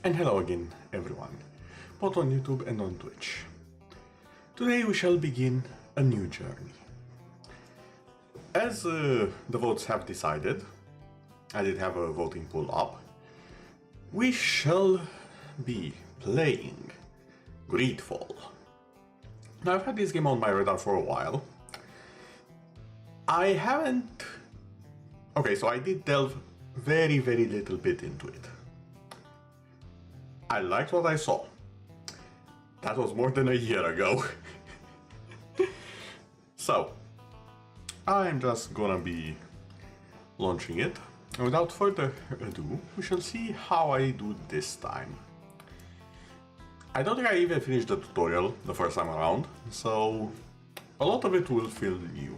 And hello again, everyone, both on YouTube and on Twitch. Today we shall begin a new journey. As the votes have decided, I did have a voting poll up, we shall be playing Greedfall. Now I've had this game on my radar for a while. I haven't... Okay, so I did delve very little bit into it. I liked what I saw. That was more than a year ago. So, I'm just gonna be launching it. And without further ado, we shall see how I do this time. I don't think I even finished the tutorial the first time around, so a lot of it will feel new.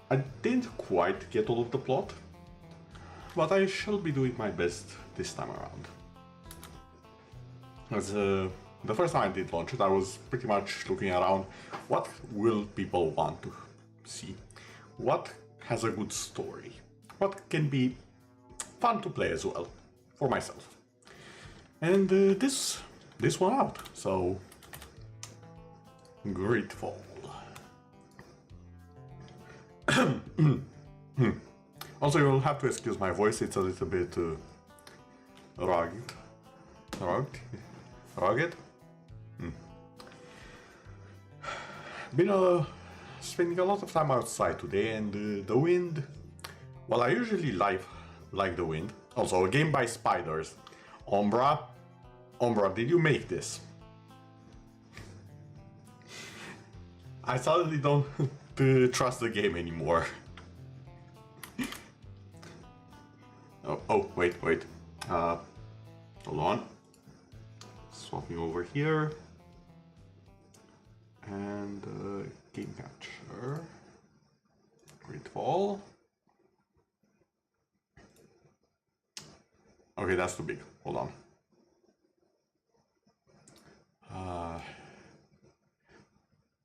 I didn't quite get all of the plot, but I shall be doing my best this time around. As the first time I did launch it, I was pretty much looking around what will people want to see, what has a good story, what can be fun to play as well for myself. And this one out, so Greedfall. Also, you'll have to excuse my voice, it's a little bit rugged. Been spending a lot of time outside today, and the wind, well, I usually like the wind. Also, a game by Spiders. Umbra, did you make this? I suddenly don't trust the game anymore. oh, wait. Hold on. Swapping over here. And game capture. Greedfall. Okay, that's too big. Hold on.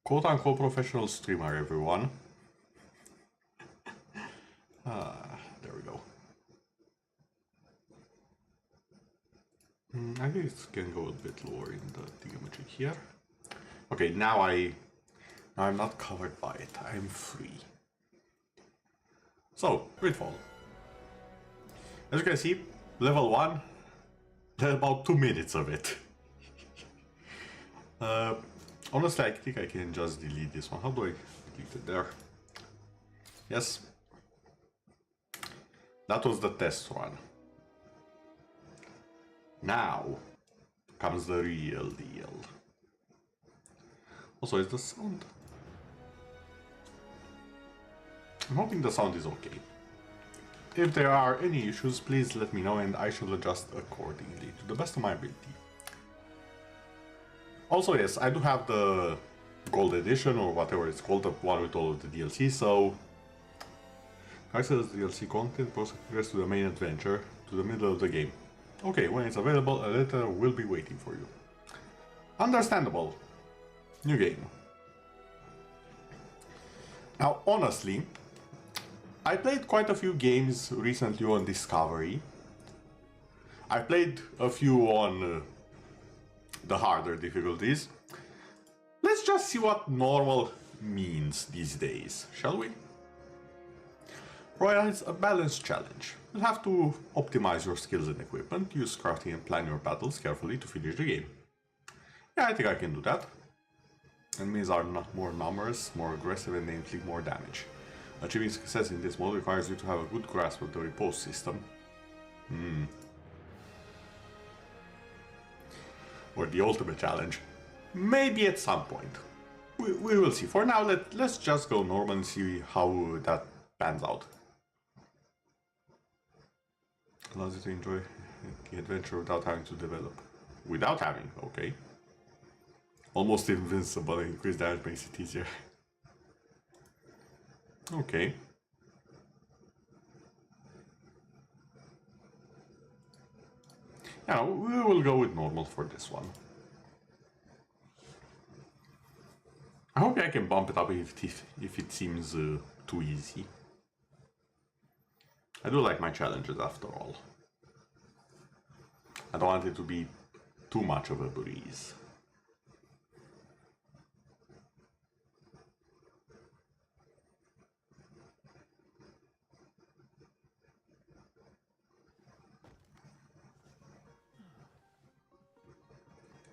Quote-unquote professional streamer, everyone. There we go. I think it can go a bit lower in the thingamajig here. Okay, now I'm not covered by it. I'm free. So, Greedfall. As you can see, level 1, there's about 2 minutes of it. Honestly, I think I can just delete this one. How do I delete it there? Yes. That was the test run. Now comes the real deal. Also, is the sound? I'm hoping the sound is okay. If there are any issues, please let me know and I shall adjust accordingly to the best of my ability. Also, yes, I do have the gold edition or whatever it's called, the one with all of the DLC, so access DLC content, progress to the main adventure, to the middle of the game. Okay, when it's available, a letter will be waiting for you. Understandable. New game. Now, honestly, I played quite a few games recently on Discovery. I played a few on the harder difficulties. Let's just see what normal means these days, shall we? Royal is a balanced challenge. You'll have to optimize your skills and equipment, use crafting and plan your battles carefully to finish the game. Yeah, I think I can do that. Enemies are more numerous, more aggressive and they inflict more damage. Achieving success in this mode requires you to have a good grasp of the repose system. Or the ultimate challenge. Maybe at some point. We will see. For now, let's just go normal and see how that pans out. Allows you to enjoy the adventure without having to develop. Without having, okay. Almost invincible, increased damage makes it easier. Okay. Yeah, we will go with normal for this one. I hope I can bump it up if it seems too easy. I do like my challenges after all. I don't want it to be too much of a breeze.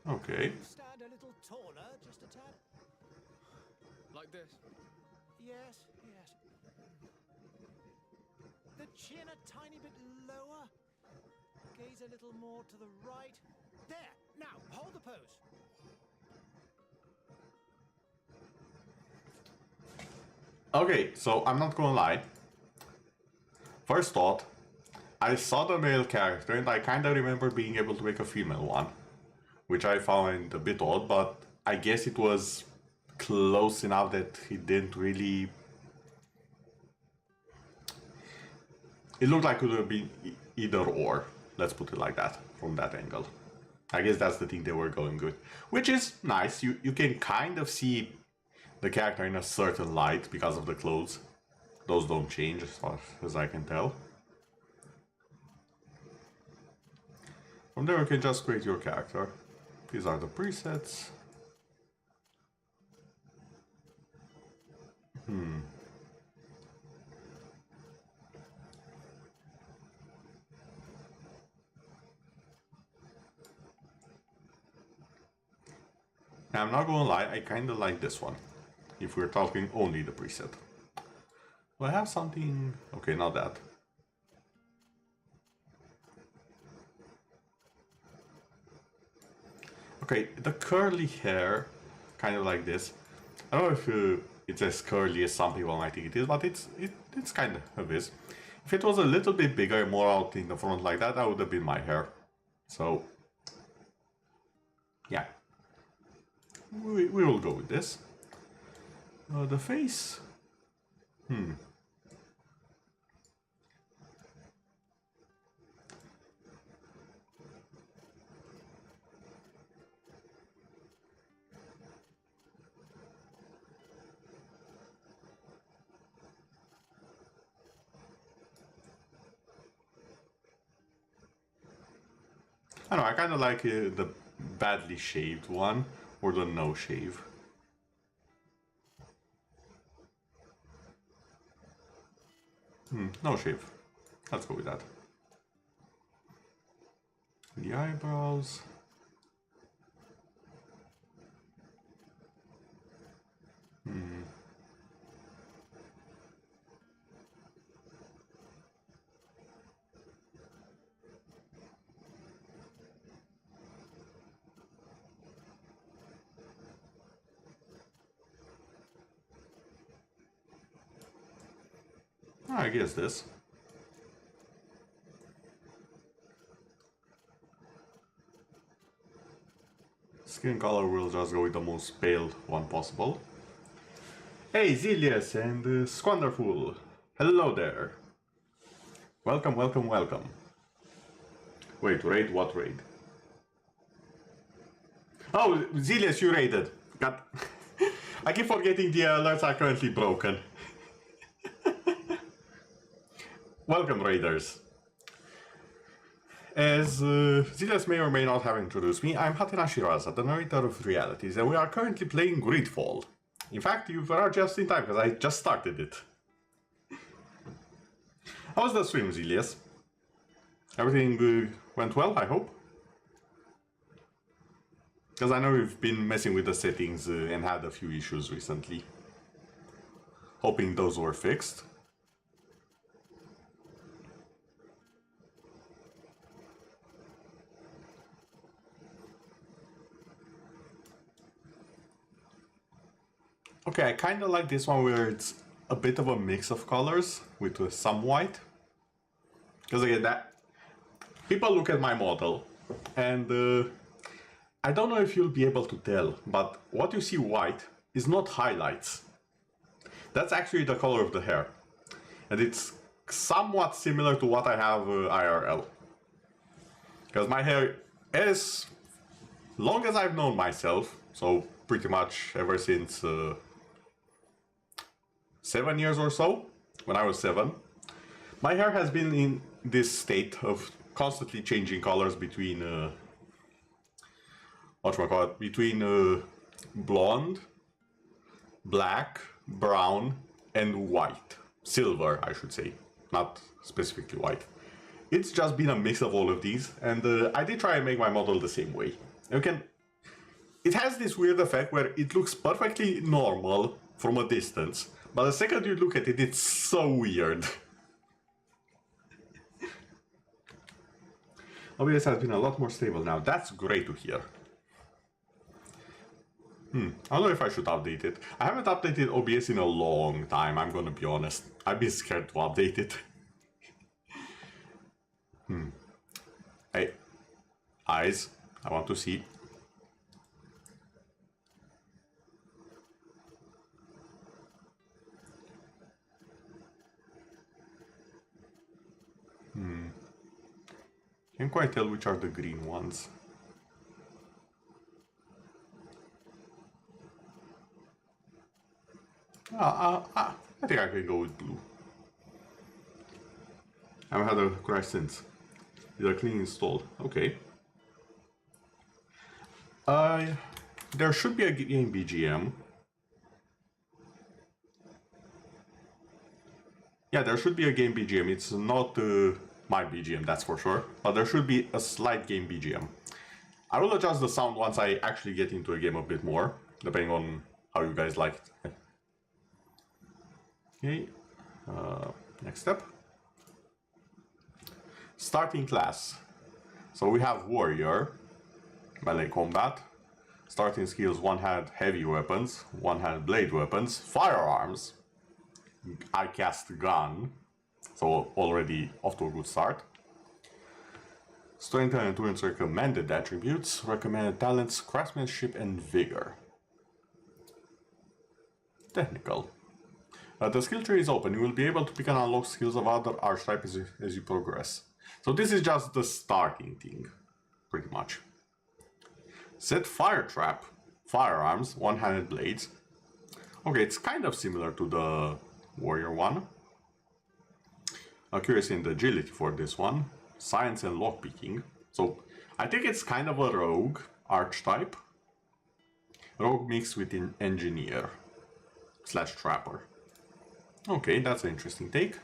Okay. Stand a little taller, just a tad. Like this? Yes, yes. The chin a tiny bit lower. Gaze a little more to the right. There. Now, hold the pose. Okay, so I'm not gonna lie. First thought, I saw the male character and I kinda remember being able to make a female one, which I found a bit odd, but I guess it was close enough that it didn't really... It looked like it would have been either or, let's put it like that, from that angle. I guess that's the thing they were going with, which is nice. You can kind of see the character in a certain light because of the clothes. Those don't change as far as I can tell. From there you can just create your character. These are the presets. Now, I'm not gonna lie, I kinda like this one, if we're talking only the preset. Do I have something? Okay, not that. Okay, the curly hair, kind of like this. I don't know if it's as curly as some people might think it is, but it's kind of is. If it was a little bit bigger and more out in the front like that, that would have been my hair. So, yeah. We will go with this. The face. I don't know, I kind of like the badly shaved one or the no shave. No shave. Let's go with that. The eyebrows. I guess this. Skin color will just go with the most pale one possible. Hey Zilius and Squanderful! Hello there! Welcome, welcome, welcome. Wait, raid? What raid? Oh, Zilius, you raided! God. I keep forgetting the alerts are currently broken. Welcome, raiders. As Zilius may or may not have introduced me, I'm Hatina Shiraza, the narrator of Realities, and we are currently playing Greedfall. In fact, you are just in time, because I just started it. How was the stream, Zilius? Everything went well, I hope? Because I know you've been messing with the settings and had a few issues recently. Hoping those were fixed. Okay, I kind of like this one where it's a bit of a mix of colors with some white. Because again, that people look at my model and I don't know if you'll be able to tell, but what you see white is not highlights. That's actually the color of the hair. And it's somewhat similar to what I have IRL. Because my hair, as long as I've known myself, so pretty much ever since 7 years or so, when I was 7, my hair has been in this state of constantly changing colors between blonde, black, brown, and white. Silver, I should say, not specifically white. It's just been a mix of all of these, and I did try and make my model the same way. It has this weird effect where it looks perfectly normal from a distance, but the second you look at it, it's so weird. OBS has been a lot more stable now. That's great to hear. I don't know if I should update it. I haven't updated OBS in a long time, I'm gonna be honest. I've been scared to update it. Hey, eyes, I want to see. Can't quite tell which are the green ones. I think I can go with blue. I haven't had a crash since. These are clean installed. Okay. There should be a game BGM. Yeah, there should be a game BGM. It's not my BGM, that's for sure. But there should be a slight game BGM. I will adjust the sound once I actually get into a game a bit more, depending on how you guys like it. Okay, next step. Starting class. So we have warrior, melee combat. Starting skills: one-hand heavy weapons, one-hand blade weapons, firearms. I cast gun, so already off to a good start. Strength and endurance recommended attributes, recommended talents, craftsmanship and vigor. Technical. The skill tree is open. You will be able to pick and unlock skills of other archetypes as you progress. So this is just the starting thing, pretty much. Set fire trap, firearms, one-handed blades. Okay, it's kind of similar to the warrior one. Accuracy and agility for this one. Science and lockpicking. So I think it's kind of a rogue archetype. Rogue mixed with an engineer / trapper. Okay, that's an interesting take.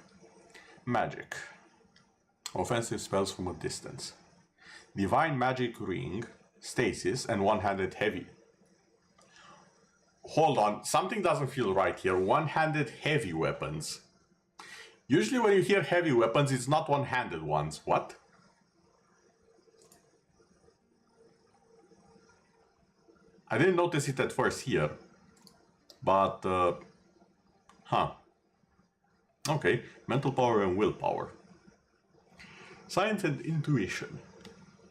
Magic. Offensive spells from a distance. Divine magic ring, stasis, and one-handed heavy. Hold on, something doesn't feel right here. One-handed heavy weapons. Usually when you hear heavy weapons, it's not one-handed ones. What? I didn't notice it at first here. But, huh. Okay, mental power and willpower. Science and intuition.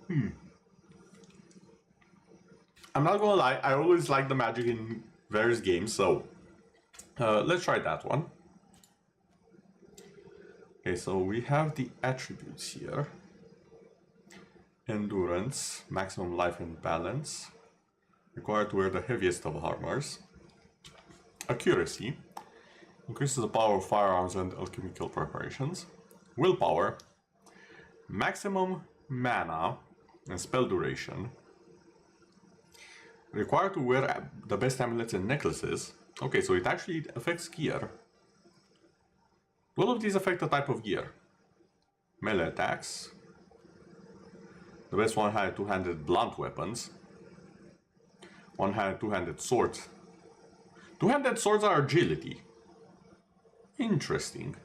I'm not gonna lie, I always like the magic in various games, so let's try that one. Okay, so we have the attributes here. Endurance, maximum life and balance. Required to wear the heaviest of armors. Accuracy. Increases the power of firearms and alchemical preparations. Willpower. Maximum mana and spell duration. Required to wear the best amulets and necklaces. Okay, so it actually affects gear. All of these affect the type of gear. Melee attacks. The best one-handed, two-handed blunt weapons. One-handed, two-handed swords. Two-handed swords are agility. Interesting.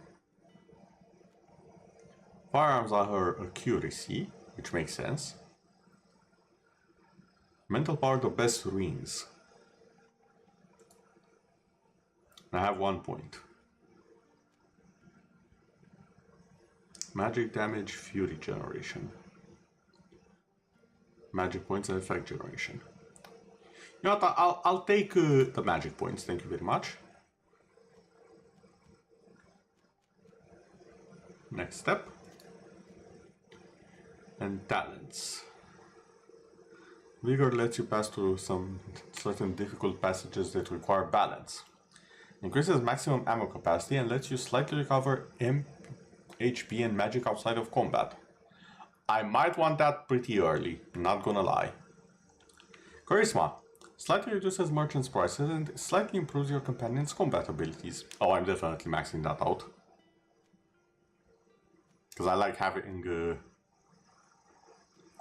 Firearms are her accuracy, which makes sense. Mental power, the best rings. I have 1 point. Magic damage, fury generation. Magic points and effect generation. You know what, I'll take the magic points, thank you very much. Next step. And talents. Vigor lets you pass through some certain difficult passages that require balance. Increases maximum ammo capacity and lets you slightly recover HP and magic outside of combat. I might want that pretty early, not gonna lie. Charisma. Slightly reduces merchant's prices and slightly improves your companion's combat abilities. Oh, I'm definitely maxing that out. Because I like having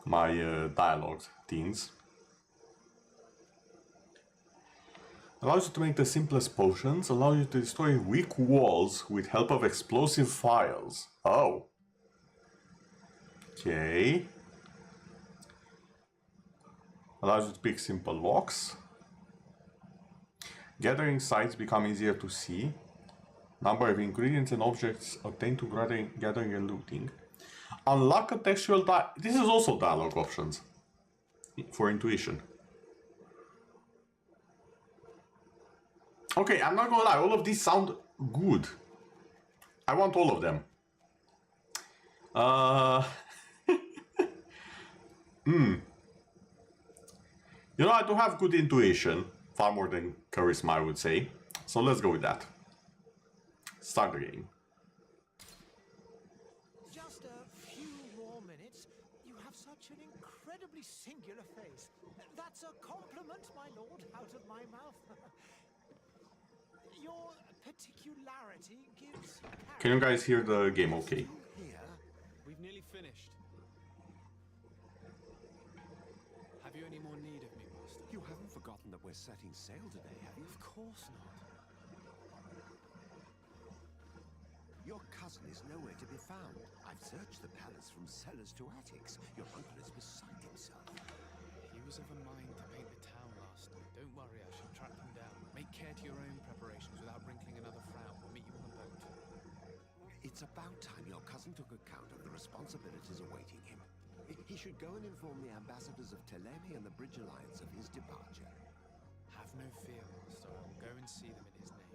my dialogue teens. Allows you to make the simplest potions, allows you to destroy weak walls with help of explosive files. Oh. Okay. Allows you to pick simple locks. Gathering sites become easier to see. Number of ingredients and objects obtained to gathering and looting. Unlock a textual this is also dialogue options for intuition. Okay, I'm not gonna lie, all of these sound good. I want all of them. You know, I do have good intuition, far more than charisma, I would say. So let's go with that. Start the game. Just a few more minutes. You have such an incredibly singular face. That's a compliment, my lord, out of my mouth. Your particularity gives... Can you guys hear the game okay? Here. We've nearly finished. Have you any more need of me, Master? You haven't forgotten that we're setting sail today, have you? Of course not. Your cousin is nowhere to be found. I've searched the palace from cellars to attics. Your uncle is beside himself. He was of a mind to paint the town last night. Don't worry, I shall track him down. Make care to your own preparations without wrinkling another frown. We'll meet you on the boat. It's about time your cousin took account of the responsibilities awaiting him. He should go and inform the ambassadors of Telemi and the Bridge Alliance of his departure. Have no fear, Master. I will go and see them in his name.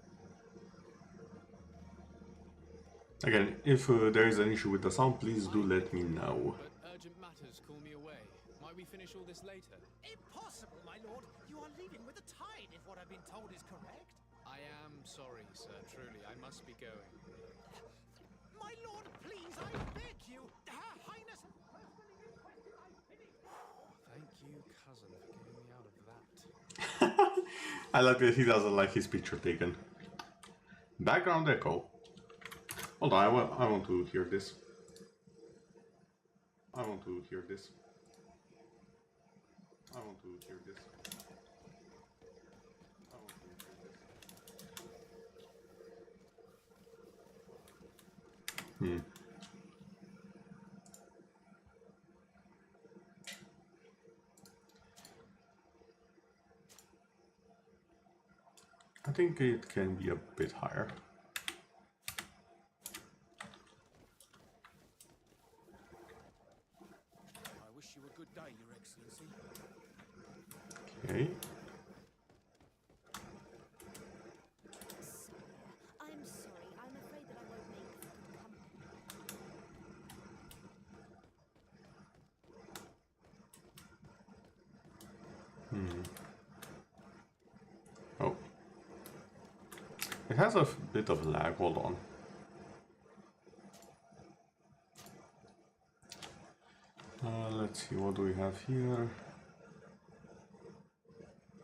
Again, if there is an issue with the sound, please do let me know. But urgent matters call me away. Might we finish all this later? Impossible, my lord. You are leaving with the tide, if what I've been told is correct. I am sorry, sir. Truly, I must be going. My lord, please, I beg you. Her Highness personally requested I finish. Thank you, cousin, for getting me out of that. I like that he doesn't like his picture taken. Background echo. Hold on, I want to hear this. I want to hear this. I want to hear this. I want to hear this. I think it can be a bit higher. I wish you a good day, Your Excellency. Okay. I'm sorry. I'm afraid that I won't make good company. Oh. It has a bit of lag, hold on. Let's see, what do we have here?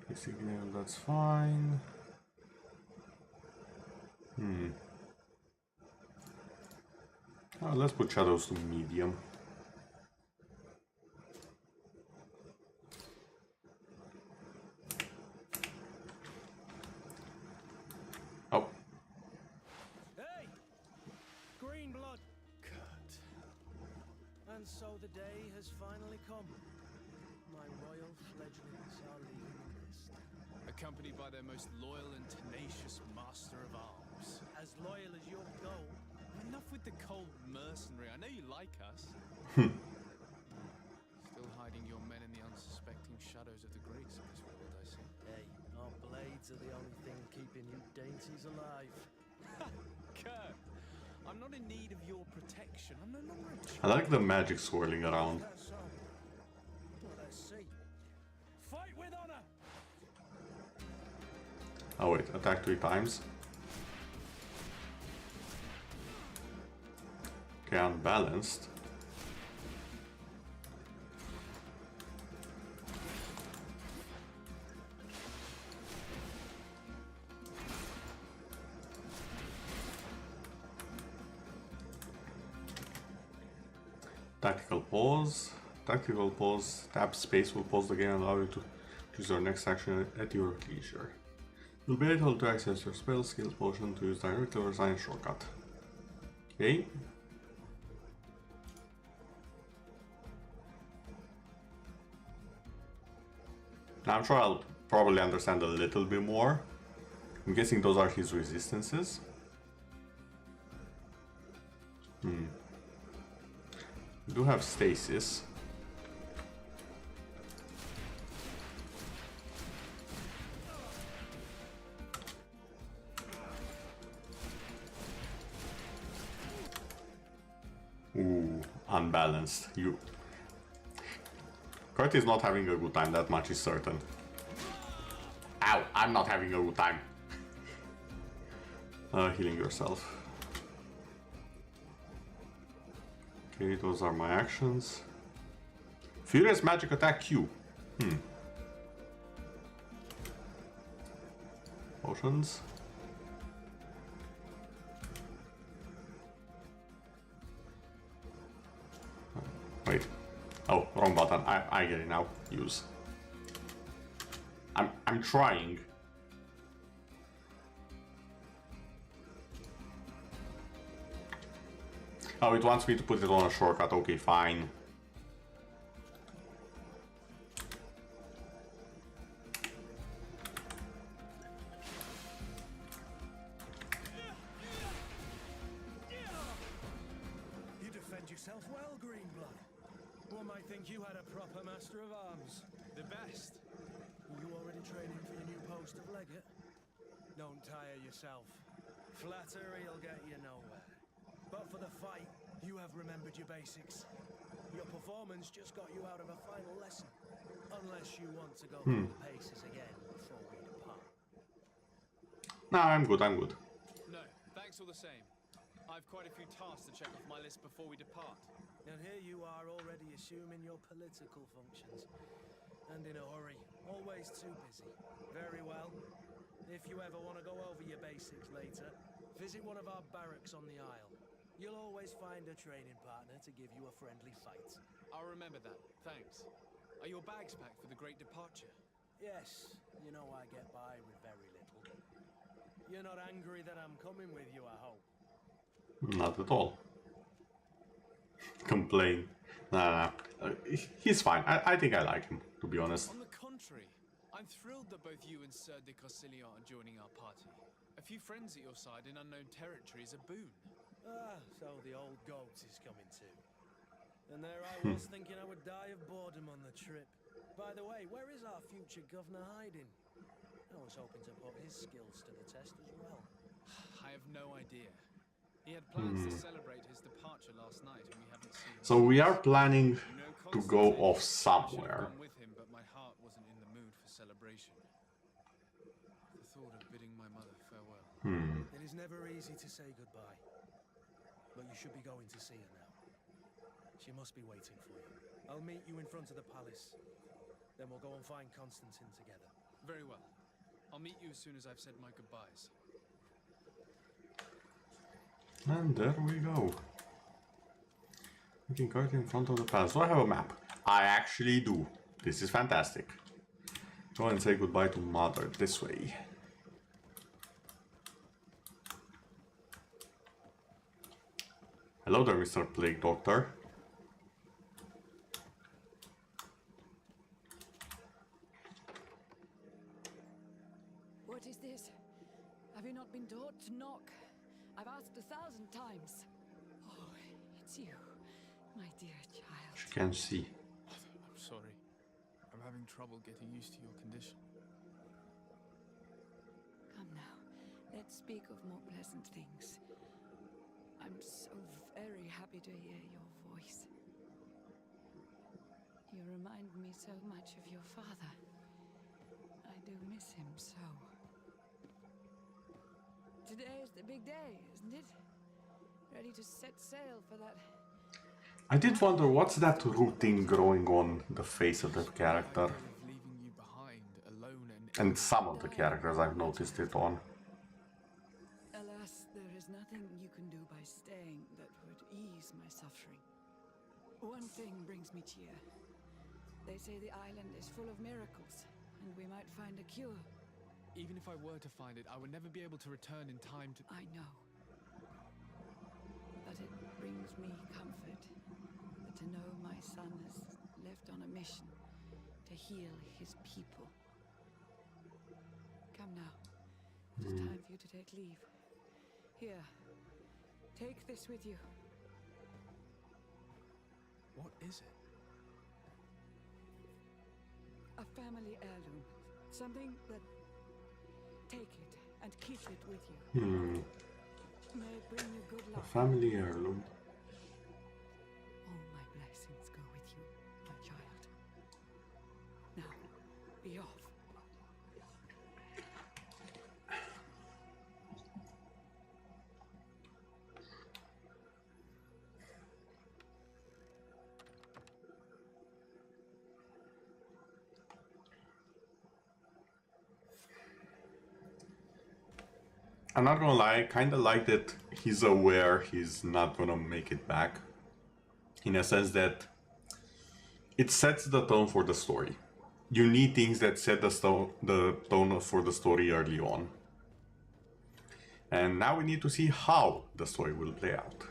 Basic nail, that's fine. Let's put shadows to medium. Oh. Hey! Green blood! Cut. And so the day has finally come. My royal fledglings are leaving the nest. Accompanied by their most loyal and tenacious master of arms. As loyal as your gold. Enough with the cold mercenary. I know you like us. Still hiding your men in the unsuspecting shadows of the Greeks of this world, I see. Hey, our blades are the only thing keeping you dainties alive. Kurt, I'm not in need of your protection. I'm no longer a I like the magic swirling around. That's so. Well, let's see. Fight with honor! Oh wait, attack 3 times. Okay, unbalanced. Tactical pause. Tactical pause. Tap space will pause the game and allow you to choose your next action at your leisure. You'll be able to access your spell, skills, potion to use directly or assign a shortcut. Okay. Now I'm sure I'll probably understand a little bit more. I'm guessing those are his resistances. We do have stasis. Ooh, unbalanced. Kurt is not having a good time, that much is certain. Ow, I'm not having a good time. Healing yourself. Okay, those are my actions. Furious magic attack Q. Potions. Wait. Oh, wrong button. I get it now. Use. I'm trying. Oh, it wants me to put it on a shortcut. Okay, fine. You defend yourself well, Greenblood. One might think you had a proper master of arms. The best. Are you already training for your new post of legate? Don't tire yourself. Flattery'll get you nowhere. But for the fight, you have remembered your basics. Your performance just got you out of a final lesson. Unless you want to go through the paces again before we depart. Nah, I'm good, I'm good. No, thanks all the same. I've quite a few tasks to check off my list before we depart. And here you are already assuming your political functions. And in a hurry. Always too busy. Very well. If you ever want to go over your basics later, visit one of our barracks on the Isle. You'll always find a training partner to give you a friendly fight. I'll remember that. Thanks. Are your bags packed for the great departure? Yes, you know I get by with very little. You're not angry that I'm coming with you, I hope. Not at all. Complain. Nah. He's fine. I think I like him, to be honest. On the contrary, I'm thrilled that both you and Sir de Corsilion are joining our party. A few friends at your side in unknown territory is a boon. Ah, so the old goat is coming too. And there I was thinking I would die of boredom on the trip. By the way, where is our future governor hiding? I was hoping to put his skills to the test as well. I have no idea. He had plans to celebrate his departure last night, and we haven't seen him. So we are planning You know, to go Constantine, off I should have somewhere. gone with him, but my heart wasn't in the mood for celebration. The thought of bidding my mother farewell. It is never easy to say goodbye. But you should be going to see her now. She must be waiting for you. I'll meet you in front of the palace. Then we'll go and find Constantine together. Very well. I'll meet you as soon as I've said my goodbyes. And there we go. We can go in front of the palace. Do I have a map? I actually do. This is fantastic. Go and say goodbye to Mother this way. Hello there, Mr. Plague Doctor. What is this? Have you not been taught to knock? I've asked 1,000 times. Oh, it's you, my dear child. She can see. I'm sorry. I'm having trouble getting used to your condition. Come now, let's speak of more pleasant things. I'm so very happy to hear your voice. You remind me so much of your father. I do miss him so. Today is the big day, isn't it? Ready to set sail for that. I did wonder what's that root thing growing on the face of that character. Of leaving you behind, alone And some of the characters I've noticed it on. Alas, there is nothing you can do by staying that would ease my suffering. One thing brings me cheer. They say the island is full of miracles, and we might find a cure. Even if I were to find it, I would never be able to return in time to... I know. But it brings me comfort to know my son has left on a mission to heal his people. Come now. It is time for you to take leave. Here, take this with you. What is it? A family heirloom. Something that... Take it and keep it with you. May it bring you good A luck. family heirloom. All my blessings go with you, my child. Now, be off. I'm not gonna lie, I kinda like that he's aware he's not gonna make it back. In a sense that it sets the tone for the story. You need things that set the tone for the story early on. And now we need to see how the story will play out.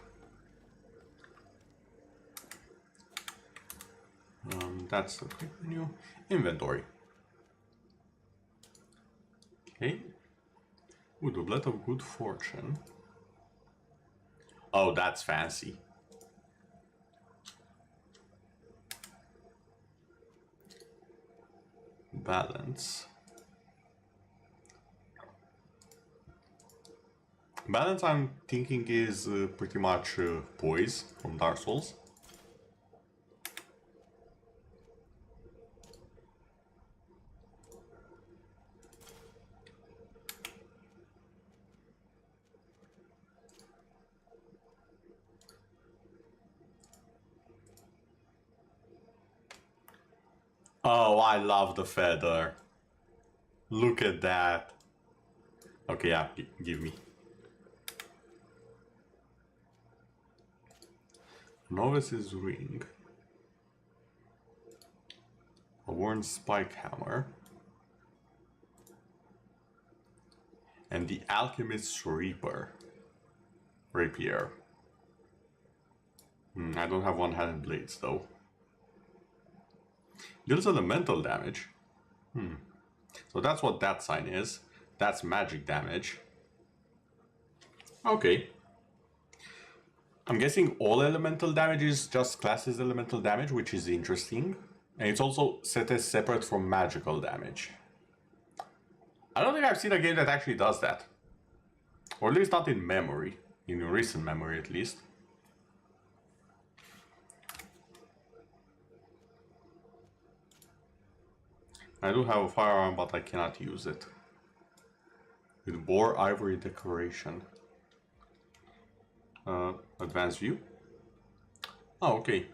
That's the quick menu. Inventory. Okay. Ooh, doublet of good fortune. Oh, that's fancy. Balance. Balance, I'm thinking, is pretty much poise from Dark Souls. Oh, I love the feather. Look at that. Okay, yeah, give me. Novice's ring. A worn spike hammer. And the alchemist's rapier. I don't have one-handed blades though. Deals elemental damage. So that's what that sign is. That's magic damage. Okay. I'm guessing all elemental damage is just classes elemental damage, which is interesting. And it's also set as separate from magical damage. I don't think I've seen a game that actually does that. Or at least not in memory. In recent memory, at least. I do have a firearm, but I cannot use it. With boar ivory decoration. Advanced view. Oh, okay.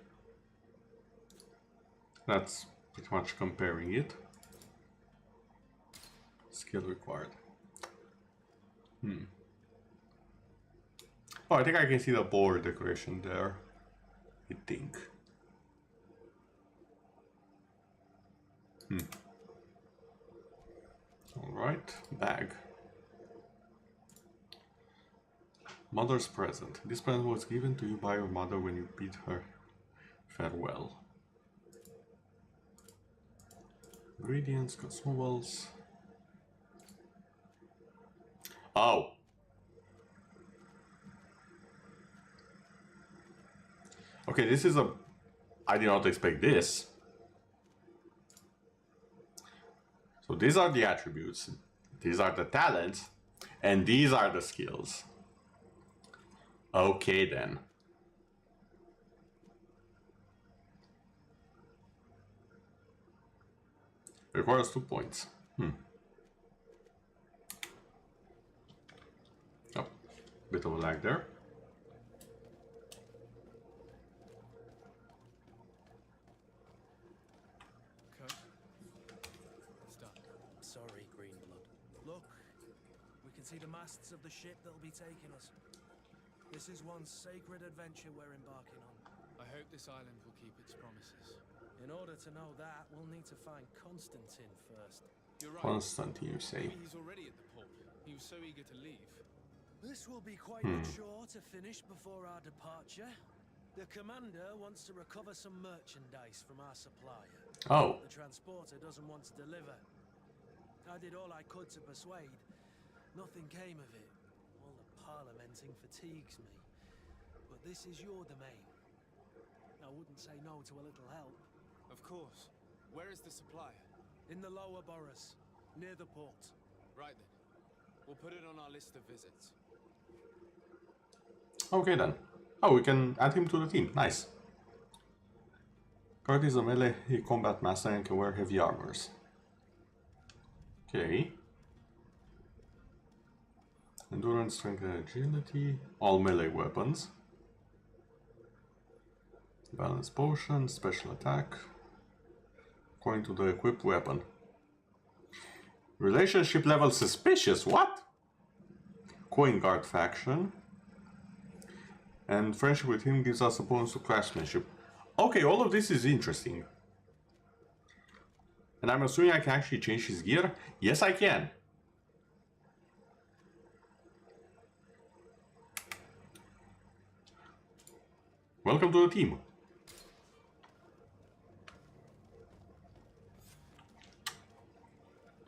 That's pretty much comparing it. Skill required. Oh, I think I can see the boar decoration there. I think. Alright, bag. Mother's present. This present was given to you by your mother when you bid her farewell. Ingredients, consumables. Oh! Okay, this is a... I did not expect this. So these are the attributes. These are the talents. And these are the skills. Okay then. Requires 2 points. Oh, bit of a lag there. Okay. Stop. Sorry, Greenblood. Look, we can see the masts of the ship that'll be taking us. This is one sacred adventure we're embarking on. I hope this island will keep its promises. In order to know that, we'll need to find Constantine first. You're right. Constantine, you say? Maybe he's already at the port. He was so eager to leave. This will be quite a chore to finish before our departure. The commander wants to recover some merchandise from our supplier. Oh. The transporter doesn't want to deliver. I did all I could to persuade. Nothing came of it. All the parliamenting fatigues me. But this is your domain. I wouldn't say no to a little help. Of course. Where is the supplier? In the lower boroughs, near the port. Right then. We'll put it on our list of visits. Okay then. Oh, we can add him to the team. Nice. Kurt is a melee combat master and can wear heavy armors. Okay. Endurance, strength, and agility. All melee weapons. Balance potion, special attack. According to the equipped weapon. Relationship level suspicious. What? Coin guard faction. And friendship with him gives us a bonus to craftsmanship. Okay, all of this is interesting. And I'm assuming I can actually change his gear? Yes, I can. Welcome to the team.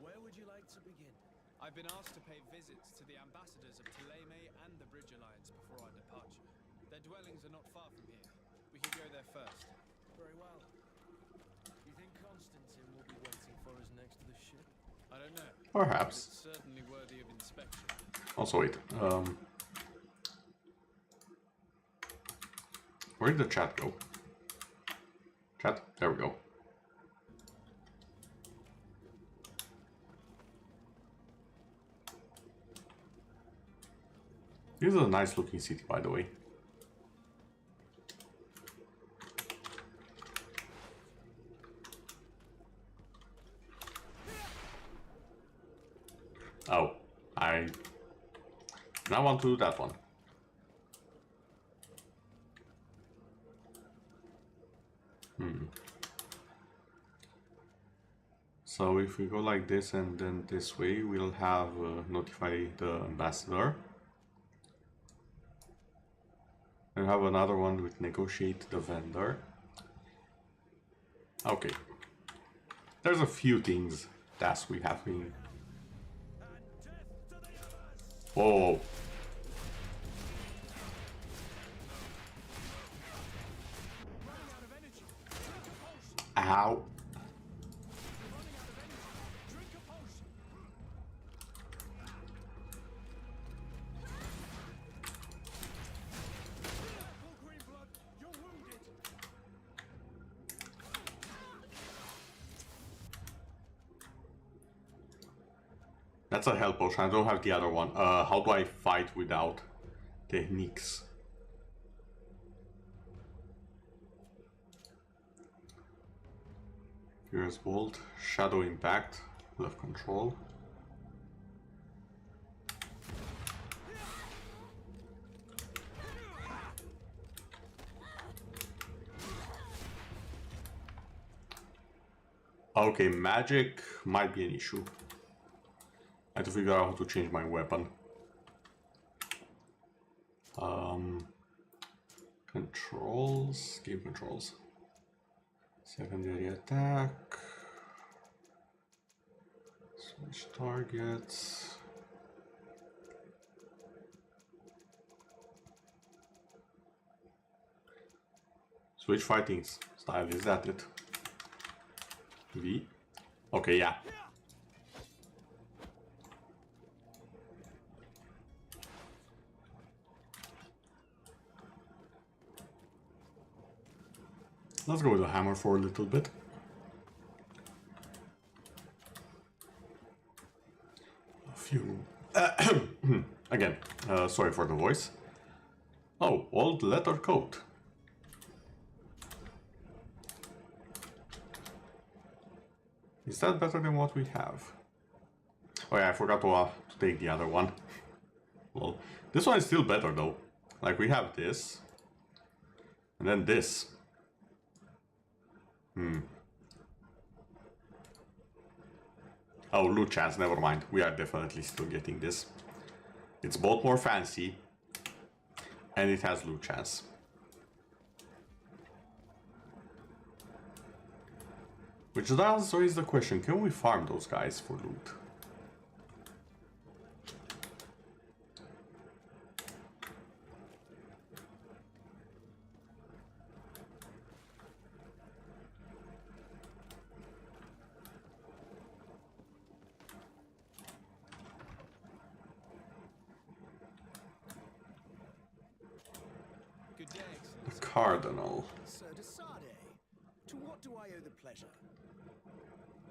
Where would you like to begin? I've been asked to pay visits to the ambassadors of Thélème and the Bridge Alliance before our departure. Their dwellings are not far from here. We can go there first. Very well. You think Constantine will be waiting for us next to the ship? I don't know. Perhaps. It's certainly worthy of inspection. Also, wait. Where did the chat go? Chat? There we go. This is a nice looking city, by the way. Oh, I now want to do that one. So if we go like this and then this way, we'll have notify the ambassador. And have another one with negotiate the vendor. Okay. There's a few things tasks we have been. Whoa. Ow. That's a health potion. I don't have the other one. How do I fight without techniques? Furious Bolt, Shadow Impact, left control. Okay, magic might be an issue. I have to figure out how to change my weapon. Controls, game controls. Secondary attack. Switch targets. Switch fighting style, is that it? V. Okay, yeah. Let's go with the hammer for a little bit. A few. Again, sorry for the voice. Oh, old leather coat. Is that better than what we have? Oh yeah, I forgot to take the other one. Well, this one is still better though. Like we have this. And then this. Oh, loot chance, never mind. We are definitely still getting this. It's both more fancy and it has loot chance. Which does raise the question, can we farm those guys for loot? Good day, The Excellency. Cardinal. Sir de Sade, to what do I owe the pleasure?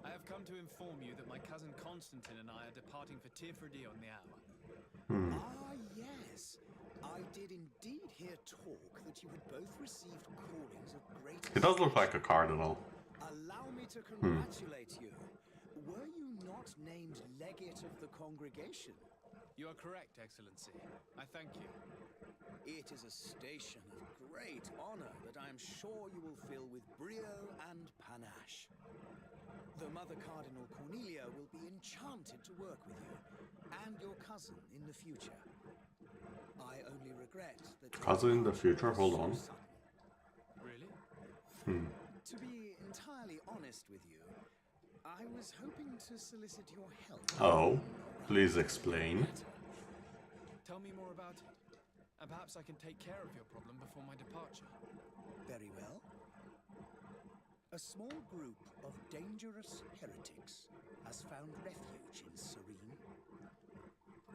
I have come to inform you that my cousin Constantine and I are departing for Tirfredi on the hour. Ah, yes. I did indeed hear talk that you had both received callings of great He does look like a cardinal. Allow me to congratulate you. Were you not named legate of the congregation? You are correct, Excellency. I thank you. It is a station of great honor that I am sure you will fill with brio and panache. The Mother Cardinal Cornelia will be enchanted to work with you and your cousin in the future. I only regret that your Cousin in the departure future? was Hold so on. sudden. Really? To be entirely honest with you, I was hoping to solicit your help. Oh, please explain. Tell me more about it. And perhaps I can take care of your problem before my departure. Very well. A small group of dangerous heretics has found refuge in Serene.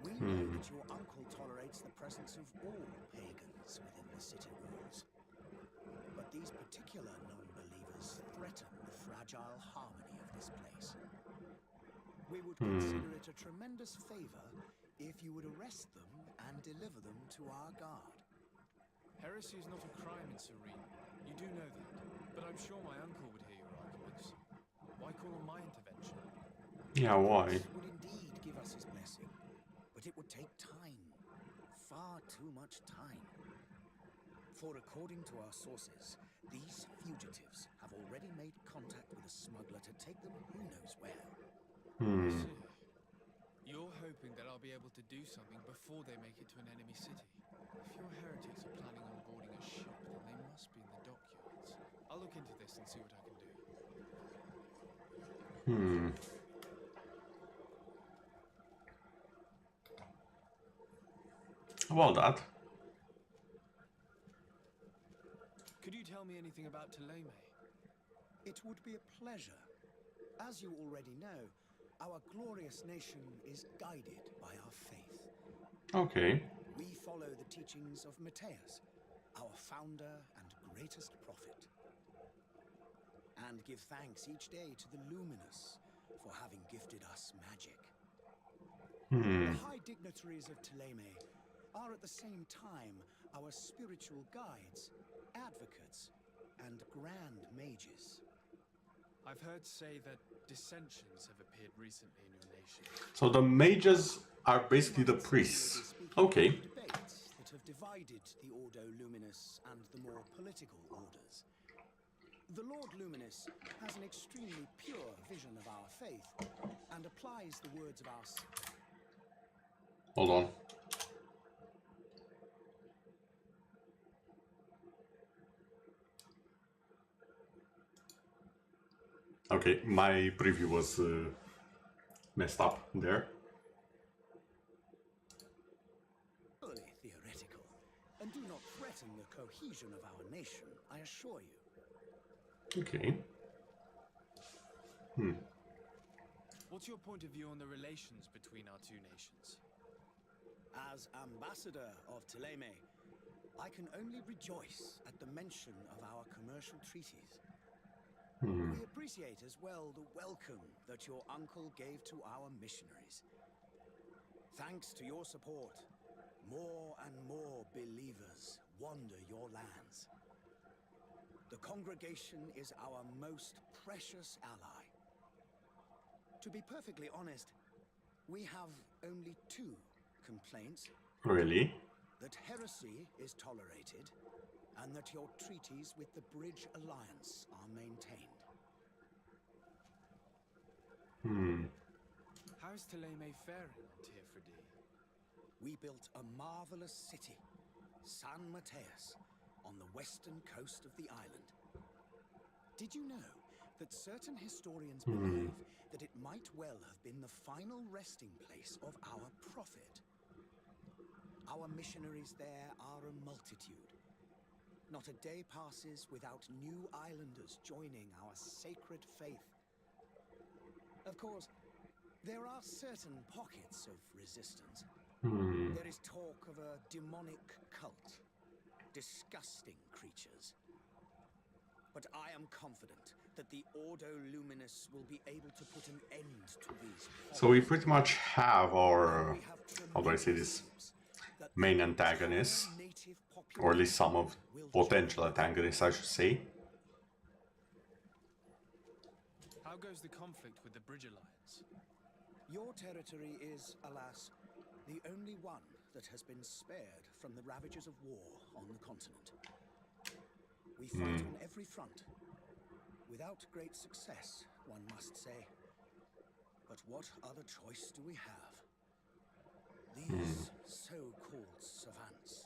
We know that your uncle tolerates the presence of all pagans within the city walls. But these particular non-believers threaten the fragile harmony of this place. We would consider it a tremendous favor if you would arrest them and deliver them to our guard. Heresy is not a crime in Serene. You do know that. But I'm sure my uncle would hear your arguments. Why call on my intervention? Yeah, why? This would indeed give us his blessing, but it would take time. Far too much time. For according to our sources, these fugitives have already made contact with a smuggler to take them who knows where. I see. You're hoping that I'll be able to do something before they make it to an enemy city. If your heretics are planning on boarding a ship, then they must be in the dockyards. I'll look into this and see what I can do. About that. Could you tell me anything about Ptolemy? It would be a pleasure. As you already know, our glorious nation is guided by our faith. Okay. We follow the teachings of Matthias, our founder and greatest prophet. And give thanks each day to the Luminous for having gifted us magic. The high dignitaries of Ptolemy are at the same time our spiritual guides, advocates, and grand mages. I've heard say that dissensions have appeared recently in your nation. So the mages are basically the priests. Okay. Debates that have divided the Ordo Luminous and the more political orders. The Lord Luminous has an extremely pure vision of our faith and applies the words of our... Hold on. Okay, my preview was messed up there. Purely theoretical, and do not threaten the cohesion of our nation, I assure you. Okay. What's your point of view on the relations between our two nations? As ambassador of Ptolemy, I can only rejoice at the mention of our commercial treaties. We appreciate as well the welcome that your uncle gave to our missionaries. Thanks to your support, more and more believers wander your lands. The congregation is our most precious ally. To be perfectly honest, we have only two complaints. Really? That heresy is tolerated, and that your treaties with the Bridge Alliance are maintained. How's Thélème faring on Tirfredi? We built a marvelous city, San Mateus, on the western coast of the island. Did you know that certain historians believe that it might well have been the final resting place of our prophet? Our missionaries there are a multitude. Not a day passes without new islanders joining our sacred faith. Of course, there are certain pockets of resistance. There is talk of a demonic cult. Disgusting creatures. But I am confident that the Ordo Luminous will be able to put an end to these. So we pretty much have our, how do I say this, main antagonists, or at least some of potential antagonists, I should say. How goes the conflict with the Bridge Alliance? Your territory is, alas, the only one that has been spared from the ravages of war on the continent. We fight on every front, without great success, one must say. But what other choice do we have? These so-called savants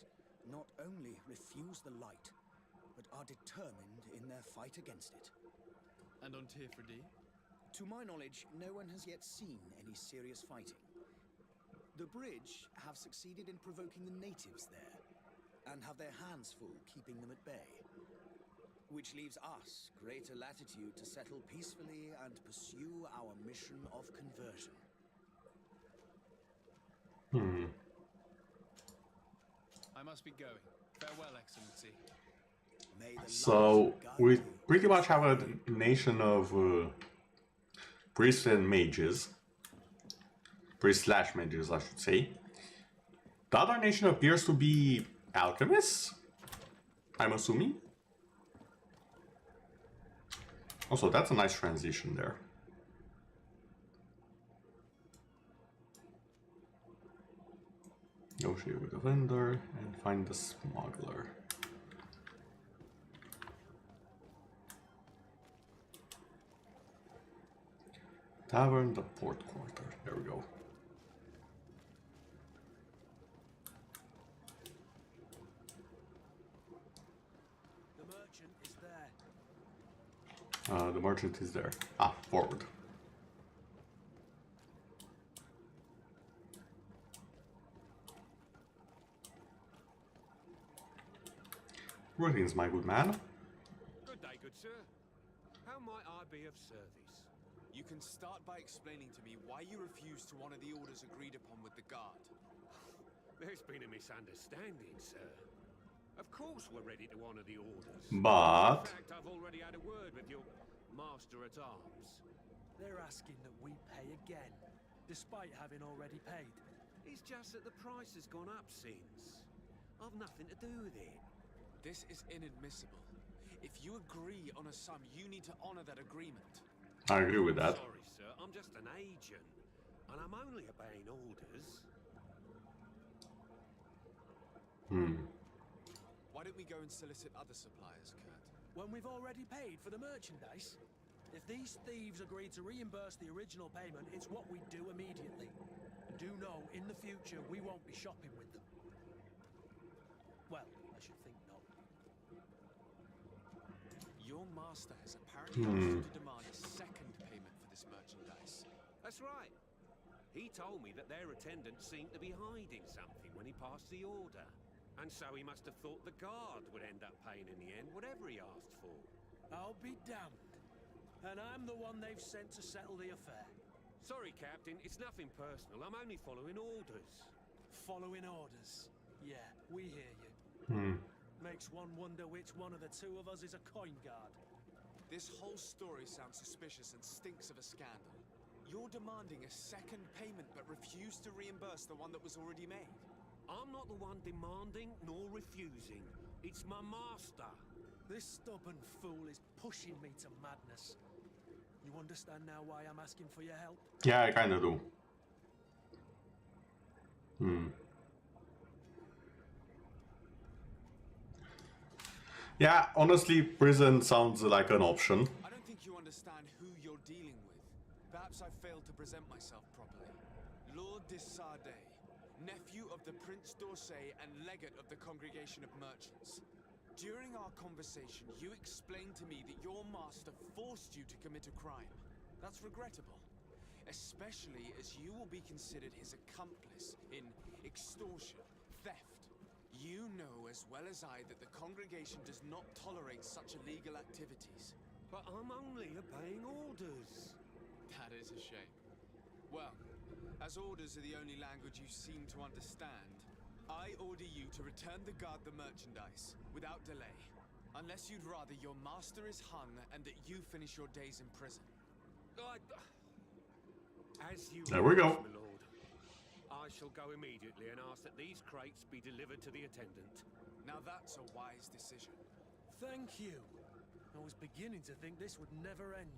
not only refuse the light, but are determined in their fight against it. And on Tirfredi? To my knowledge, no one has yet seen any serious fighting. The Bridge have succeeded in provoking the natives there, and have their hands full keeping them at bay. Which leaves us greater latitude to settle peacefully and pursue our mission of conversion. I must be going. Farewell, Excellency. May the So light guide we you. pretty much have a nation of priests and mages. Priests slash mages, I should say. The other nation appears to be alchemists, I'm assuming. Also, that's a nice transition there. Negotiate with the vendor and find the smuggler. Tavern, the port quarter. There we go. The merchant is there. The merchant is there. Ah, forward. Greetings, my good man. Good day, good sir. How might I be of service? You can start by explaining to me why you refused to honor the orders agreed upon with the guard. There's been a misunderstanding, sir. Of course we're ready to honor the orders. But In fact, I've already had a word with your master-at-arms. They're asking that we pay again, despite having already paid. It's just that the price has gone up since. I've nothing to do with it. This is inadmissible. If you agree on a sum, you need to honor that agreement. I agree with that. Sorry, sir. I'm just an agent. And I'm only obeying orders. Why don't we go and solicit other suppliers, Kurt? When we've already paid for the merchandise? If these thieves agree to reimburse the original payment, it's what we do immediately. And do know, in the future, we won't be shopping with them. Well, I should think not. Your master has apparently asked you to demand a second payment for this merchandise. That's right. He told me that their attendant seemed to be hiding something when he passed the order. And so he must have thought the guard would end up paying in the end, whatever he asked for. I'll be damned. And I'm the one they've sent to settle the affair. Sorry, Captain, it's nothing personal. I'm only following orders. Following orders. Yeah, we hear you. Makes one wonder which one of the two of us is a coin guard. This whole story sounds suspicious and stinks of a scandal. You're demanding a second payment but refuse to reimburse the one that was already made. I'm not the one demanding nor refusing. It's my master. This stubborn fool is pushing me to madness. You understand now why I'm asking for your help? Yeah, I kinda do. Yeah, honestly, prison sounds like an option. I don't think you understand who you're dealing with. Perhaps I failed to present myself properly. Lord de Sardet, nephew of the Prince d'Orsay and legate of the Congregation of Merchants. During our conversation, you explained to me that your master forced you to commit a crime. That's regrettable. Especially as you will be considered his accomplice in extortion, theft. You know as well as I that the congregation does not tolerate such illegal activities. But I'm only obeying orders. That is a shame. Well, as orders are the only language you seem to understand, I order you to return the guard the merchandise, without delay. Unless you'd rather your master is hung and that you finish your days in prison. As you There we go. wish, my lord. I shall go immediately and ask that these crates be delivered to the attendant. Now that's a wise decision. Thank you. I was beginning to think this would never end.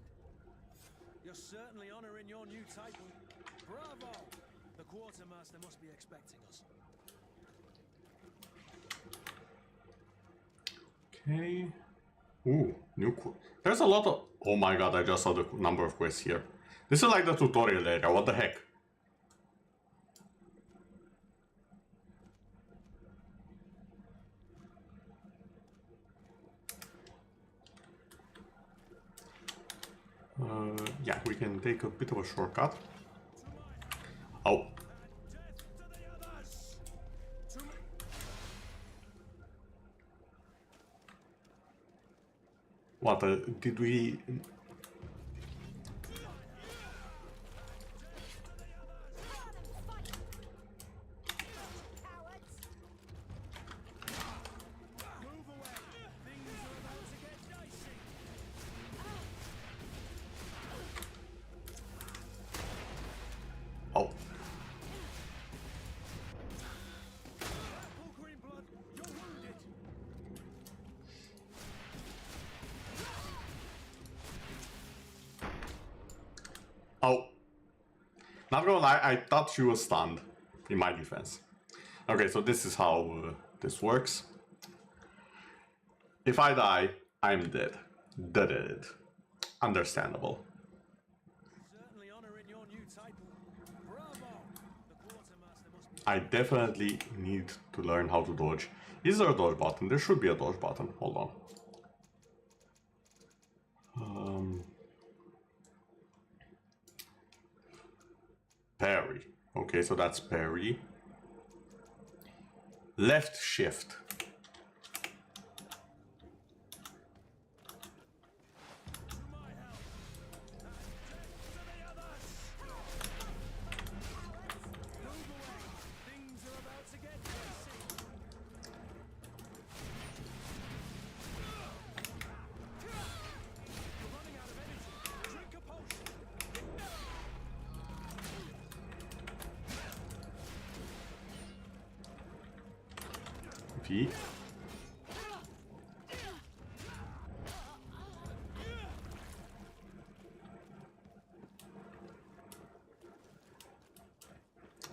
You're certainly honoring your new title. Bravo! The quartermaster must be expecting us. Okay. Ooh, there's a lot of... Oh my god, I just saw the number of quests here. This is like the tutorial area, what the heck? Yeah, we can take a bit of a shortcut. Oh. What, did we... Oh. Oh. Not gonna lie, I thought she was stunned, in my defense. Okay, so this is how this works. If I die, I'm dead. Dead. Understandable. Certainly honoring your new title. Bravo! The quartermaster must be... I definitely need to learn how to dodge. Is there a dodge button? There should be a dodge button. Hold on. Parry. Okay, so that's parry. Left shift. V.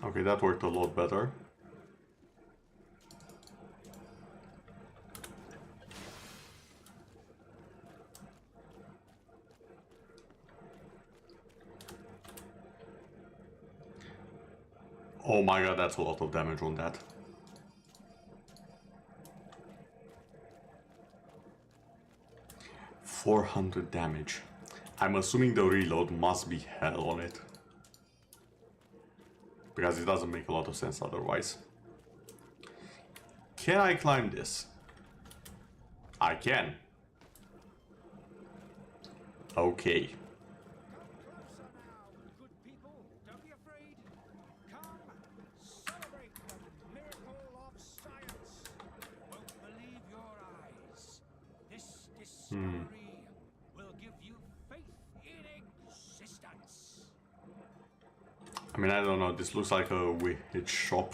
Okay, that worked a lot better. Oh my god, that's a lot of damage on that. $400 damage. I'm assuming the reload must be hell on it. Because it doesn't make a lot of sense otherwise. Can I climb this? I can. Okay. I mean, I don't know, this looks like a witch shop.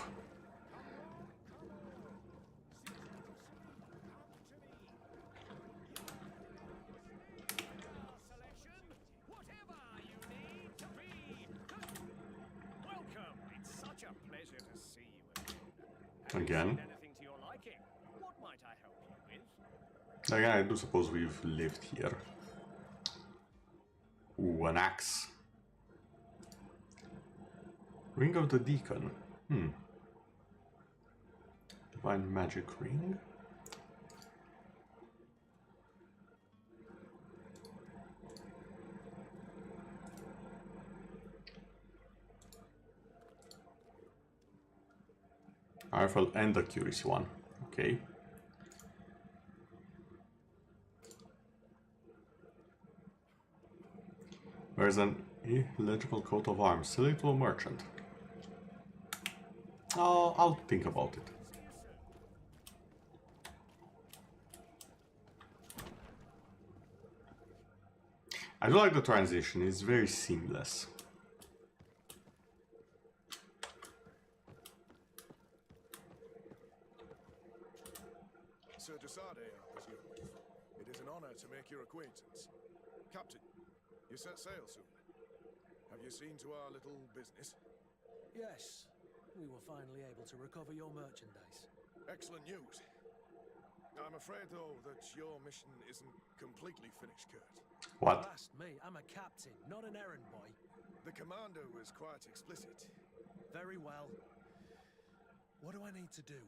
Again. Anything to your liking? What might I help you with? Again, I do suppose we've lived here. Ooh, an axe. Ring of the Deacon. Divine Magic Ring. Rifle and accuracy one. Okay. Where's an illegible coat of arms? Sell it to a merchant. Oh, I'll think about it. I do like the transition, it's very seamless. Sir Jasade, I presume. It is an honor to make your acquaintance. Captain, you set sail soon. Have you seen to our little business? Yes, we were finally able to recover your merchandise. Excellent news. I'm afraid, though, that your mission isn't completely finished, Kurt. What? Blast me, I'm a captain, not an errand boy. The commander was quite explicit. Very well. What do I need to do?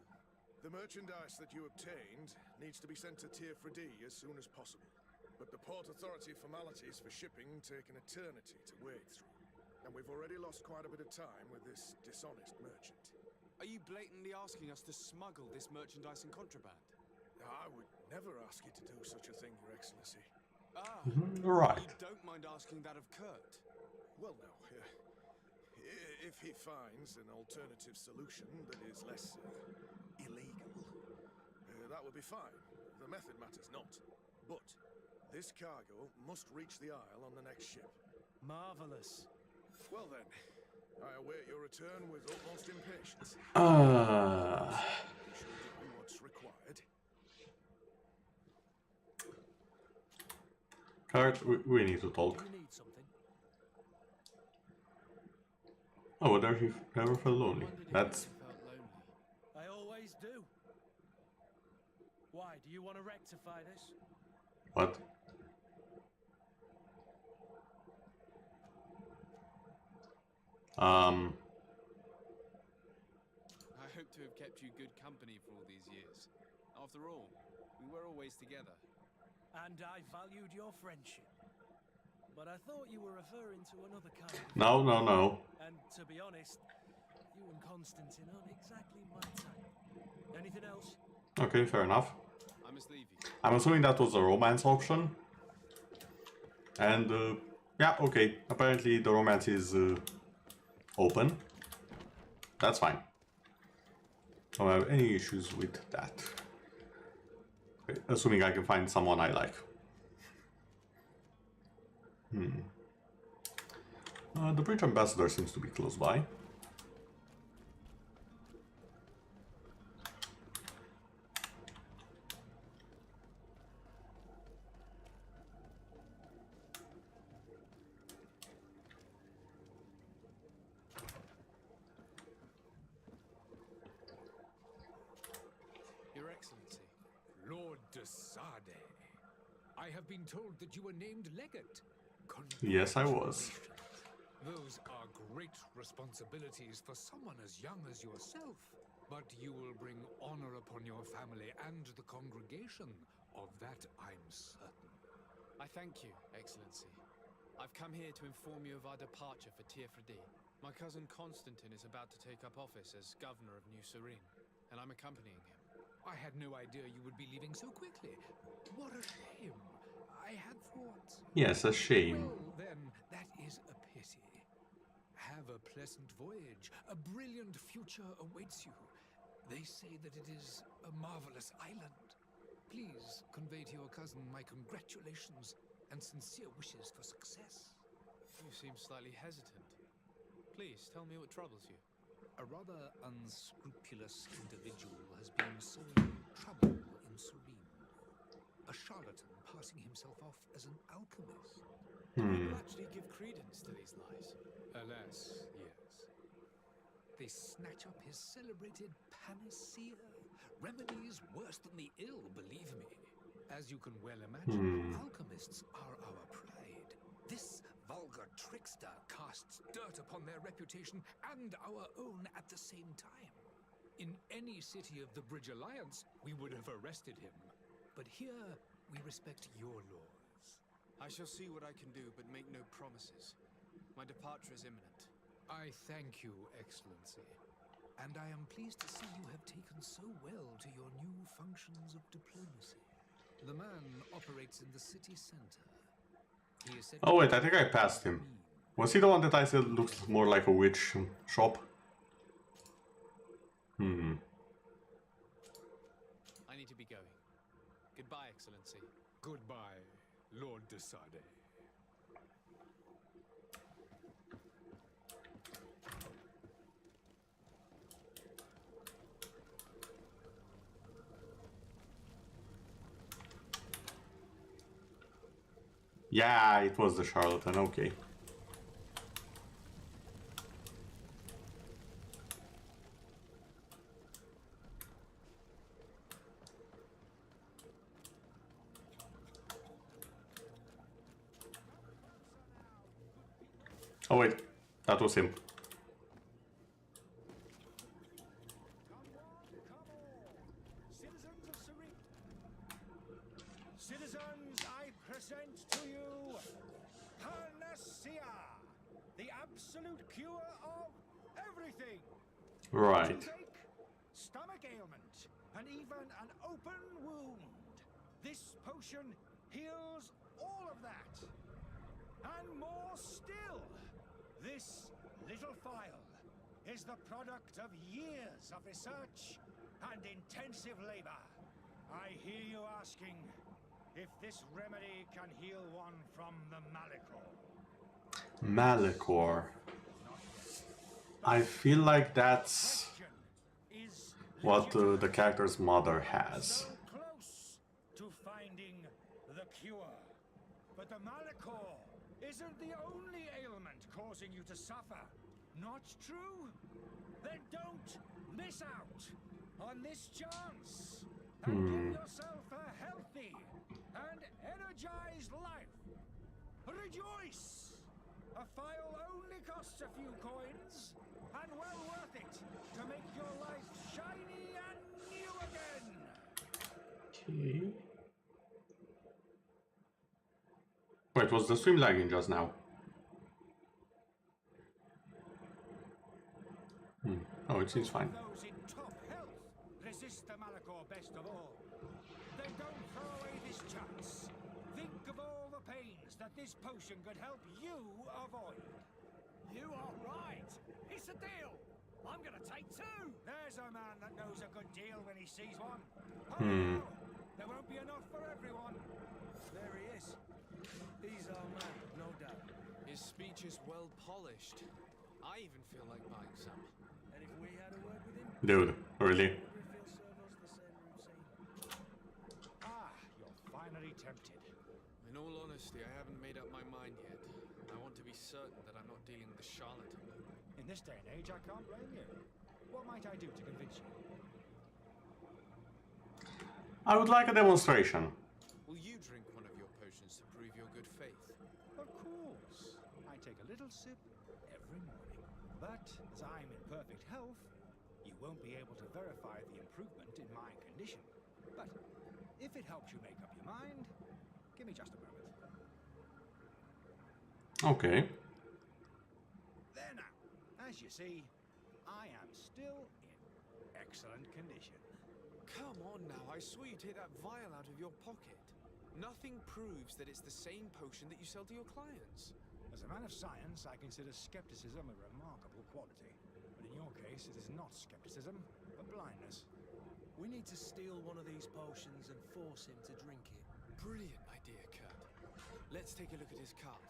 The merchandise that you obtained needs to be sent to Tier 3D as soon as possible. But the Port Authority formalities for shipping take an eternity to wade through. And we've already lost quite a bit of time with this dishonest merchant. Are you blatantly asking us to smuggle this merchandise and contraband? I would never ask you to do such a thing, Your Excellency. Ah, Right. you don't mind asking that of Kurt? Well, no. If he finds an alternative solution that is less illegal, that would be fine. The method matters not. But this cargo must reach the Isle on the next ship. Marvelous. Well then, I await your return with utmost impatience. We shall do what's required. Kurt, we need to talk. Do you need something? Oh, whether he ever felt lonely. That's... Felt lonely. I always do. Why, do you want to rectify this? What? I hope to have kept you good company for all these years. After all, we were always together. And I valued your friendship. But I thought you were referring to another kind of... No, no, no. And to be honest, you and Constantine aren't exactly my type. Anything else? Okay, fair enough. I must leave you. I'm assuming that was a romance option. And, yeah, okay. Apparently the romance is open. That's fine. I don't have any issues with that. Okay, assuming I can find someone I like. The British ambassador seems to be close by. Your Excellency. Lord de Sade, I have been told that you were named legate. Yes, I was. Those are great responsibilities for someone as young as yourself. But you will bring honor upon your family and the congregation. Of that, I'm certain. I thank you, Excellency. I've come here to inform you of our departure for Tier 3D. My cousin Constantine is about to take up office as Governor of New Serene, and I'm accompanying him. I had no idea you would be leaving so quickly. What a shame. I had thought... Yes, a shame. Well, then, that is a pity. Have a pleasant voyage. A brilliant future awaits you. They say that it is a marvelous island. Please convey to your cousin my congratulations and sincere wishes for success. You seem slightly hesitant. Please, tell me what troubles you. A rather unscrupulous individual has been sowing trouble in Serene. A charlatan passing himself off as an alchemist. You actually give credence to these lies. Alas, yes. They snatch up his celebrated panacea. Remedies worse than the ill, believe me. As you can well imagine, alchemists are our pride. This vulgar trickster casts dirt upon their reputation and our own at the same time. In any city of the Bridge Alliance, we would have arrested him. But here, we respect your laws. I shall see what I can do, but make no promises. My departure is imminent. I thank you, Excellency. And I am pleased to see you have taken so well to your new functions of diplomacy. The man operates in the city center. He is said Oh wait, I think I passed him. Was he the one that I said looks more like a witch shop? I need to be going. Goodbye, Excellency. Goodbye, Lord de Sade. Yeah, it was the charlatan, okay. Oh wait, that was him. Citizens, I present to you Panacea, the absolute cure of everything. Right. Toothache, stomach ailment, and even an open wound. This potion heals all of that. And more still, this little phial is the product of years of research and intensive labor. I hear you asking if this remedy can heal one from the Malachor. Malachor. I feel like that's what the character's mother has. So close to finding the cure. But the Malachor isn't the only ailment causing you to suffer. Not true? Then don't miss out on this chance and give yourself a healthy and energized life. Rejoice! A phial only costs a few coins, and well worth it to make your life shiny and new again. Okay. Wait, was the stream lagging just now? Oh, it seems fine. Those in top health resist the Malachor best of all. Then don't throw away this chance. Think of all the pains that this potion could help you avoid. You are right. It's a deal. I'm gonna take two. There's a man that knows a good deal when he sees one. Hurry now. There won't be enough for everyone. There he is. He's our man, no doubt. His speech is well polished. I even feel like buying some. And if we had a word with him, Dude, really? would if he'll serve us the same routine? Ah, you're finally tempted. In all honesty, I haven't made up my mind yet. I want to be certain that I'm not dealing with a charlatan. In this day and age, I can't blame you. What might I do to convince you? I would like a demonstration. Will you drink one of your potions to prove your good faith? Of course. I take a little sip every morning. But as I'm in perfect health, you won't be able to verify the improvement in my condition. But if it helps you make up your mind, give me just a moment. Okay. There now. As you see, I am still in excellent condition. Come on now, I saw you take that vial out of your pocket. Nothing proves that it's the same potion that you sell to your clients. As a man of science, I consider skepticism a remarkable quality. But in your case, it is not skepticism, but blindness. We need to steal one of these potions and force him to drink it. Brilliant idea, Kurt. Let's take a look at his cart.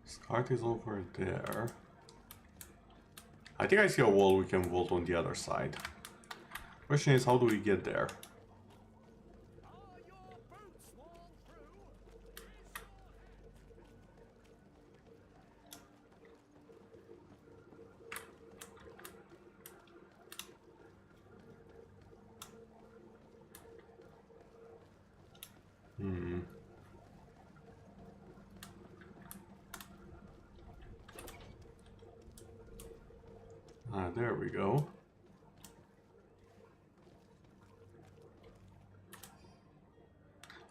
His cart is over there. I think I see a wall we can vault on the other side. Question is, how do we get there? Are your boots worn through? Raise your Ah, there we go.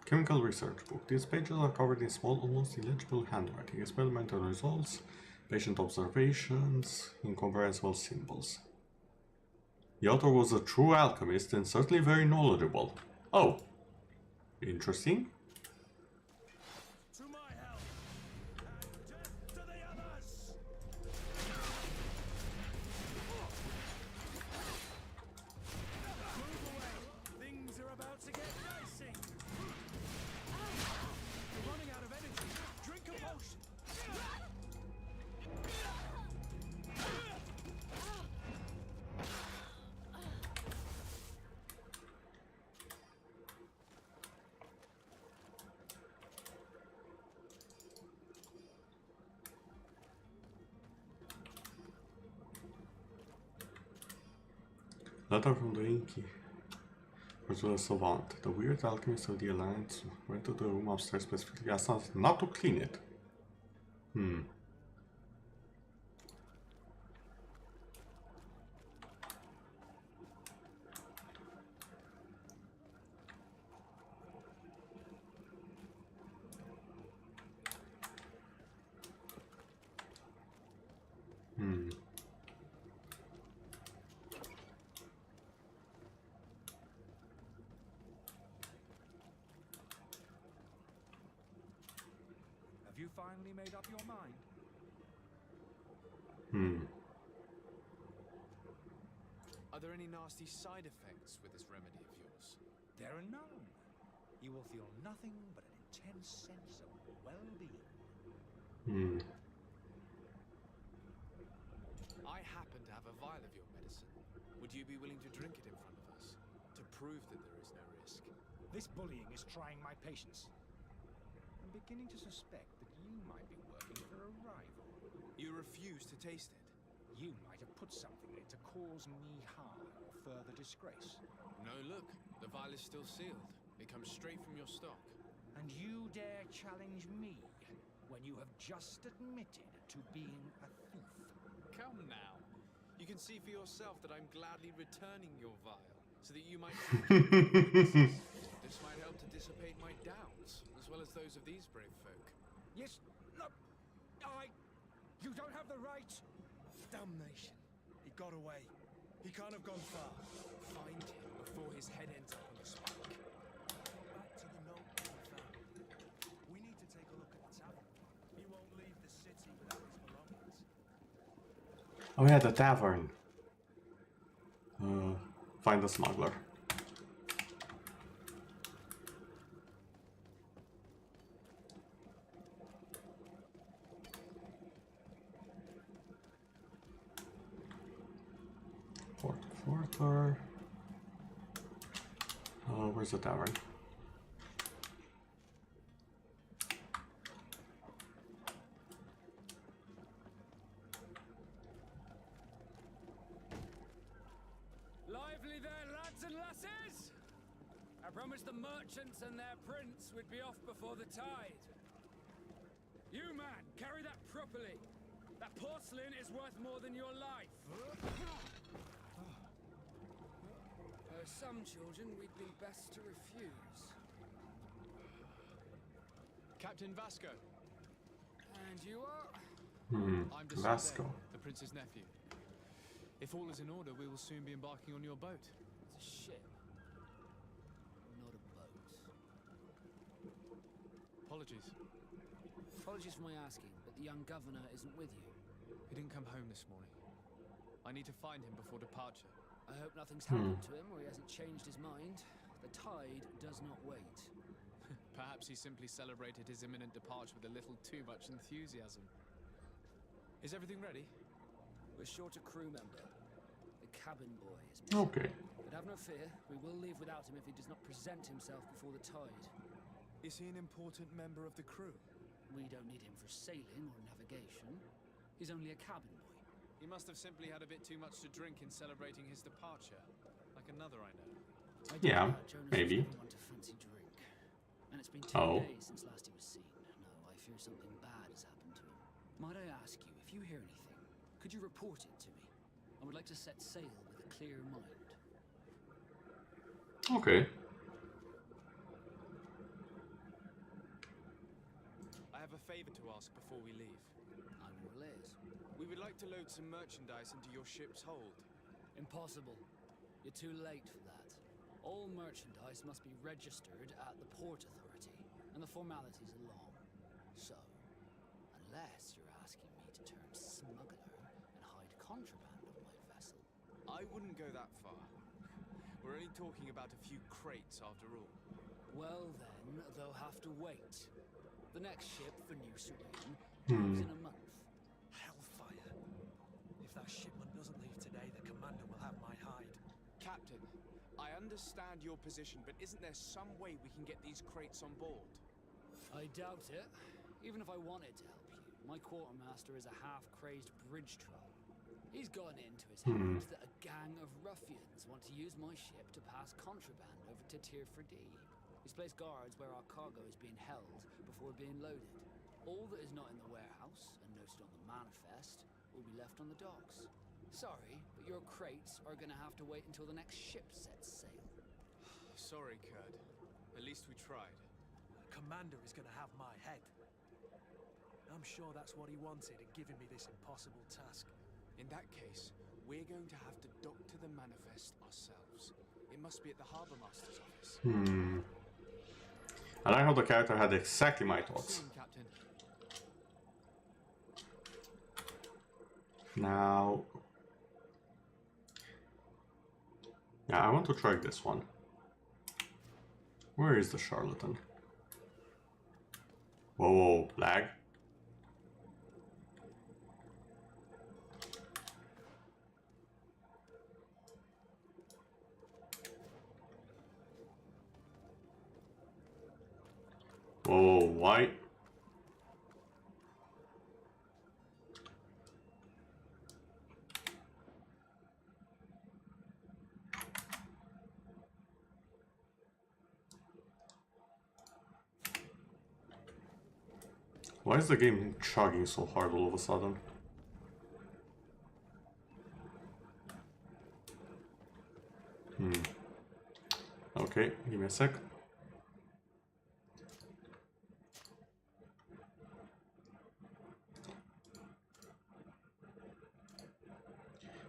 Chemical research book. These pages are covered in small, almost illegible handwriting. Experimental results, patient observations, incomprehensible symbols. The author was a true alchemist and certainly very knowledgeable. Oh, interesting. To my help, and death to the others! Move away! Things are about to get dicey! You're running out of energy. Drink a potion! Letter from the Inky. To the Savant. The weird alchemist of the Alliance went to the room upstairs specifically asked us not to clean it. Hmm. Hmm. Have you finally made up your mind? Hmm. Are there any nasty side effects with this remedy of yours? There are none. You will feel nothing but an intense sense of well-being. Hmm. I happen to have a vial of your medicine. Would you be willing to drink it in front of us? To prove that there is no risk? This bullying is trying my patience. I'm beginning to suspect that you might be working for a rival. You refuse to taste it? You might have put something in it to cause me harm or further disgrace. No, look. The vial is still sealed. It comes straight from your stock. And you dare challenge me when you have just admitted to being a thief. Come now. You can see for yourself that I'm gladly returning your vial, so that you might... This might help to dissipate my doubts, as well as those of these brave folk. Yes, look, You don't have the right! Damnation. He got away. He can't have gone far. Find him before his head ends up on the spike. Back to the note we found. We need to take a look at the tavern. He won't leave the city without his belongings. Oh yeah, the tavern. Find the smuggler. Quarter. Where's the tavern? Lively there, lads and lasses! I promised the merchants and their prince we'd be off before the tide. You, man, carry that properly. That porcelain is worth more than your life. Some children we'd be best to refuse. Captain Vasco. And you are? I'm Vasco. the prince's nephew. If all is in order, we will soon be embarking on your boat. It's a ship, not a boat. Apologies. Apologies for my asking, but the young governor isn't with you. He didn't come home this morning. I need to find him before departure. I hope nothing's happened to him or he hasn't changed his mind. The tide does not wait. Perhaps he simply celebrated his imminent departure with a little too much enthusiasm. Is everything ready? We're short a crew member. The cabin boy is missing. Okay. But have no fear, we will leave without him if he does not present himself before the tide. Is he an important member of the crew? We don't need him for sailing or navigation. He's only a cabin boy. He must have simply had a bit too much to drink in celebrating his departure. Like another I know. Yeah, maybe. Want to fancy drink. And it's been 2 days since last he was seen. No, I fear something bad has happened to him. Might I ask you, if you hear anything, could you report it to me? I would like to set sail with a clear mind. Okay. I have a favor to ask before we leave. I'm your lays. We would like to load some merchandise into your ship's hold. Impossible. You're too late for that. All merchandise must be registered at the Port Authority, and the formalities are long. So, unless you're asking me to turn smuggler and hide contraband on my vessel. I wouldn't go that far. We're only talking about a few crates after all. Well then, they'll have to wait. The next ship for New Serene leaves in a month. Hellfire. If that shipment doesn't leave today, the commander will have my hide. Captain, I understand your position, but isn't there some way we can get these crates on board? I doubt it. Even if I wanted to help you, my quartermaster is a half-crazed bridge troll. He's gotten into his head that a gang of ruffians want to use my ship to pass contraband over to Tier 4D. He's placed guards where our cargo is being held before being loaded. All that is not in the warehouse and noted on the manifest will be left on the docks. Sorry, but your crates are gonna have to wait until the next ship sets sail. Sorry, Kurd. At least we tried. Commander is gonna have my head. I'm sure that's what he wanted in giving me this impossible task. In that case, we're going to have to doctor the manifest ourselves. It must be at the Harbour Master's office. I like how the character had exactly my thoughts. Soon, Captain. Now... yeah, I want to try this one. Where is the charlatan? Whoa, whoa, lag. Whoa, why? Why is the game chugging so hard all of a sudden? Okay, give me a sec.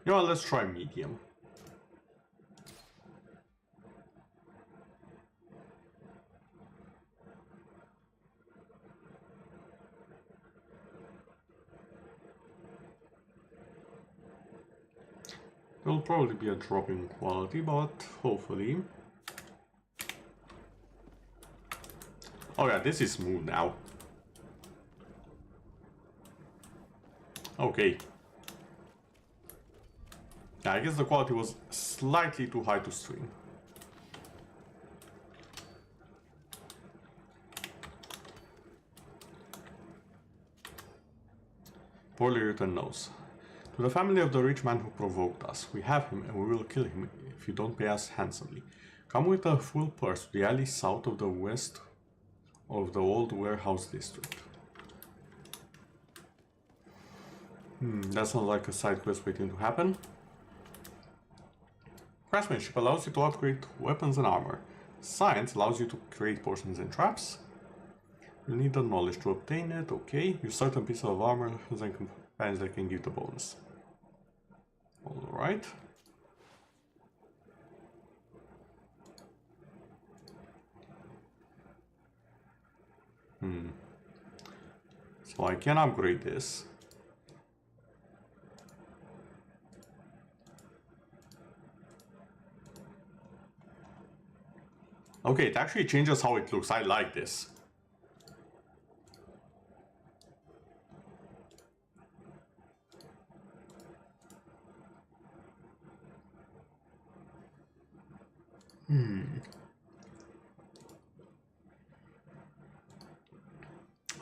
You know what, let's try medium. There'll probably be a drop in quality, but hopefully... oh yeah, this is smooth now. Okay. Yeah, I guess the quality was slightly too high to stream. Poorly written notes. To the family of the rich man who provoked us, we have him and we will kill him if you don't pay us handsomely. Come with a full purse to the alley south of the west of the old warehouse district. That sounds like a side quest waiting to happen. Craftsmanship allows you to upgrade weapons and armor. Science allows you to create potions and traps. You need the knowledge to obtain it, okay. Use certain pieces of armor and companions that can give the bonus. Alright. So I can upgrade this. Okay, it actually changes how it looks. I like this.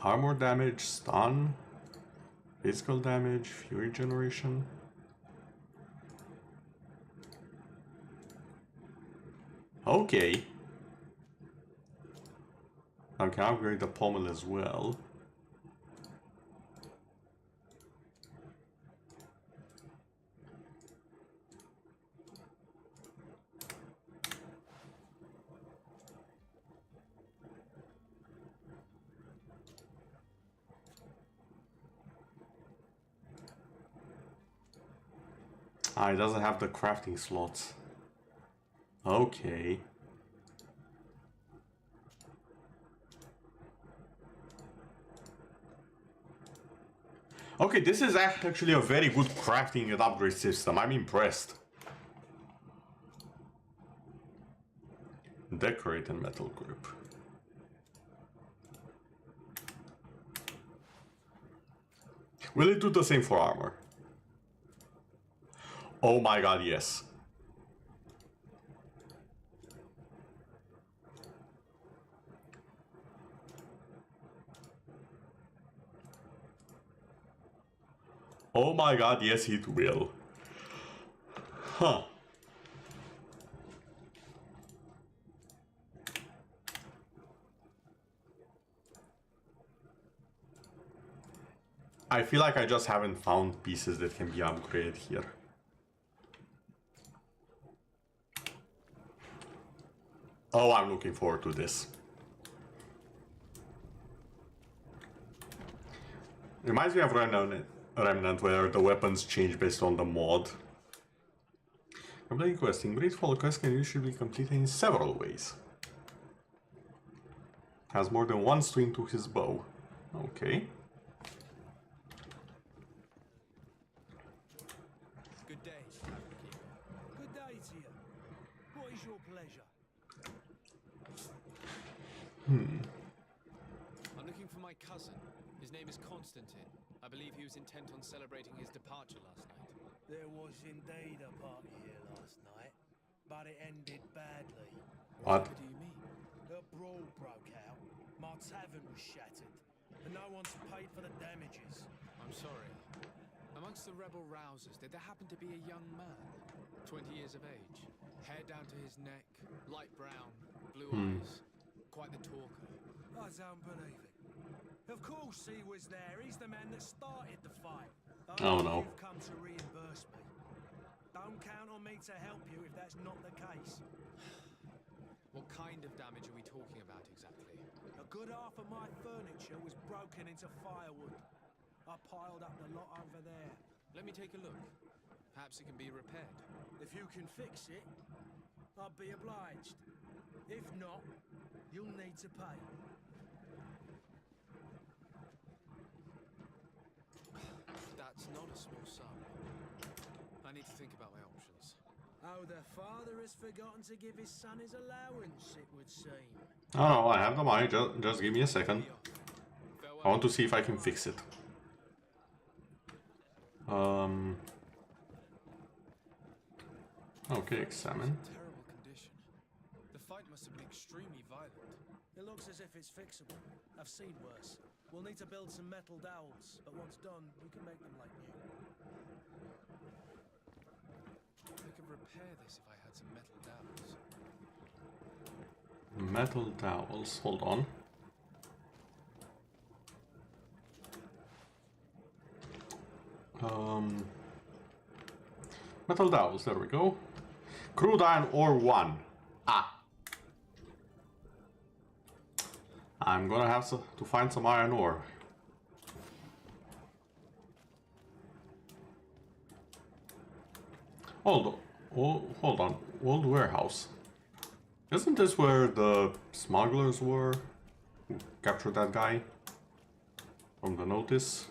Armor damage, stun, physical damage, fury generation. Okay. I can upgrade the pommel as well. Ah, it doesn't have the crafting slots. Okay. Okay, this is actually a very good crafting and upgrade system. I'm impressed. Decorate and metal grip. Will it do the same for armor? Oh my god, yes. Oh my god, yes it will. Huh. I feel like I just haven't found pieces that can be upgraded here. Oh, I'm looking forward to this. Reminds me of Remnant where the weapons change based on the mod. Completing quest. In Greedfall, quest can usually be completed in several ways. Has more than one string to his bow. Okay. Good day, Good day to you. What is your pleasure? I'm looking for my cousin. His name is Constantine. I believe he was intent on celebrating his departure last night. There was indeed a party here last night, but it ended badly. What? What do you mean? A brawl broke out. My tavern was shattered, and no one's paid for the damages. I'm sorry. Amongst the rebel rousers, did there happen to be a young man? 20 years of age, hair down to his neck, light brown, blue eyes. Quite the talker. I don't believe it. Of course he was there. He's the man that started the fight. Oh no. You've come to reimburse me. Don't count on me to help you if that's not the case. What kind of damage are we talking about exactly? A good half of my furniture was broken into firewood. I piled up the lot over there. Let me take a look. Perhaps it can be repaired. If you can fix it, I'll be obliged. If not, you'll need to pay. That's not a small sum. I need to think about my options. Oh, the father has forgotten to give his son his allowance, it would seem. Oh no, I have the money, just give me a second. I want to see if I can fix it. Okay, examine. Terrible condition. The fight must have been extremely violent. It looks as if it's fixable. I've seen worse. We'll need to build some metal dowels, but once done, we can make them like new. I could repair this if I had some metal dowels. Metal dowels, hold on. Metal dowels, there we go. Crude iron ore 1. Ah. I'm gonna have to find some iron ore. Hold on. Old warehouse. Isn't this where the smugglers were? Who captured that guy? From the notice?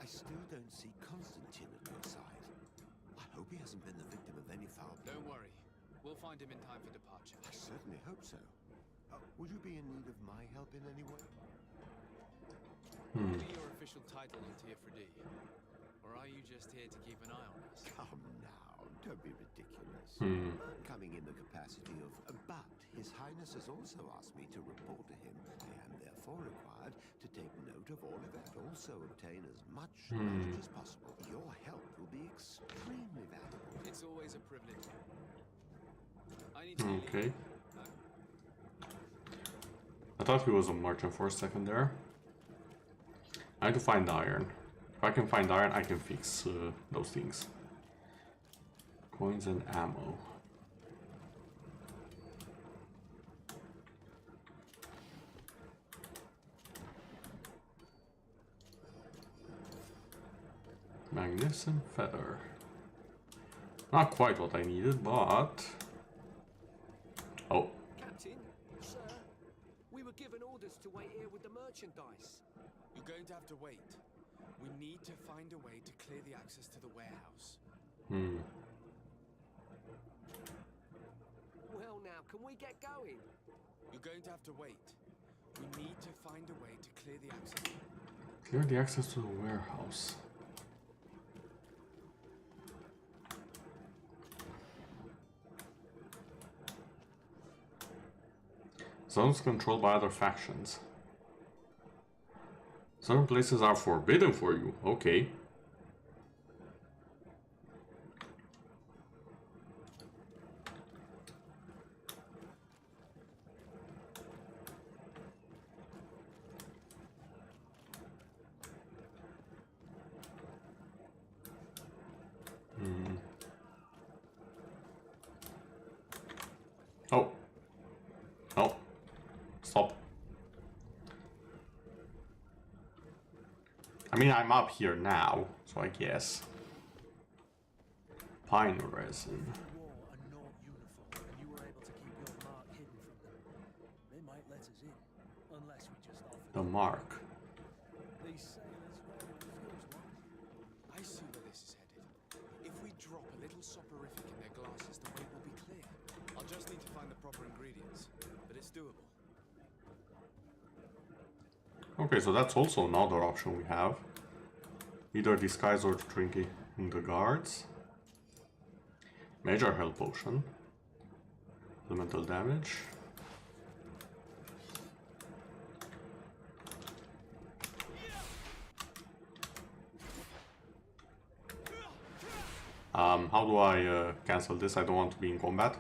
I still don't see Constantine at your side. I hope he hasn't been the victim of any foul play. Don't worry. We'll find him in time for departure. I certainly hope so. Would you be in need of my help in any way? What will be your official title in Tier 3D? Or are you just here to keep an eye on us? Come now, don't be ridiculous. I'm coming in the capacity of... but His Highness has also asked me to report to him. I am therefore required to take note of all of that. Also obtain as much knowledge as possible. Your help will be extremely valuable. It's always a privilege. I need to leave. Okay. I thought he was a merchant for a second there. I need to find iron. If I can find iron, I can fix those things. Coins and ammo. Magnificent feather. Not quite what I needed, but... Oh. Captain, sir, we were given orders to wait here with the merchandise. You're going to have to wait. We need to find a way to clear the access to the warehouse. Well now, can we get going? You're going to have to wait. We need to find a way to clear the access. Clear the access to the warehouse. Zones controlled by other factions. Certain places are forbidden for you. Okay. Oh. Oh. Stop. I mean, I'm up here now, so I guess. Pine resin. Wore a Nort uniform and you were able to keep your mark hidden from them. They might let us in, unless we just offer The mark. These sailors rather refused one. I see where this is headed. If we drop a little soporific in their glasses, the way will be clear. I'll just need to find the proper ingredients, but it's doable. Okay, so that's also another option we have. Either disguise or drink it in the guards. Major health potion. Elemental damage. How do I cancel this? I don't want to be in combat.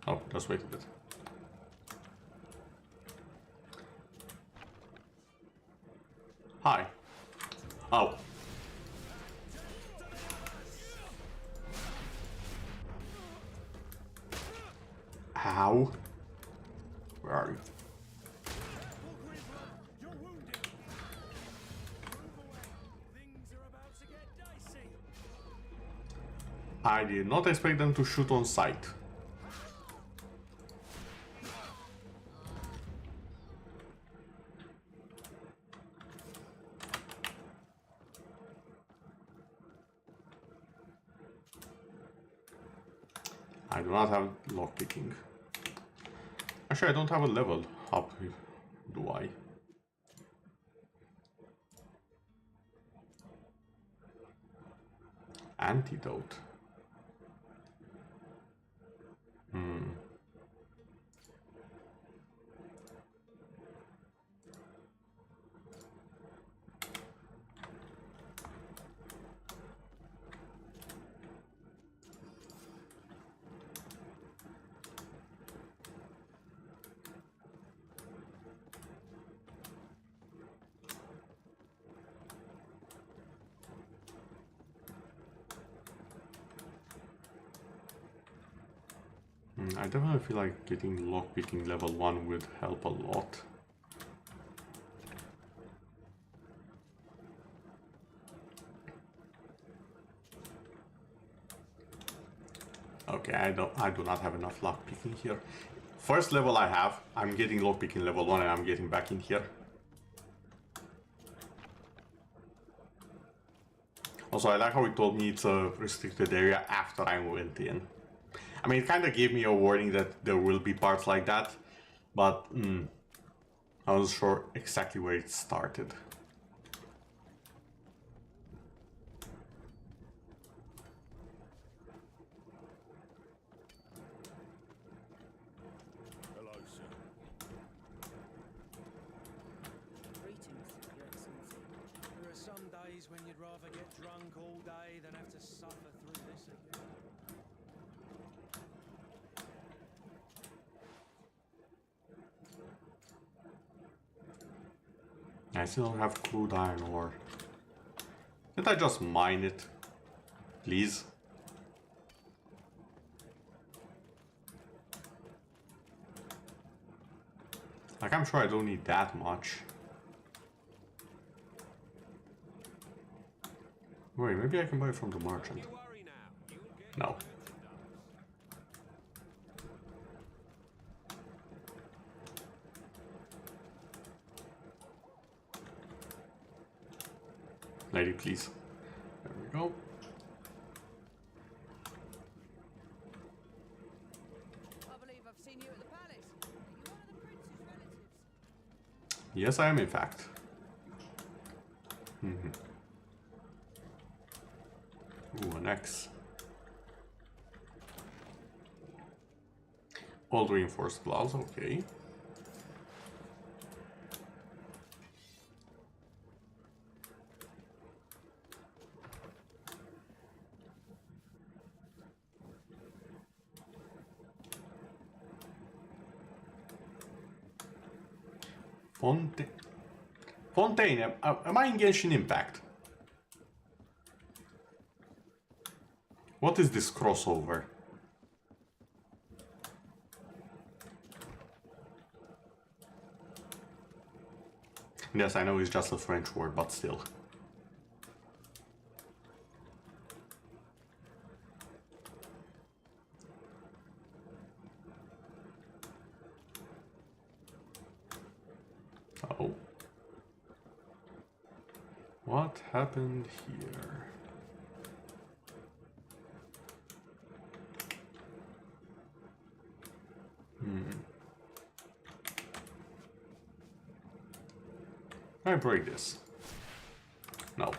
Oh, just wait a bit. Hi. Oh. Ow. Where are you? You're wounded. Move away. Things are about to get dicey. I did not expect them to shoot on sight. I do not have lockpicking. Actually, I don't have a level up, do I? Antidote. I definitely feel like getting lockpicking level 1 would help a lot. Okay, I do not have enough lockpicking here. First level I have, I'm getting lockpicking level 1 and I'm getting back in here. Also, I like how it told me it's a restricted area after I went in. I mean, it kind of gave me a warning that there will be parts like that, but I wasn't sure exactly where it started. Hello, sir. Greetings, Your Excellency. There are some days when you'd rather get drunk all day than have to suffer through this again. I still don't have crude iron ore. Can't I just mine it? Please? Like, I'm sure I don't need that much. Wait, maybe I can buy it from the merchant. No. Lady, please. There we go. I believe I've seen you at the palace. Are you one of the prince's relatives? Yes, I am, in fact. Ooh, an X. All reinforced gloves, okay. Fontaine, am I in Genshin Impact? What is this crossover? Yes, I know it's just a French word, but still. Oh. What happened here? Can I break this? No.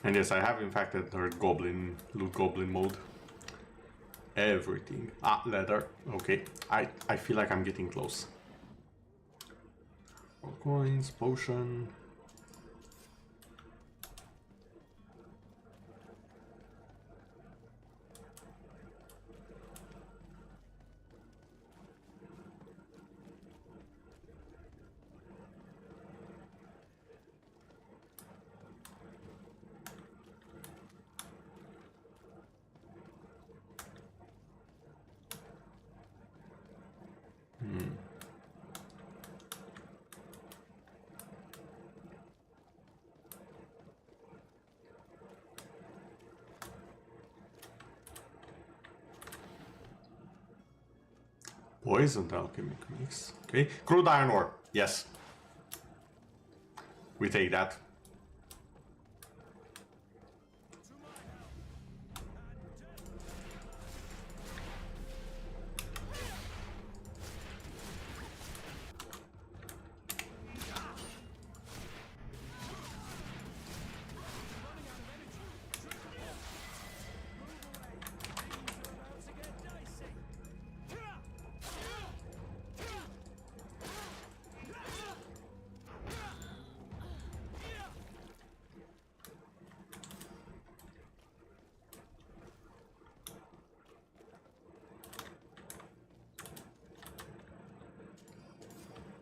And yes, I have in fact entered loot goblin mode. Everything. Ah, leather. Okay. I feel like I'm getting close. Gold coins, potion. Poisoned alchemic mix. Okay. Crude iron ore. Yes. We take that.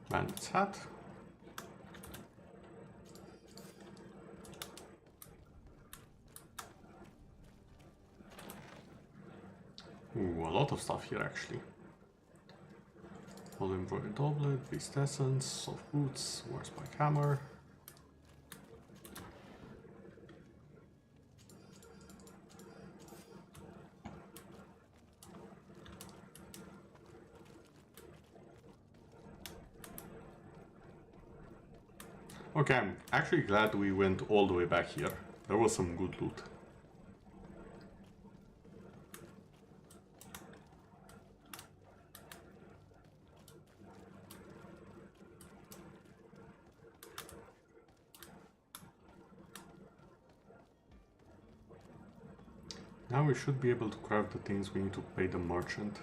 Bandit's hat. Ooh, a lot of stuff here actually. Full embroidered doublet, beast essence, soft boots, warspike hammer. Okay, I'm actually glad we went all the way back here. There was some good loot. Now we should be able to craft the things we need to pay the merchant.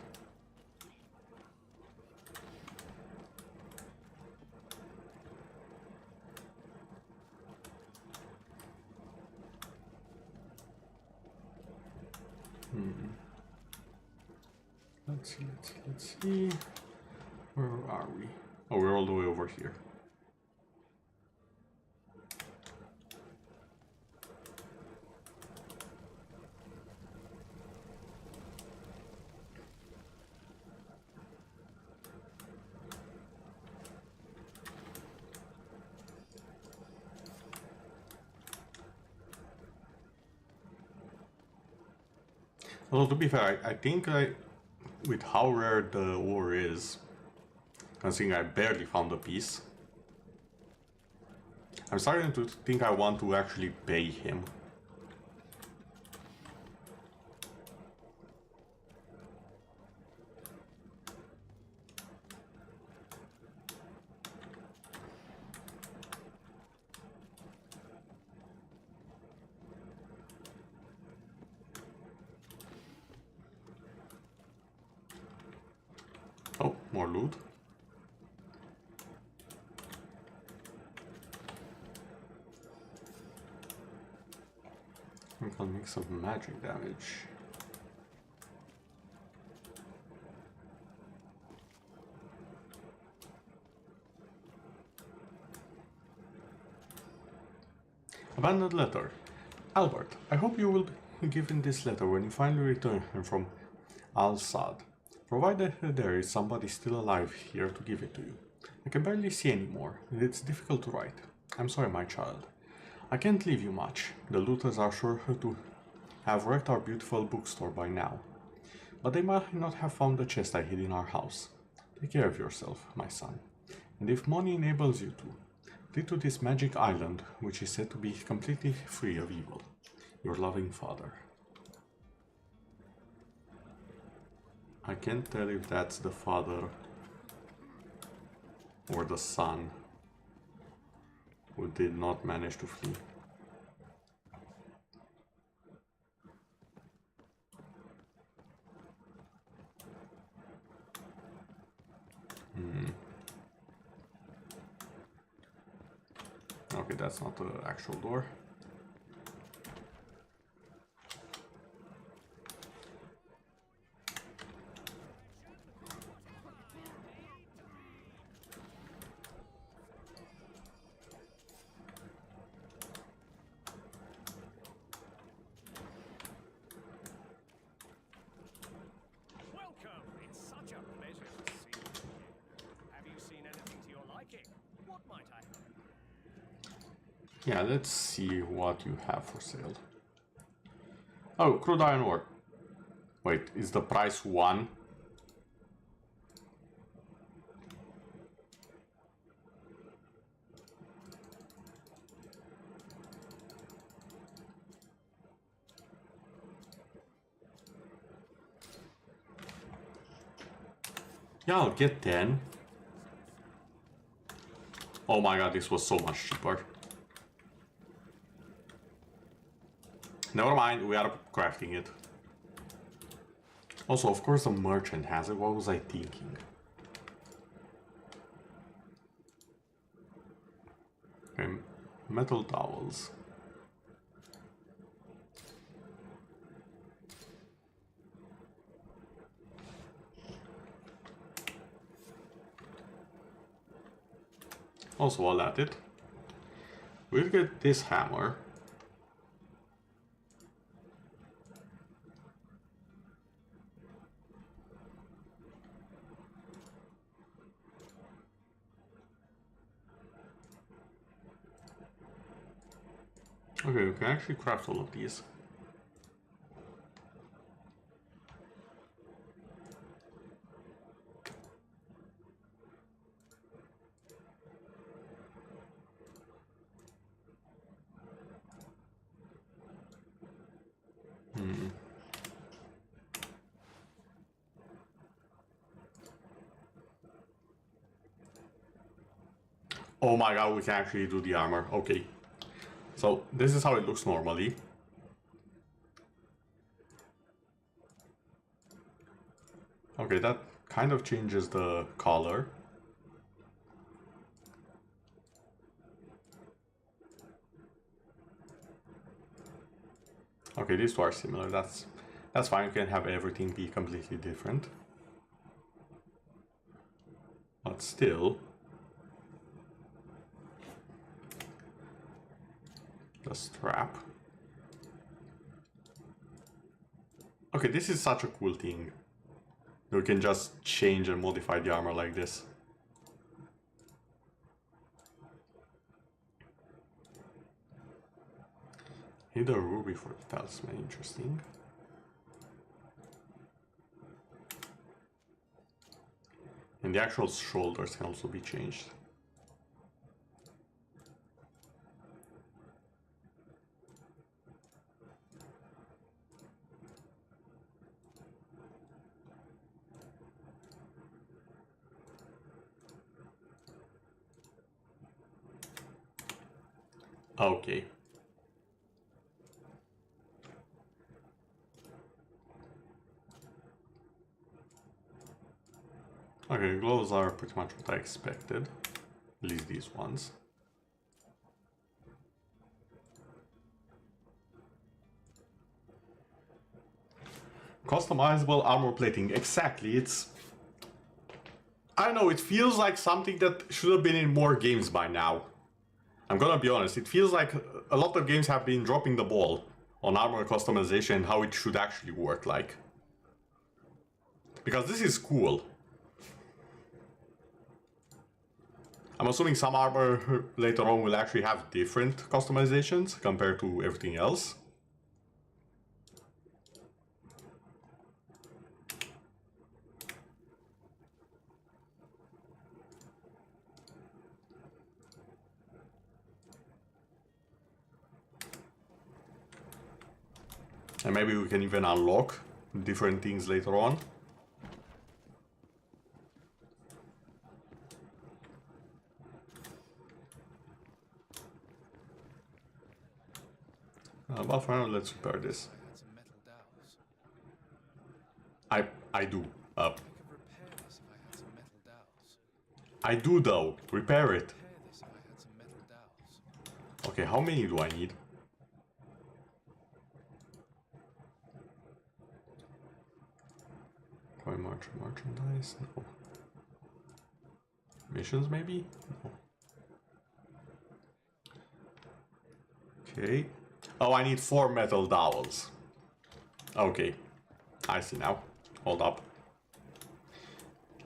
let's see. Where are we? Oh, we're all the way over here. Although to be fair, I think with how rare the ore is, considering I barely found a piece, I'm starting to think I want to actually pay him. Oh, more loot. We can make some magic damage. Abandoned letter. Albert, I hope you will be given this letter when you finally return from Al-Sad. Provided there is somebody still alive here to give it to you. I can barely see anymore, and it's difficult to write. I'm sorry, my child. I can't leave you much. The looters are sure to have wrecked our beautiful bookstore by now. But they might not have found the chest I hid in our house. Take care of yourself, my son. And if money enables you to, flee to this magic island, which is said to be completely free of evil. Your loving father. I can't tell if that's the father or the son who did not manage to flee. Okay, that's not the actual door. Welcome! It's such a pleasure to see you here. Have you seen anything to your liking? What might I have? Yeah, let's see what you have for sale. Oh, crude iron ore. Wait, is the price 1? Yeah, I'll get 10. Oh my god, this was so much cheaper. Never mind, we are crafting it. Also, of course the merchant has it. What was I thinking? Okay, metal towels. Also, while at it, we'll get this hammer. Okay, we can actually craft all of these. Oh my god, we can actually do the armor. Okay. So, this is how it looks normally. Okay, that kind of changes the color. Okay, these two are similar. That's fine. You can have everything be completely different. But still... The strap. Okay, this is such a cool thing. You can just change and modify the armor like this. Hit a ruby for the talisman, interesting. And the actual shoulders can also be changed. Okay. Okay, gloves are pretty much what I expected. At least these ones. Customizable armor plating. Exactly, it's... I don't know, it feels like something that should have been in more games by now. I'm gonna be honest, it feels like a lot of games have been dropping the ball on armor customization and how it should actually work like. Because this is cool. I'm assuming some armor later on will actually have different customizations compared to everything else. And maybe we can even unlock different things later on. But for now, let's repair this. I do. I do though. Repair it. Okay, how many do I need? Coin merchandise? No. Missions maybe? No. Okay. Oh, I need 4 metal dowels. Okay. I see now. Hold up.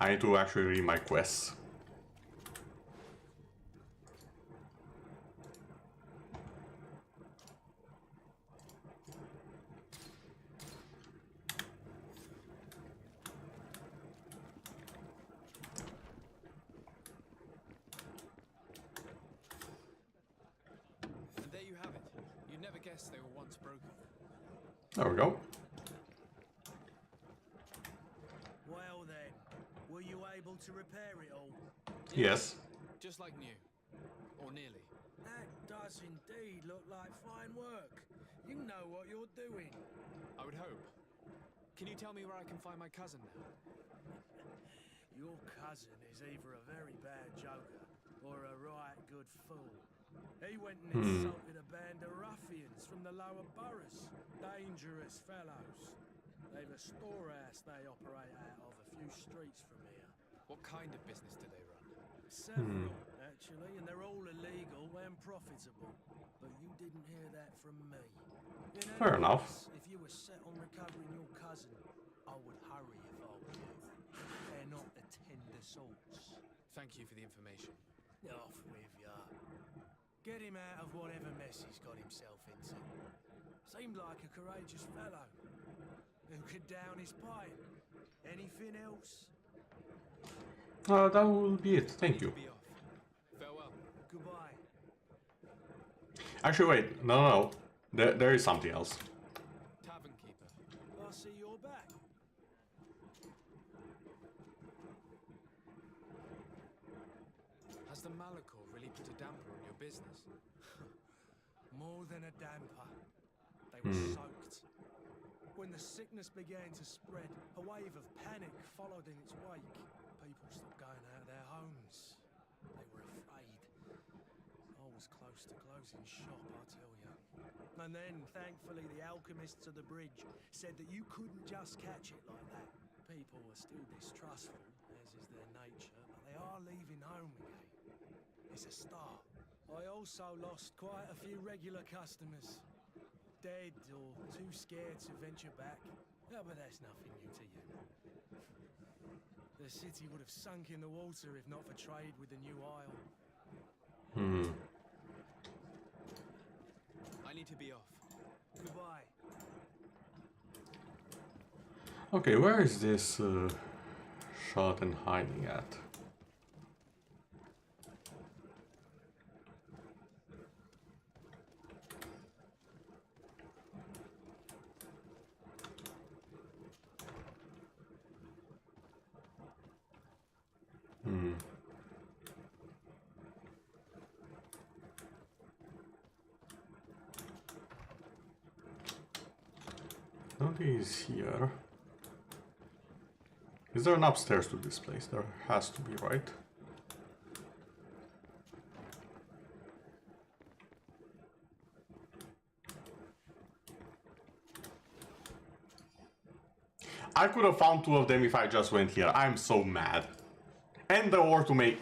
I need to actually read my quests. They were once broken. There we go. Well then, were you able to repair it all? Yes. Just like new. Or nearly. That does indeed look like fine work. You know what you're doing. I would hope. Can you tell me where I can find my cousin now? Your cousin is either a very bad joker or a right good fool. He went and insulted a band of ruffians from the lower boroughs. Dangerous fellows. They've a storehouse they operate out of a few streets from here. What kind of business do they run? Several, actually, and they're all illegal and profitable. But you didn't hear that from me. Fair enough. If you were set on recovering your cousin, I would hurry if I were you. They're not the tender sorts. Thank you for the information. Off with ya. Get him out of whatever mess he's got himself into. Seemed like a courageous fellow who could down his pipe. Anything else? That will be it. Thank you. Farewell. Goodbye. Actually, wait. No. There is something else. Tavern keeper. I see you're back. Has the Malachor really put a damper on your business? More than a damper. They were soaked. When the sickness began to spread, a wave of panic followed in its wake. People stopped going out of their homes. They were afraid. I was close to closing shop, I tell you. And then, thankfully, the alchemists of the bridge said that you couldn't just catch it like that. People were still distrustful, as is their nature, but they are It's a start. I also lost quite a few regular customers. Dead or too scared to venture back. Yeah, but that's nothing new to you. The city would have sunk in the water if not for trade with the new isle. I need to be off. Goodbye. Okay, where is this Charlatan hiding at? Nobody is here. Is there an upstairs to this place? There has to be, right? I could have found two of them if I just went here. I'm so mad. And the war to make...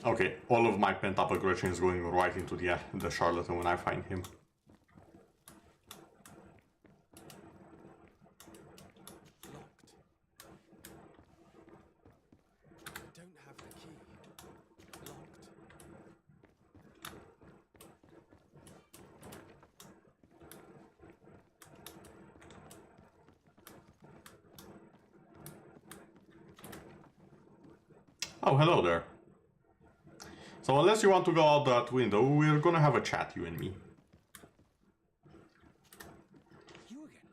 Okay, all of my pent-up aggression is going right into the charlatan when I find him. Oh, hello there. So unless you want to go out that window, we're gonna have a chat, you and me. You again?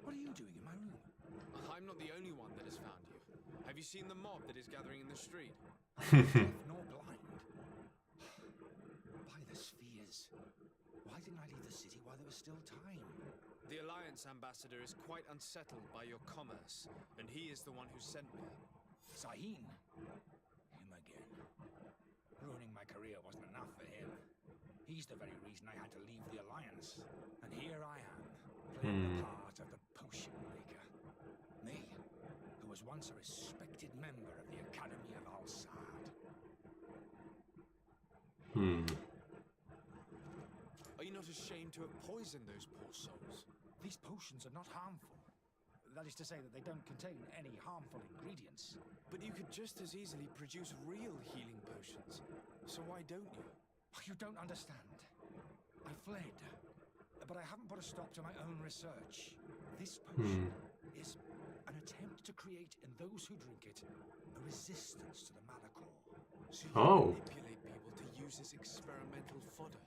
What are you doing in my room? I'm not the only one that has found you. Have you seen the mob that is gathering in the street? Nor blind. By the spheres. Why didn't I leave the city while there was still time? The Alliance ambassador is quite unsettled by your commerce, and he is the one who sent me. Sahin? Him again. Ruining my career wasn't enough for him. He's the very reason I had to leave the Alliance. And here I am, playing the part of the potion maker. Me, who was once a respected member of the Academy of Al-Sad. Are you not ashamed to have poisoned those poor souls? These potions are not harmful. That is to say that they don't contain any harmful ingredients. But you could just as easily produce real healing potions. So why don't you? You don't understand. I fled, but I haven't put a stop to my own research. This potion is an attempt to create in those who drink it a resistance to the Malachor. So you manipulate people to use as experimental fodder.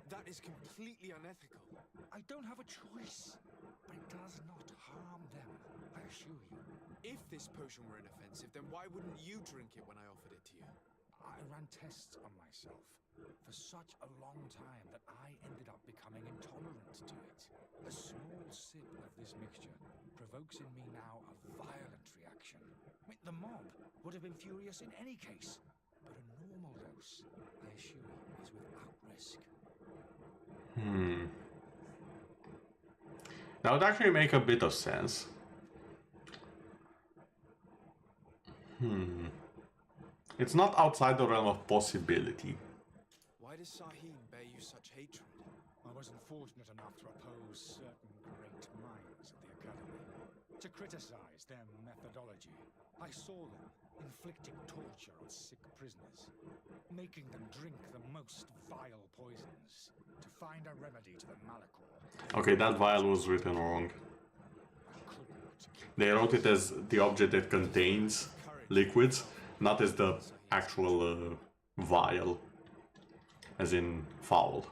That is completely unethical. I don't have a choice, but it does not harm them, I assure you. If this potion were inoffensive, then why wouldn't you drink it when I offered it to you? I ran tests on myself for such a long time that I ended up becoming intolerant to it. A small sip of this mixture provokes in me now a violent reaction. I mean, the mob would have been furious in any case, but a normal dose, I assure you, is without risk. That would actually make a bit of sense. It's not outside the realm of possibility. Why does Sahin bear you such hatred? I wasn't fortunate enough to oppose certain great minds at the Academy, to criticize their methodology. I saw them inflicting torture on sick prisoners, making them drink the most vile poisons to find a remedy to the Malachor. Okay, that vial was written wrong. They wrote it as the object that contains liquids, not as the actual vial, as in foul.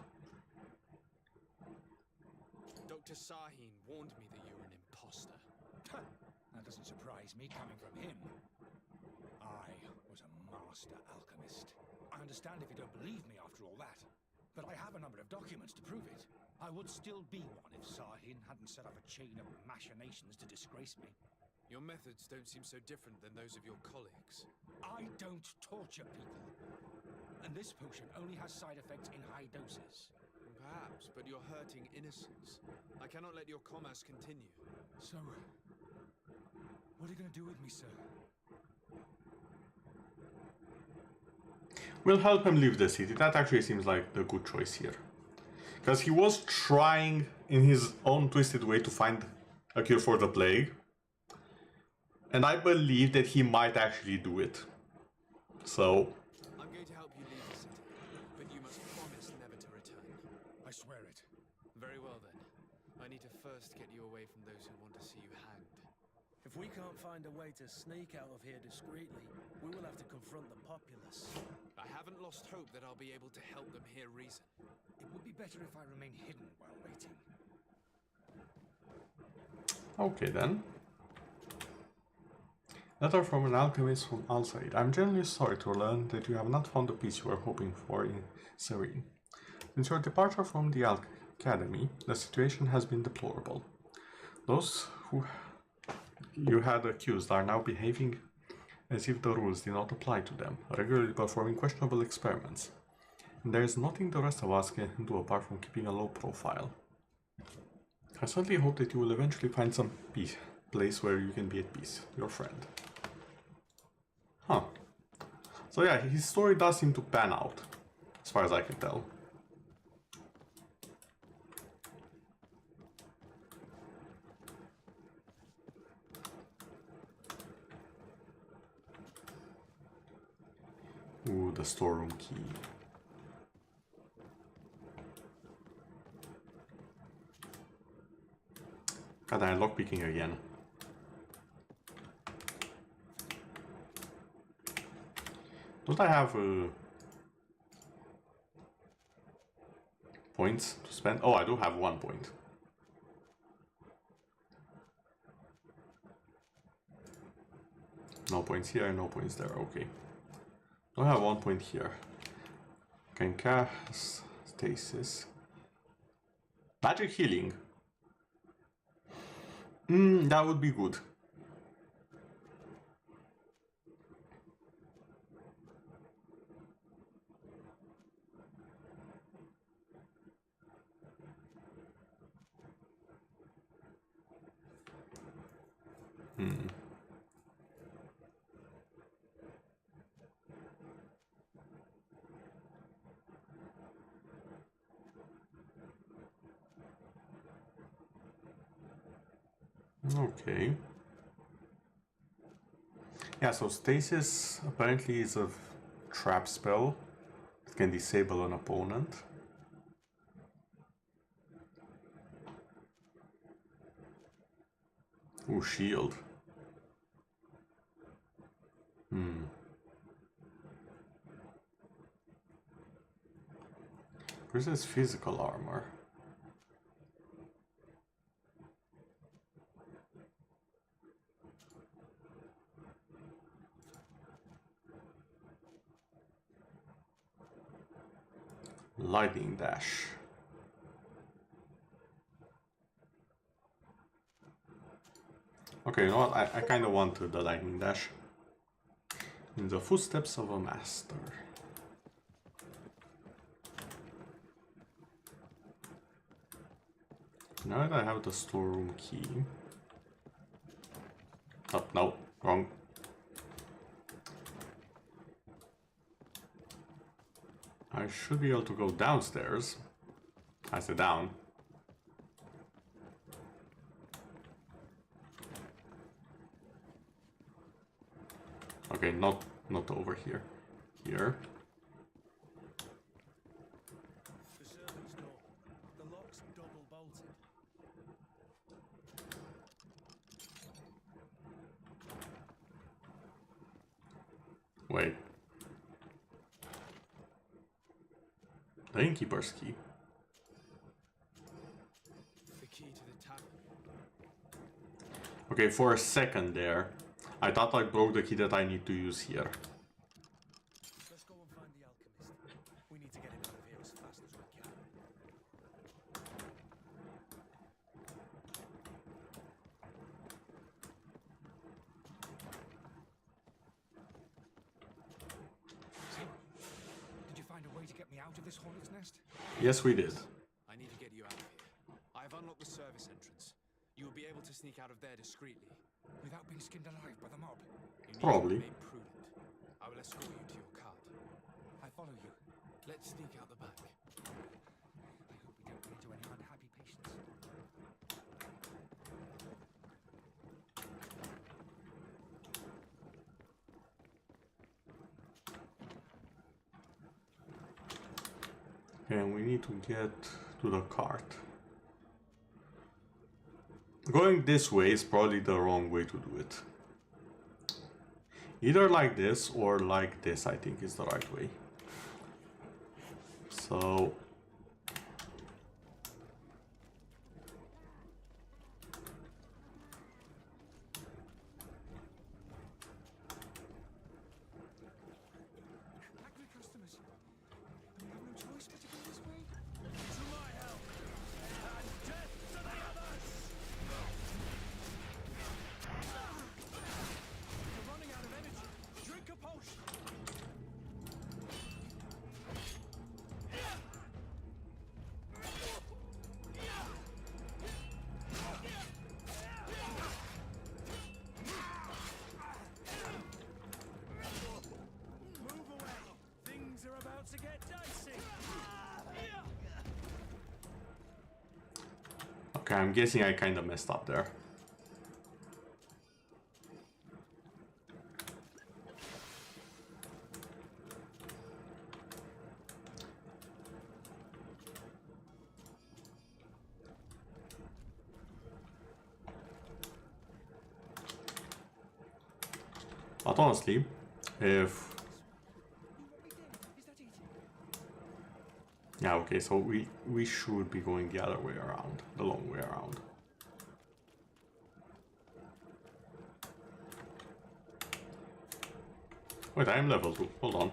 Dr. Sahin warned me that you're an imposter. That doesn't surprise me coming from him. I was a master alchemist. I understand if you don't believe me after all that, but I have a number of documents to prove it. I would still be one if Sahin hadn't set up a chain of machinations to disgrace me. Your methods don't seem so different than those of your colleagues. I don't torture people. And this potion only has side effects in high doses. Perhaps, but you're hurting innocents. I cannot let your commerce continue. So, what are you going to do with me, sir? We'll help him leave the city. That actually seems like the good choice here. Because he was trying in his own twisted way to find a cure for the plague. And I believe that he might actually do it. So... I'm going to help you leave the city, but you must promise never to return. I swear it. Very well then. I need to first get you away from those who want to see you hanged. If we can't find a way to sneak out of here discreetly, we will have to confront the populace. I haven't lost hope that I'll be able to help them hear reason. It would be better if I remain hidden while waiting. Okay then. Letter from an alchemist from Al-Said. I'm genuinely sorry to learn that you have not found the peace you were hoping for in Serene. Since your departure from the Academy, the situation has been deplorable. Those who you had accused are now behaving as if the rules did not apply to them, regularly performing questionable experiments. And there is nothing the rest of us can do apart from keeping a low profile. I certainly hope that you will eventually find some place where you can be at peace. Your friend. Huh. So yeah, his story does seem to pan out, as far as I can tell. Ooh, the storeroom key. God, I'm lockpicking again. Don't I have points to spend? Oh, I do have 1 point. No points here, no points there, okay. I have 1 point here. Can cast stasis. Magic healing. That would be good. Okay. Yeah, so stasis apparently is a trap spell. It can disable an opponent. Ooh, shield. Versus physical armor. Lightning dash. Okay, you know what? I kind of want the lightning dash. In the footsteps of a master. Now that I have the storeroom key. Oh, no, wrong. I should be able to go downstairs. I said down. Okay, not over here. Here. The servants' door. The lock's double bolted. Wait. The innkeeper's key. The key to the tavern. Okay, for a second there, I thought I broke the key that I need to use here. Let's go and find the alchemist. We need to get him out of here as fast as we can. Did you find a way to get me out of this hornet's nest? Yes, we did. I need to get you out of here. I've unlocked the service entrance. You will be able to sneak out of there discreetly. Without being skinned alive by the mob? You need Probably. to remain prudent. I will escort you to your cart. I follow you. Let's sneak out the back. I hope we don't run into any unhappy patients. And we need to get to the cart. Going this way is probably the wrong way to do it. Either like this or like this, I think, is the right way. So... Angry customers. We have no choice but to go this way. To my help! And death to the others! You're running out of energy. Drink a potion. Move away. Things are about to get dicey. Okay, I'm guessing I kind of messed up there. But honestly, if... Yeah, okay, so we should be going the other way around, the long way around. Wait, I am level 2, hold on.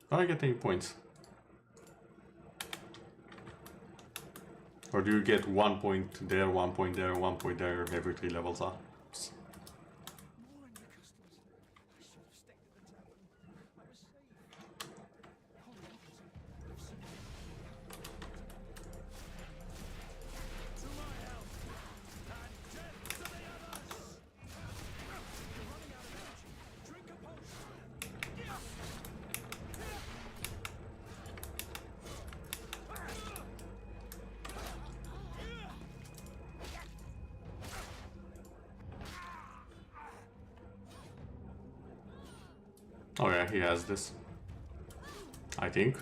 Don't I get any points? Or do you get 1 point there, 1 point there, 1 point there every 3 levels up? Oh yeah, he has this. I think.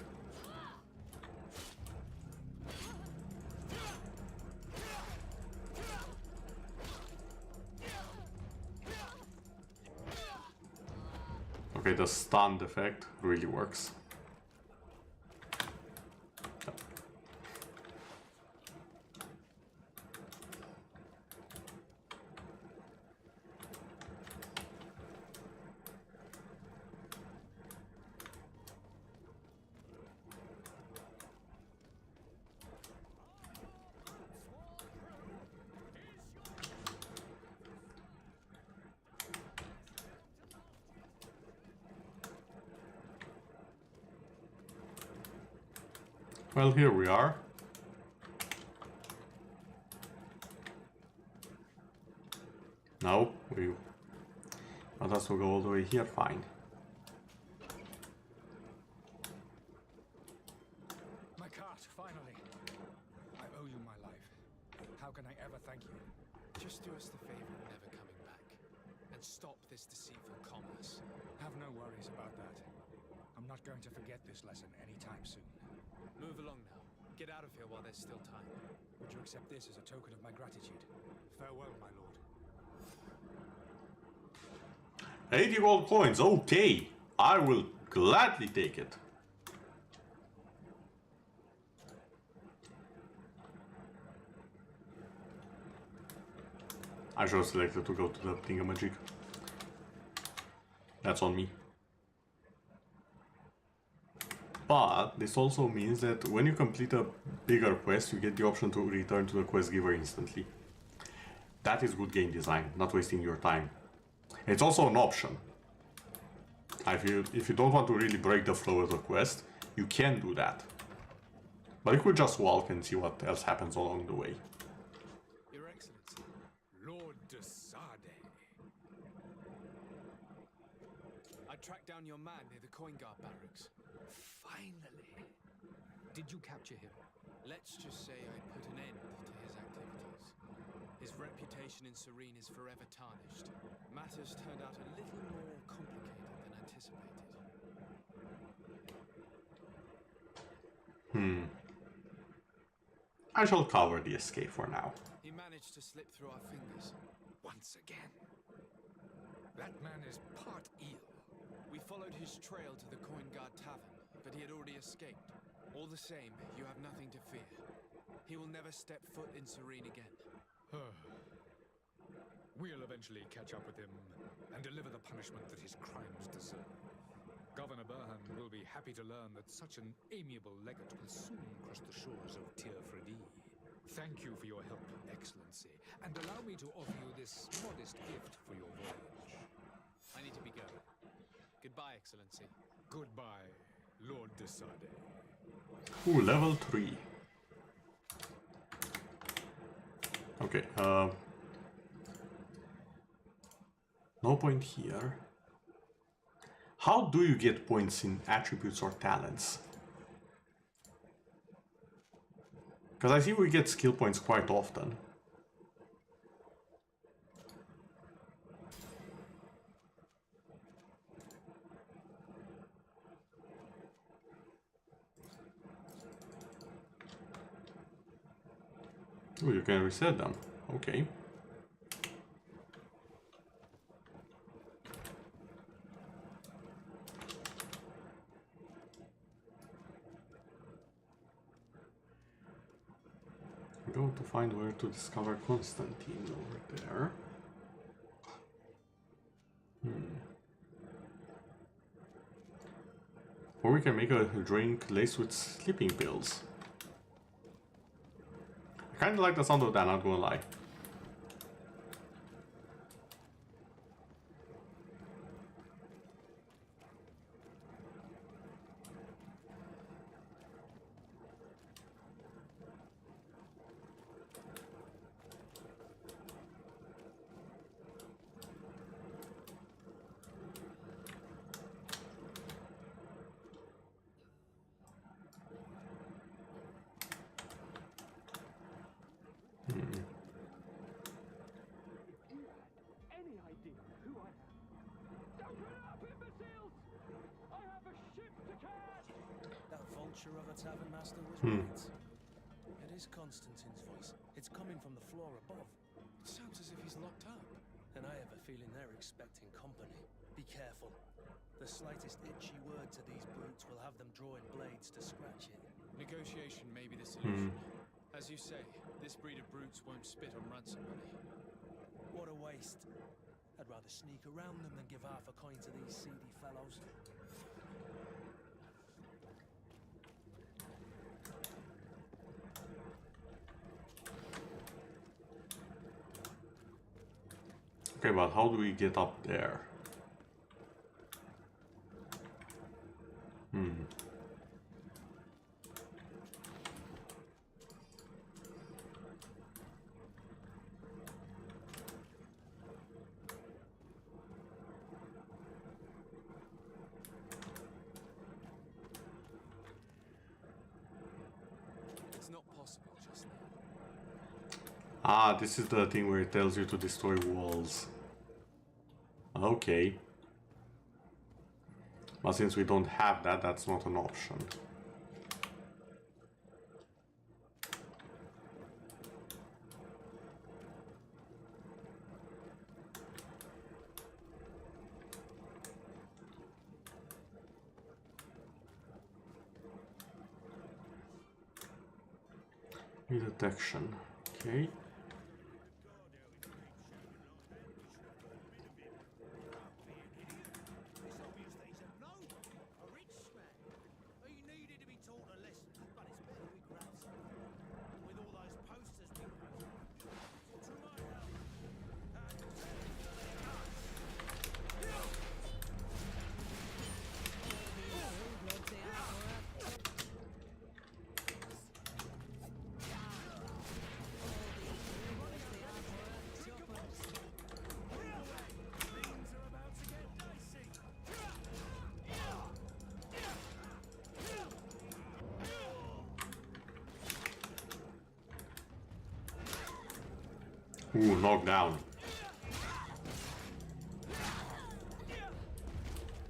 Okay, the stunned effect really works. Well, here we are. No, we want us to go all the way here, fine. My cart, finally. I owe you my life. How can I ever thank you? Just do us the favor of never coming back. And stop this deceitful commerce. Have no worries about that. I'm not going to forget this lesson anytime soon. Move along now. Get out of here while there's still time. Would you accept this as a token of my gratitude? Farewell, my lord. 80 gold coins, okay. I will gladly take it. I should have selected to go to the thingamajig. That's on me. But this also means that when you complete a bigger quest, you get the option to return to the quest giver instantly. That is good game design, not wasting your time. It's also an option. If you don't want to really break the flow of the quest, you can do that. But you could just walk and see what else happens along the way. Your Excellency. Lord de Sade. I tracked down your man near the coin guard barracks. Finally. Did you capture him? Let's just say I put an end to his activities. His reputation in Serene is forever tarnished. Matters turned out a little more complicated than anticipated. I shall cover the escape for now. He managed to slip through our fingers. Once again. That man is part eel. We followed his trail to the Coin Guard Tavern, but he had already escaped. All the same, you have nothing to fear. He will never step foot in Serene again. We'll eventually catch up with him and deliver the punishment that his crimes deserve. Governor Burhan will be happy to learn that such an amiable legate will soon cross the shores of Tir-Fredi. Thank you for your help, Excellency, and allow me to offer you this modest gift for your voyage. I need to be going. Goodbye, Excellency. Goodbye, Lord de Sade. Ooh, level 3. Okay, no point here. How do you get points in attributes or talents? Because I see we get skill points quite often. Oh, you can reset them. Okay. Go to find where to discover Constantine over there. Or we can make a drink laced with sleeping pills. I kinda like the sound of that, not gonna lie. Any idea who I am? Don't run up, imbeciles! I have a ship to catch! That vulture of a tavern master was right. It is Constantine's voice. It's coming from the floor above. Sounds as if he's locked up. And I have a feeling they're expecting company. Be careful. The slightest itchy word to these brutes will have them drawing blades to scratch it. Negotiation may be the solution. As you say, this breed of brutes won't spit on ransom money. What a waste. I'd rather sneak around them than give half a coin to these seedy fellows. Okay, but how do we get up there? It's not possible just now. Ah, this is the thing where it tells you to destroy walls. Okay. But since we don't have that, that's not an option. Detection. Okay. Ooh, knockdown.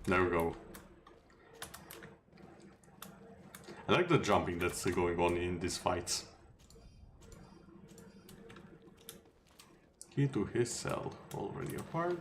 There we go. I like the jumping that's going on in these fights. Key to his cell already acquired.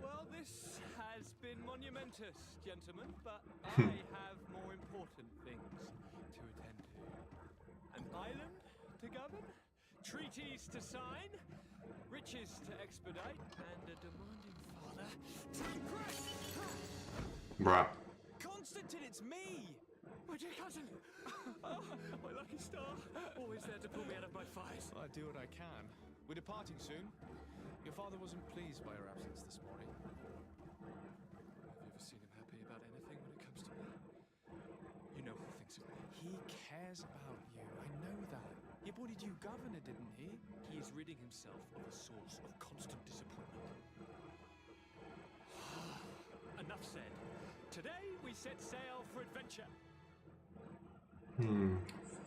Well, this has been monumentous, gentlemen, but I have more important things to attend to. An island to govern, treaties to sign, riches to expedite, and a demanding father to impress. Bruh. Constantine, it's me! My dear cousin! Oh, my lucky star! Always there to pull me out of my fights. I do what I can. We're departing soon. Your father wasn't pleased by your absence this morning. Have you ever seen him happy about anything when it comes to me? You know what he thinks of me. He cares about you. I know that. He appointed you governor, didn't he? He is ridding himself of a source of constant disappointment. Enough said. Today we set sail for adventure.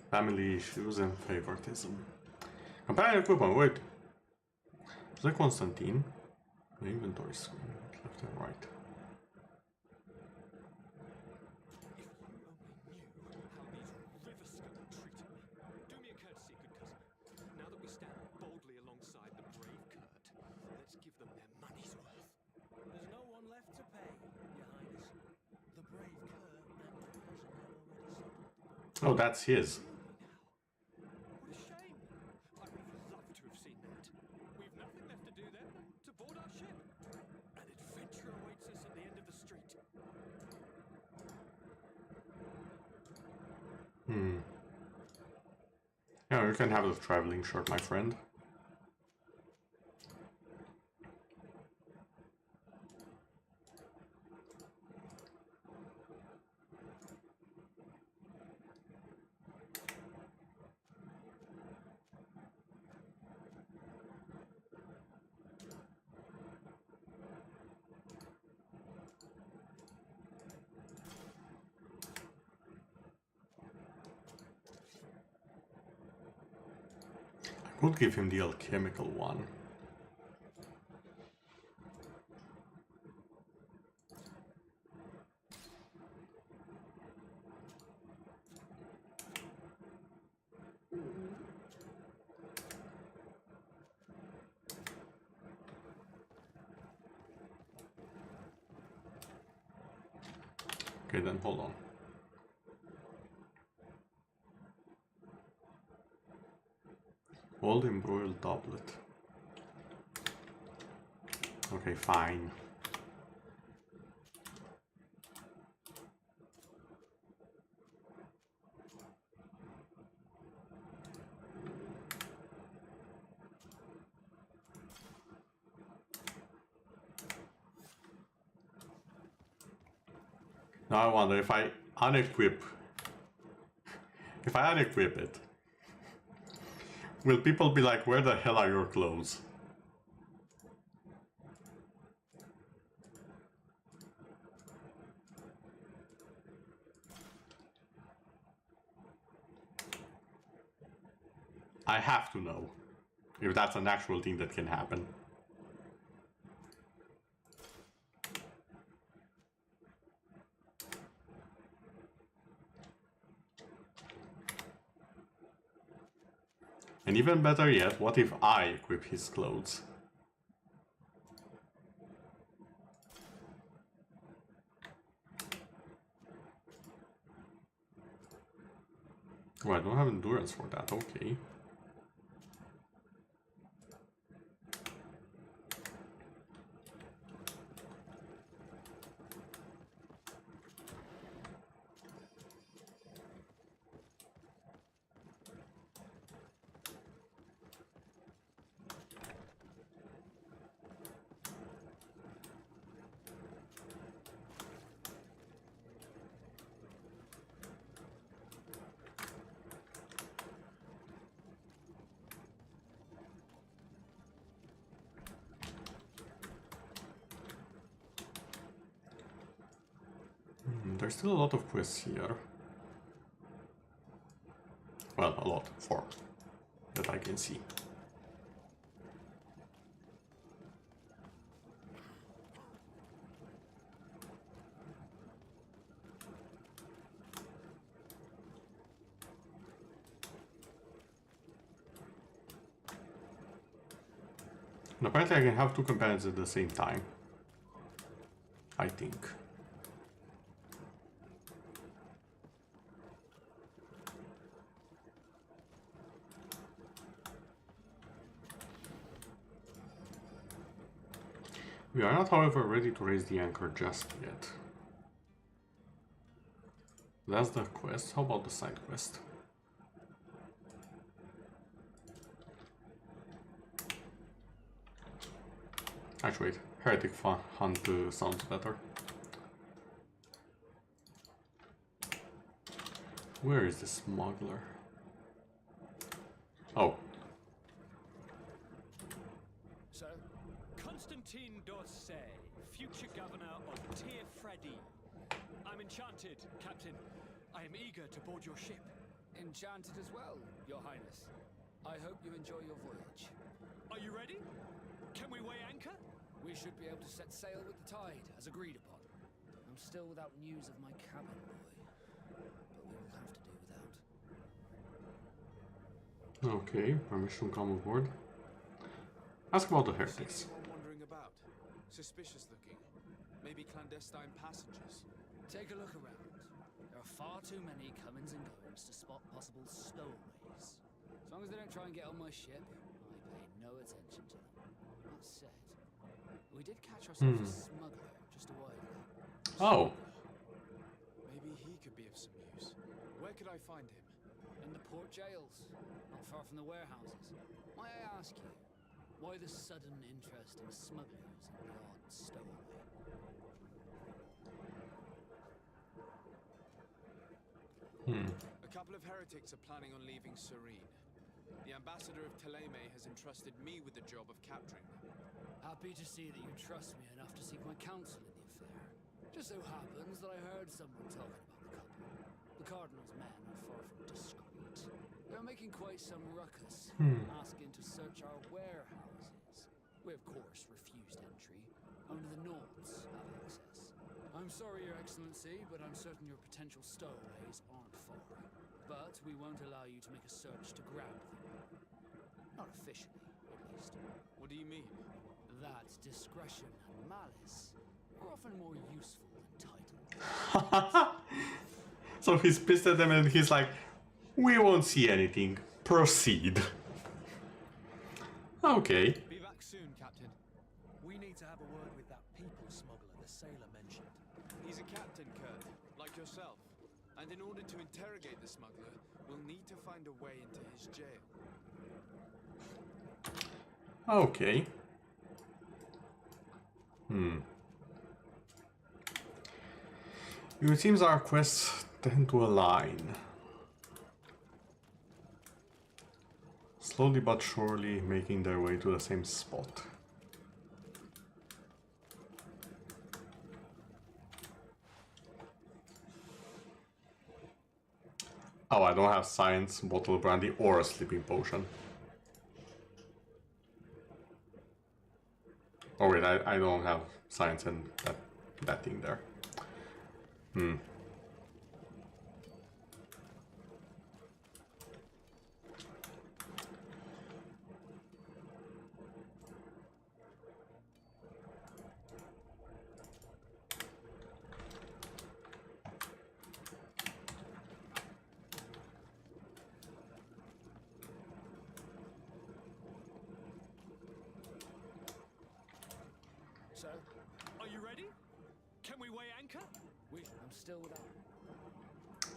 Family issues and favoritism. Companion equipment, wait. Is that Constantine? The inventory screen, left and right. If you only knew how these river scum treated me. Do me a courtesy, good cousin. Now that we stand boldly alongside the brave Kurt, let's give them their money's worth. There's no one left to pay, Your Highness. The brave Kurt and your cousin have already settled. Oh, that's his. What a shame. I would have loved to have seen that. We've nothing left to do then than to board our ship. An adventure awaits us at the end of the street. Yeah, you can have the traveling shirt, my friend. I could give him the alchemical one. Okay, then hold on. Old embroiled doublet. Okay, fine. Now I wonder if I unequip it, will people be like, where the hell are your clothes? I have to know if that's an actual thing that can happen. And even better yet, what if I equip his clothes? Oh, I don't have endurance for that, okay. there's still a lot of quests here. Well, a lot, 4 that I can see. And apparently I can have 2 companions at the same time. I think. We are not, however, ready to raise the anchor just yet. That's the quest. How about the side quest? Actually, wait. Heretic Hunt sounds better. Where is the smuggler? Oh. So, Constantine d'Orsay, future governor of Tir Freddy. I'm enchanted, Captain. I am eager to board your ship. Enchanted as well, Your Highness. I hope you enjoy your voyage. Are you ready? Can we weigh anchor? We should be able to set sail with the tide, as agreed upon. I'm still without news of my cabin boy, but we will have to do without. Okay, permission to come aboard. Ask about the heretics. Anyone wandering about? Suspicious looking. Maybe clandestine passengers. Take a look around. There are far too many comings and goings to spot possible stowaways. As long as they don't try and get on my ship, I pay no attention to them. That said, we did catch ourselves a smuggler just a while ago. Oh. Maybe he could be of some use. Where could I find him? In the port jails, not far from the warehouses. May I ask you, why the sudden interest in smugglers and the odd stowaway? A couple of heretics are planning on leaving Serene. The ambassador of Thélème has entrusted me with the job of capturing them. Happy to see that you trust me enough to seek my counsel in the affair. Just so happens that I heard someone talking about the couple. The Cardinal's men are far from discreet. They're making quite some ruckus, asking to search our warehouses. We, of course, refused entry. Only the Nords have access. I'm sorry, Your Excellency, but I'm certain your potential stowaways aren't far. But we won't allow you to make a search to grab them. Not officially, at least. What do you mean? That discretion and malice are often more useful than title. So he's pissed at them and he's like, we won't see anything. Proceed. Okay. Be back soon, Captain. We need to have a word with that people smuggler the sailor mentioned. He's a captain, Kurt, like yourself. And in order to interrogate the smuggler, we'll need to find a way into his jail. Okay. It seems our quests tend to align. Slowly but surely making their way to the same spot. Oh, I don't have science, bottle of brandy, or a sleeping potion. Oh wait, I don't have science and that thing there. So, are you ready? Can we weigh anchor? I'm still without.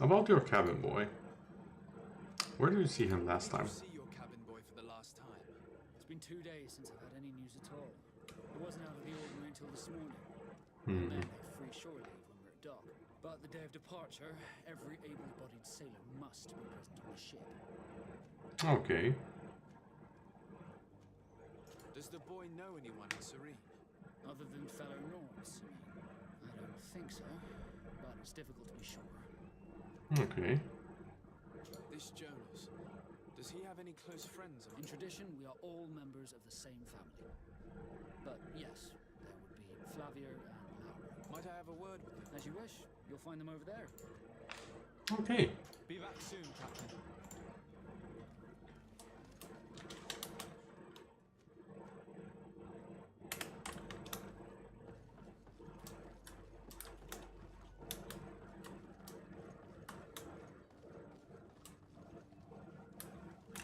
About your cabin boy. Where did you see him last time? See your cabin boy for the last time. It's been 2 days since I've had any news at all. It wasn't out of the ordinary until this morning. And then they're free shore leave when we're at dock. But the day of departure, every able-bodied sailor must be present on the ship. Okay. Does the boy know anyone in Serene? Other than fellow Nords? I don't think so. but it's difficult to be sure. Okay. This Jonas, does he have any close friends? In tradition, we are all members of the same family. But yes, there would be Flavia and Laura. Might I have a word with them? As you wish. You'll find them over there. Okay. Be back soon, Captain.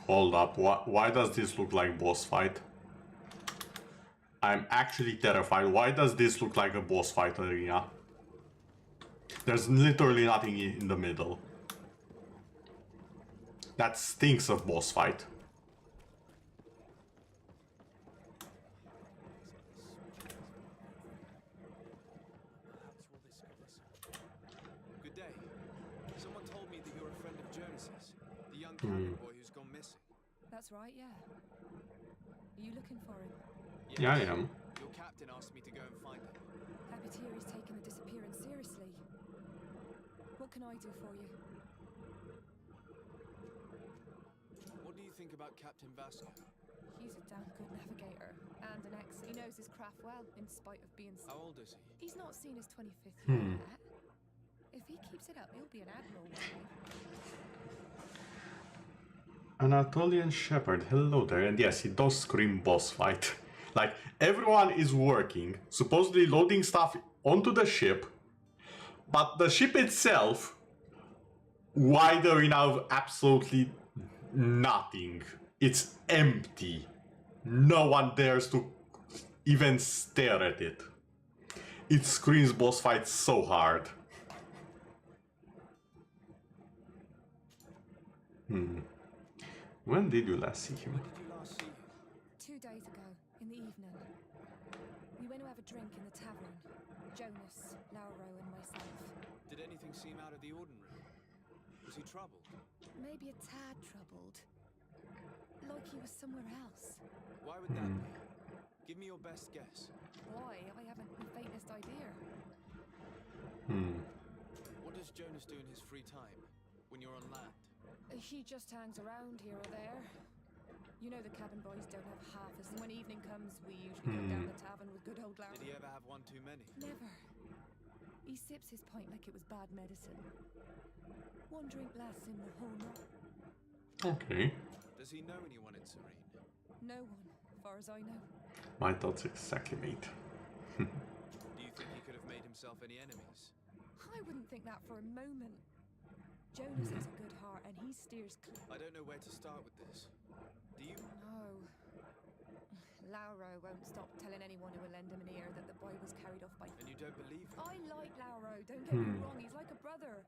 Hold up, why does this look like boss fight? I'm actually terrified. Why does this look like a boss fight arena? There's literally nothing in the middle. That stinks of boss fight. Good day. Someone told me that you're a friend of Jonas's, the young cabin boy who's gone missing. That's right, yeah. Are you looking for him? Yes. Yeah, I am. Your captain asked me to go and find him. Capitiri's taken the disappearance seriously. What can I do for you? What do you think about Captain Vasco? He's a damn good navigator and an ex. He knows his craft well, in spite of being. How old is he? He's not seen his 25th year yet. If he keeps it up, he'll be an admiral one day. Anatolian Shepherd, hello there. And yes, it does scream boss fight. Like, everyone is working, supposedly loading stuff onto the ship, but the ship itself, wide arena of absolutely nothing. It's empty. No one dares to even stare at it. It screams boss fight so hard. When did you last see him? When did you last see him? 2 days ago, in the evening. We went to have a drink in the tavern. Jonas, Lauro, and myself. Did anything seem out of the ordinary? Was he troubled? Maybe a tad troubled. Like he was somewhere else. Why would that be? Give me your best guess. Why? I haven't the faintest idea. What does Jonas do in his free time, when you're on land? He just hangs around here or there. You know the cabin boys don't have half as... When evening comes, we usually go down the tavern with good old Lauro. Did he ever have one too many? Never. He sips his pint like it was bad medicine. One drink lasts him the whole night. Okay. Does he know anyone in Serene? No one, as far as I know. My thoughts exactly, mate. Do you think he could have made himself any enemies? I wouldn't think that for a moment. Jonas has a good heart and he steers clear. I don't know where to start with this. Do you? No. Lauro won't stop telling anyone who will lend him an ear that the boy was carried off by... And you don't believe him? I like Lauro, don't get me wrong, he's like a brother.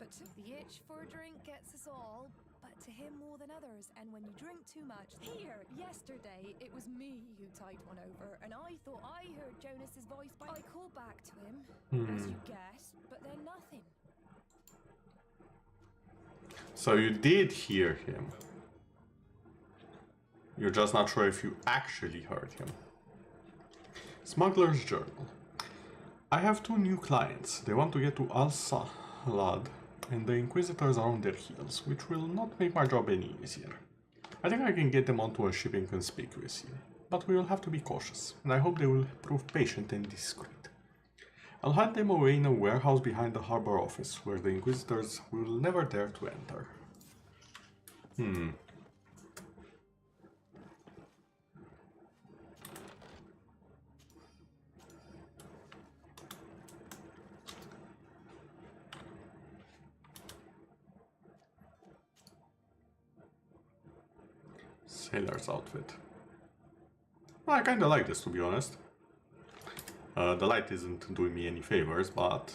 But the itch for a drink gets us all, but to him more than others. And when you drink too much... Here, yesterday, it was me who tied one over, and I thought I heard Jonas's voice, but I called back to him, as you guessed, but then nothing. So you did hear him. You're just not sure if you actually heard him. Smuggler's Journal. I have 2 new clients. They want to get to Al-Salad, and the Inquisitors are on their heels, which will not make my job any easier. I think I can get them onto a ship inconspicuously, but we will have to be cautious, and I hope they will prove patient and discreet. I'll hide them away in a warehouse behind the harbor office, where the Inquisitors will never dare to enter. Sailor's outfit. Well, I kinda like this, to be honest. The light isn't doing me any favors, but...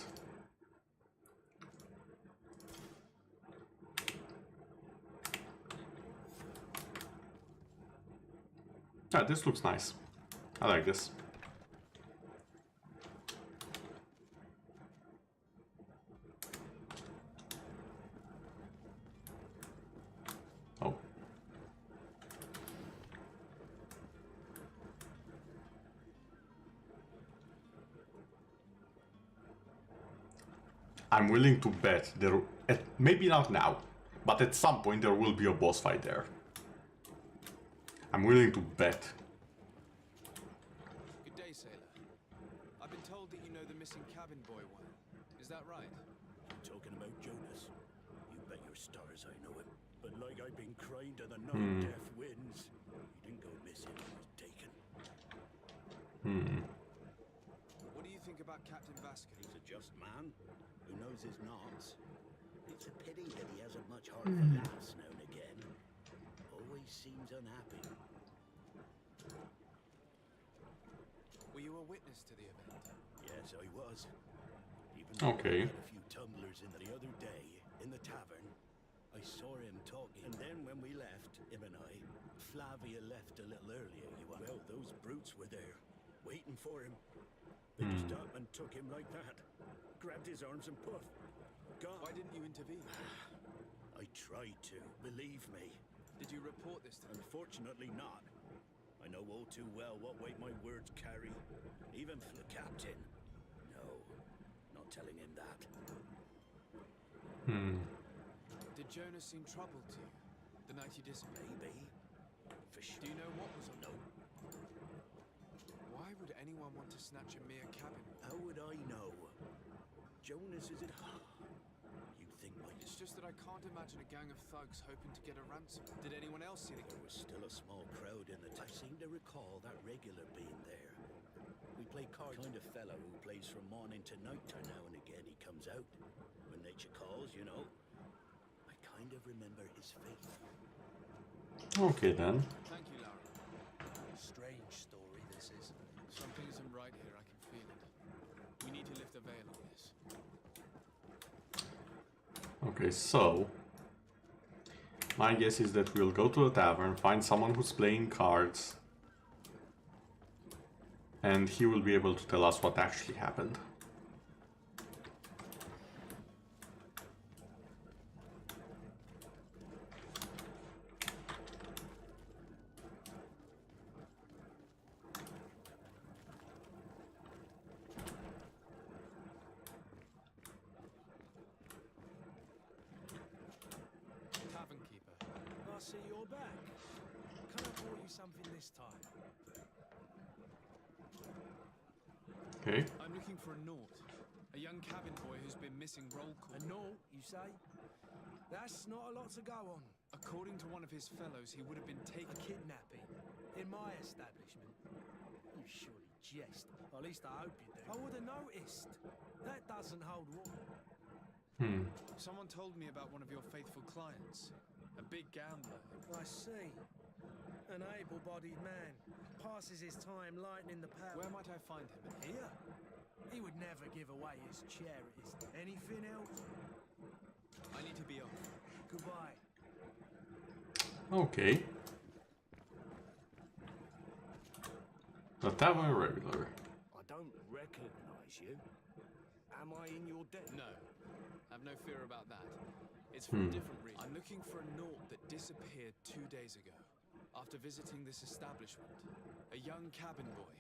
yeah, this looks nice. I like this. Oh. I'm willing to bet there, maybe not now, but at some point there will be a boss fight there. I'm willing to bet. Good day, sailor. I've been told that you know the missing cabin boy well. Is that right? Talking about Jonas? You bet your stars I know him. But like I've been crying to the night death winds, he didn't go missing, he was taken. What do you think about Captain Vasquez? He's a just man who knows his knots. It's a pity that he hasn't much heart for laughs now and again. Always seems unhappy. Were you a witness to the event? Yes, I was. Even Okay. I had a few tumblers in the other day in the tavern. I saw him talking, and then when we left, him and I, Flavia left a little earlier. Well, those brutes were there, waiting for him. They just up and took him like that. Grabbed his arms and poof. Gone. Why didn't you intervene? I tried to, believe me. Did you report this to them? Unfortunately not. I know all too well what weight my words carry. Even for the captain. No, not telling him that. Did Jonas seem troubled to you the night he disappeared? Maybe. For sure. Do you know what was on? No. Why would anyone want to snatch a mere cabin boy? How would I know? Jonas is it? You think my... It's just that I can't imagine a gang of thugs hoping to get a ransom. Did anyone else see the... There was still a small crowd in the... I seem to recall that regular being there. We play cards. Kind of fellow who plays from morning to night. Now and again he comes out. When nature calls, you know. I kind of remember his face. Okay then. Thank you, Lara. Strange story this is. Something isn't right here, I can feel it. We need to lift the veil on this. Okay, so my guess is that we'll go to the tavern, find someone who's playing cards, and he will be able to tell us what actually happened. Tavern keeper. I see you're back. Can I pour you something this time? Okay. I'm looking for a Naut, a young cabin boy who's been missing roll call. A Naut, you say? That's not a lot to go on. According to one of his fellows, he would have been taken. Kidnapping in my establishment. You surely jest. Or at least I hope you do. I would have noticed. That doesn't hold water. Someone told me about one of your faithful clients, a big gambler. I see. An able-bodied man. Passes his time lightening the power. Where might I find him? Here? He would never give away his charities. Anything else? I need to be off. Goodbye. Okay. The tavern regular. I don't recognize you. Am I in your debt? No. Have no fear about that. It's for a different reason. I'm looking for a Naut that disappeared 2 days ago. After visiting this establishment, a young cabin boy.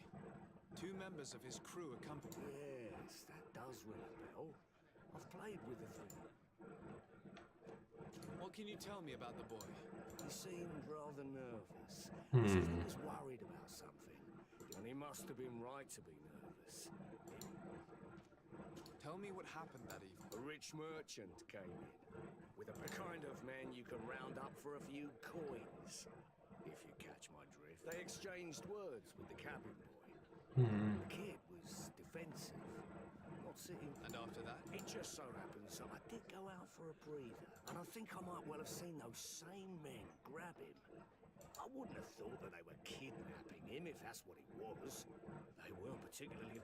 2 members of his crew accompanied him. Yes, that does ring a bell. I've played with the thing. What can you tell me about the boy? He seemed rather nervous. As if he was worried about something. And he must have been right to be nervous. Tell me what happened that evening. A rich merchant came in. With the kind of man you can round up for a few coins. If you catch my drift. They exchanged words with the cabin boy. The kid was defensive. Not sitting. And after that? It just so happens that I did go out for a breather. And I think I might well have seen those same men grab him. I wouldn't have thought that they were kidnapping him, if that's what it was. They weren't particularly...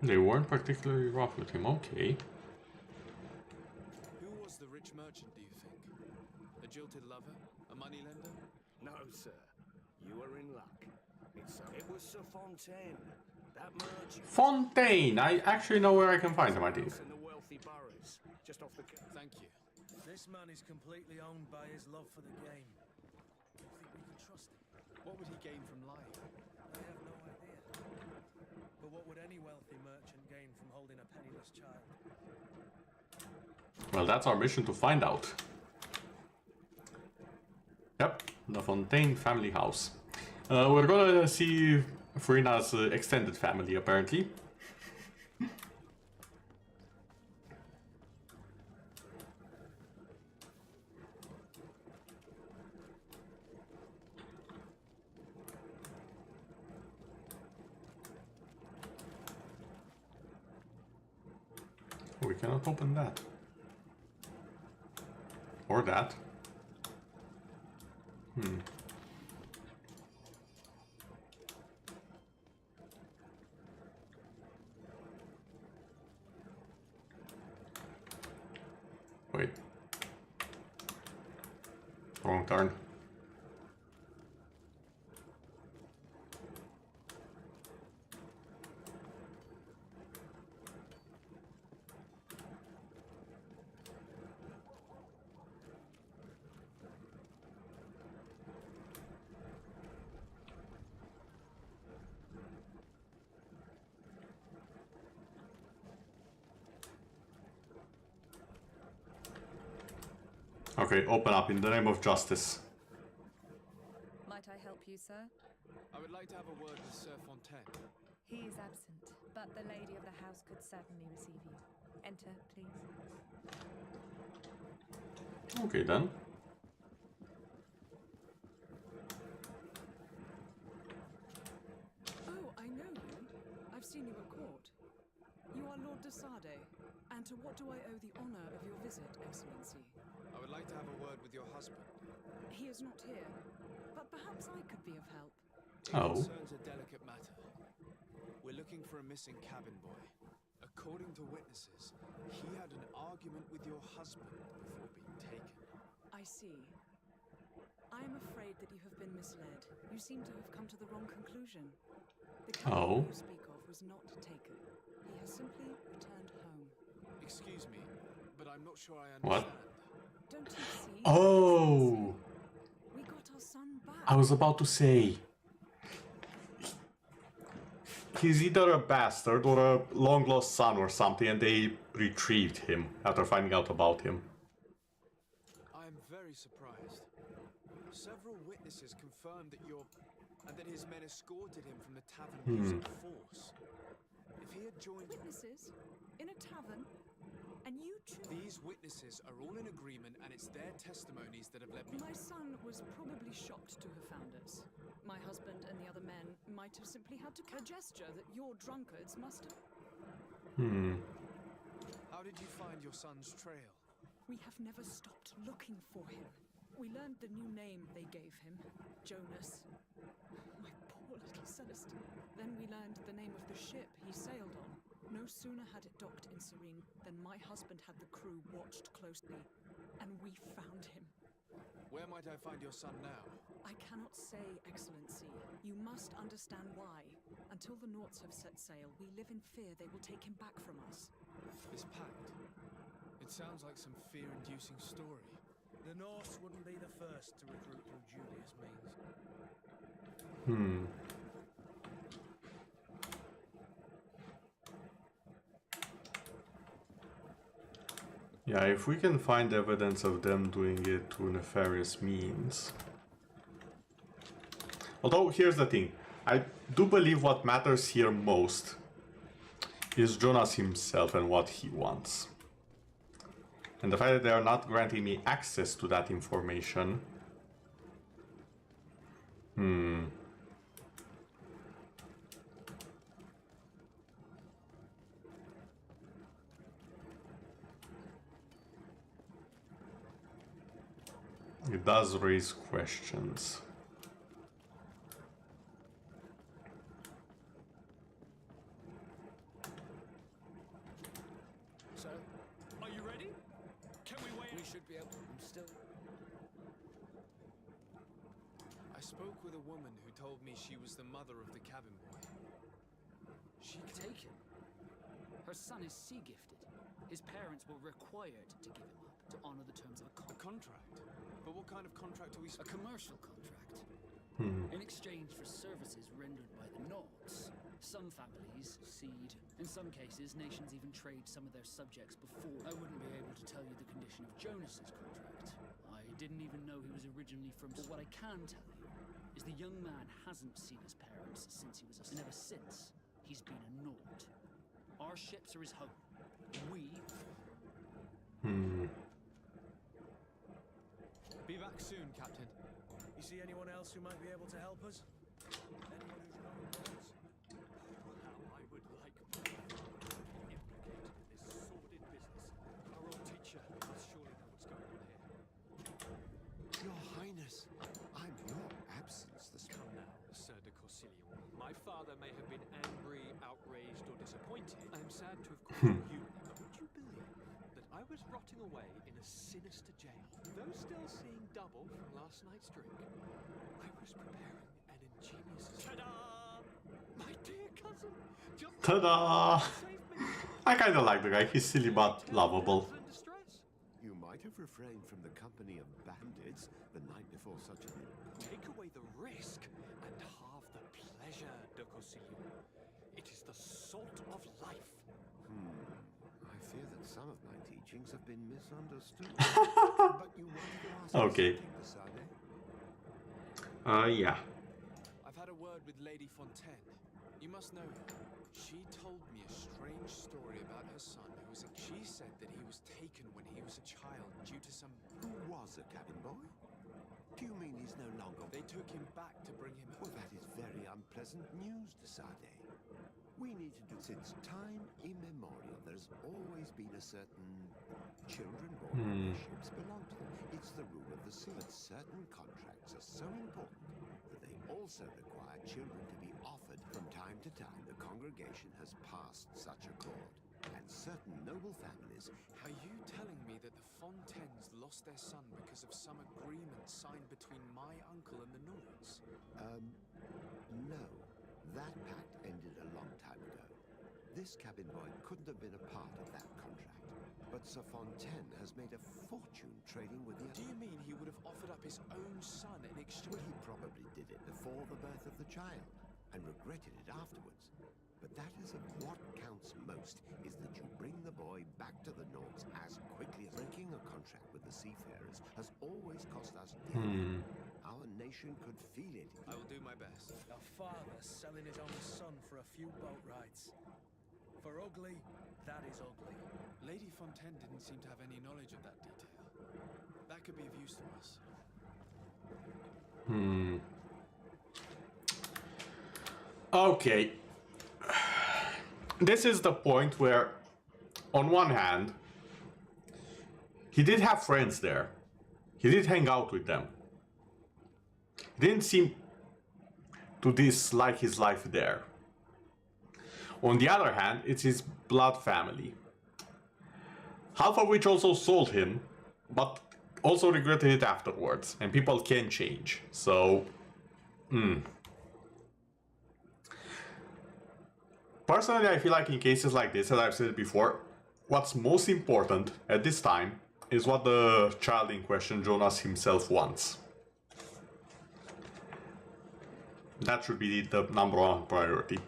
They weren't particularly rough with him, okay. Who was the rich merchant, do you think? A jilted lover? A moneylender? No, sir. You are in luck. It was Sir Fontaine. That merchant... Fontaine! I actually know where I can find him, I think. In the wealthy boroughs, just off the... Thank you. This man is completely owned by his love for the game. I think we can trust him. What would he gain from lying? I have no idea. But what would any wealthy merchant gain from holding a penniless child? Well, that's our mission to find out. Yep, the Fontaine family house. We're gonna see Farina's extended family, apparently. We cannot open that. Or that. Wait. Wrong turn. Okay, open up in the name of justice. Might I help you, sir? I would like to have a word with Sir Fontaine. He is absent, but the lady of the house could certainly receive you. Enter, please. Okay then. Oh, I know you. I've seen you at court. You are Lord de Sade. And to what do I owe the honor of your visit, Excellency? I would like to have a word with your husband. He is not here, but perhaps I could be of help. It concerns a delicate matter. We're looking for a missing cabin boy. According to witnesses, he had an argument with your husband before being taken. I see. I am afraid that you have been misled. You seem to have come to the wrong conclusion. The cabin you speak of was not taken. He has simply returned home. Excuse me, but I'm not sure I What? understand. Don't you see? Oh! We got our son back. I was about to say. He's either a bastard or a long-lost son or something, and they retrieved him after finding out about him. I am very surprised. Several witnesses confirmed that and that his men escorted him from the tavern using force. If he had joined Witnesses? In a tavern? And you too? These witnesses are all in agreement, and it's their testimonies that have led me. My son was probably shocked to have found us. My husband and the other men might have simply had to a gesture that your drunkards must have. How did you find your son's trail? We have never stopped looking for him. We learned the new name they gave him, Jonas. My poor little Celestine. Then we learned the name of the ship he sailed on. No sooner had it docked in Serene than my husband had the crew watched closely, and we found him. Where might I find your son now? I cannot say, Excellency. You must understand why. Until the Norts have set sail, we live in fear they will take him back from us. This pact. It sounds like some fear-inducing story. The Norse wouldn't be the first to recruit through dubious means. Yeah, if we can find evidence of them doing it through nefarious means. Although, here's the thing. I do believe what matters here most is Jonas himself and what he wants. And the fact that they are not granting me access to that information. It does raise questions. So, are you ready? Can we wait? We should be able to still. I spoke with a woman who told me she was the mother of the cabin boy. She taken. Her son is sea gifted. His parents were required to give him up to honor the terms of a contract. But what kind of contract are we? A commercial contract. In exchange for services rendered by the Nords. Some families cede. In some cases, nations even trade some of their subjects before. I wouldn't be able to tell you the condition of Jonas's contract. I didn't even know he was originally from... But what I can tell you is the young man hasn't seen his parents since he was a... And ever since, he's been a Nord. Our ships are his home. We... Be back soon, Captain. You see anyone else who might be able to help us? Anyone who's known Nords? How I would like implicated in this sordid business. Our old teacher must surely know what's going on here. Your Highness, I'm your absence this Come now, Sir de Corsilion. My father may have been angry, outraged, or disappointed. I am sad to have caused you, but would you believe that I was rotting away in a sinister jail? Though still seeing double from last night's drink, I was preparing an ingenious... Ta-da! My dear cousin! Ta-da! I kinda like the guy, he's silly but lovable. You might have refrained from the company of bandits the night before such an... Take away the risk and halve the pleasure, de Corsilion. It is the salt of life. I fear that some of my teachings have been misunderstood. But you wanted to ask Okay. something, Yeah. I've had a word with Lady Fontaine. You must know her. She told me a strange story about her son who was a... She said that he was taken when he was a child due to some... Who was a cabin boy? Do you mean he's no longer... They took him back to bring him... Well, that is very unpleasant news, de Sade. We need to do... Since time immemorial, there's always been a certain... Children born on their ships belong to them. It's the rule of the sea. But certain contracts are so important that they also require children to be offered from time to time. The congregation has passed such accord, and certain noble families... Are you telling me that the Fontaines lost their son because of some agreement signed between my uncle and the Nords? No. That pact ended a long time ago. This cabin boy couldn't have been a part of that contract. But Sir Fontaine has made a fortune trading with the... Do you mean he would have offered up his own son in exchange? Well, he probably did it before the birth of the child, and regretted it afterwards. But that isn't what counts most, is that you bring the boy back to the Nords as quickly as... Breaking a contract with the seafarers has always cost us dearly. Our nation could feel it. I will do my best. A father selling his own son for a few boat rides. For ugly, that is ugly. Lady Fontaine didn't seem to have any knowledge of that detail. That could be of use to us. Okay. This is the point where, on one hand, he did have friends there. He did hang out with them. He didn't seem to dislike his life there. On the other hand, it's his blood family. Half of which also sold him, but also regretted it afterwards. And people can change, so... Personally, I feel like in cases like this, as I've said before, what's most important at this time is what the child in question, Jonas himself, wants. That should be the number one priority.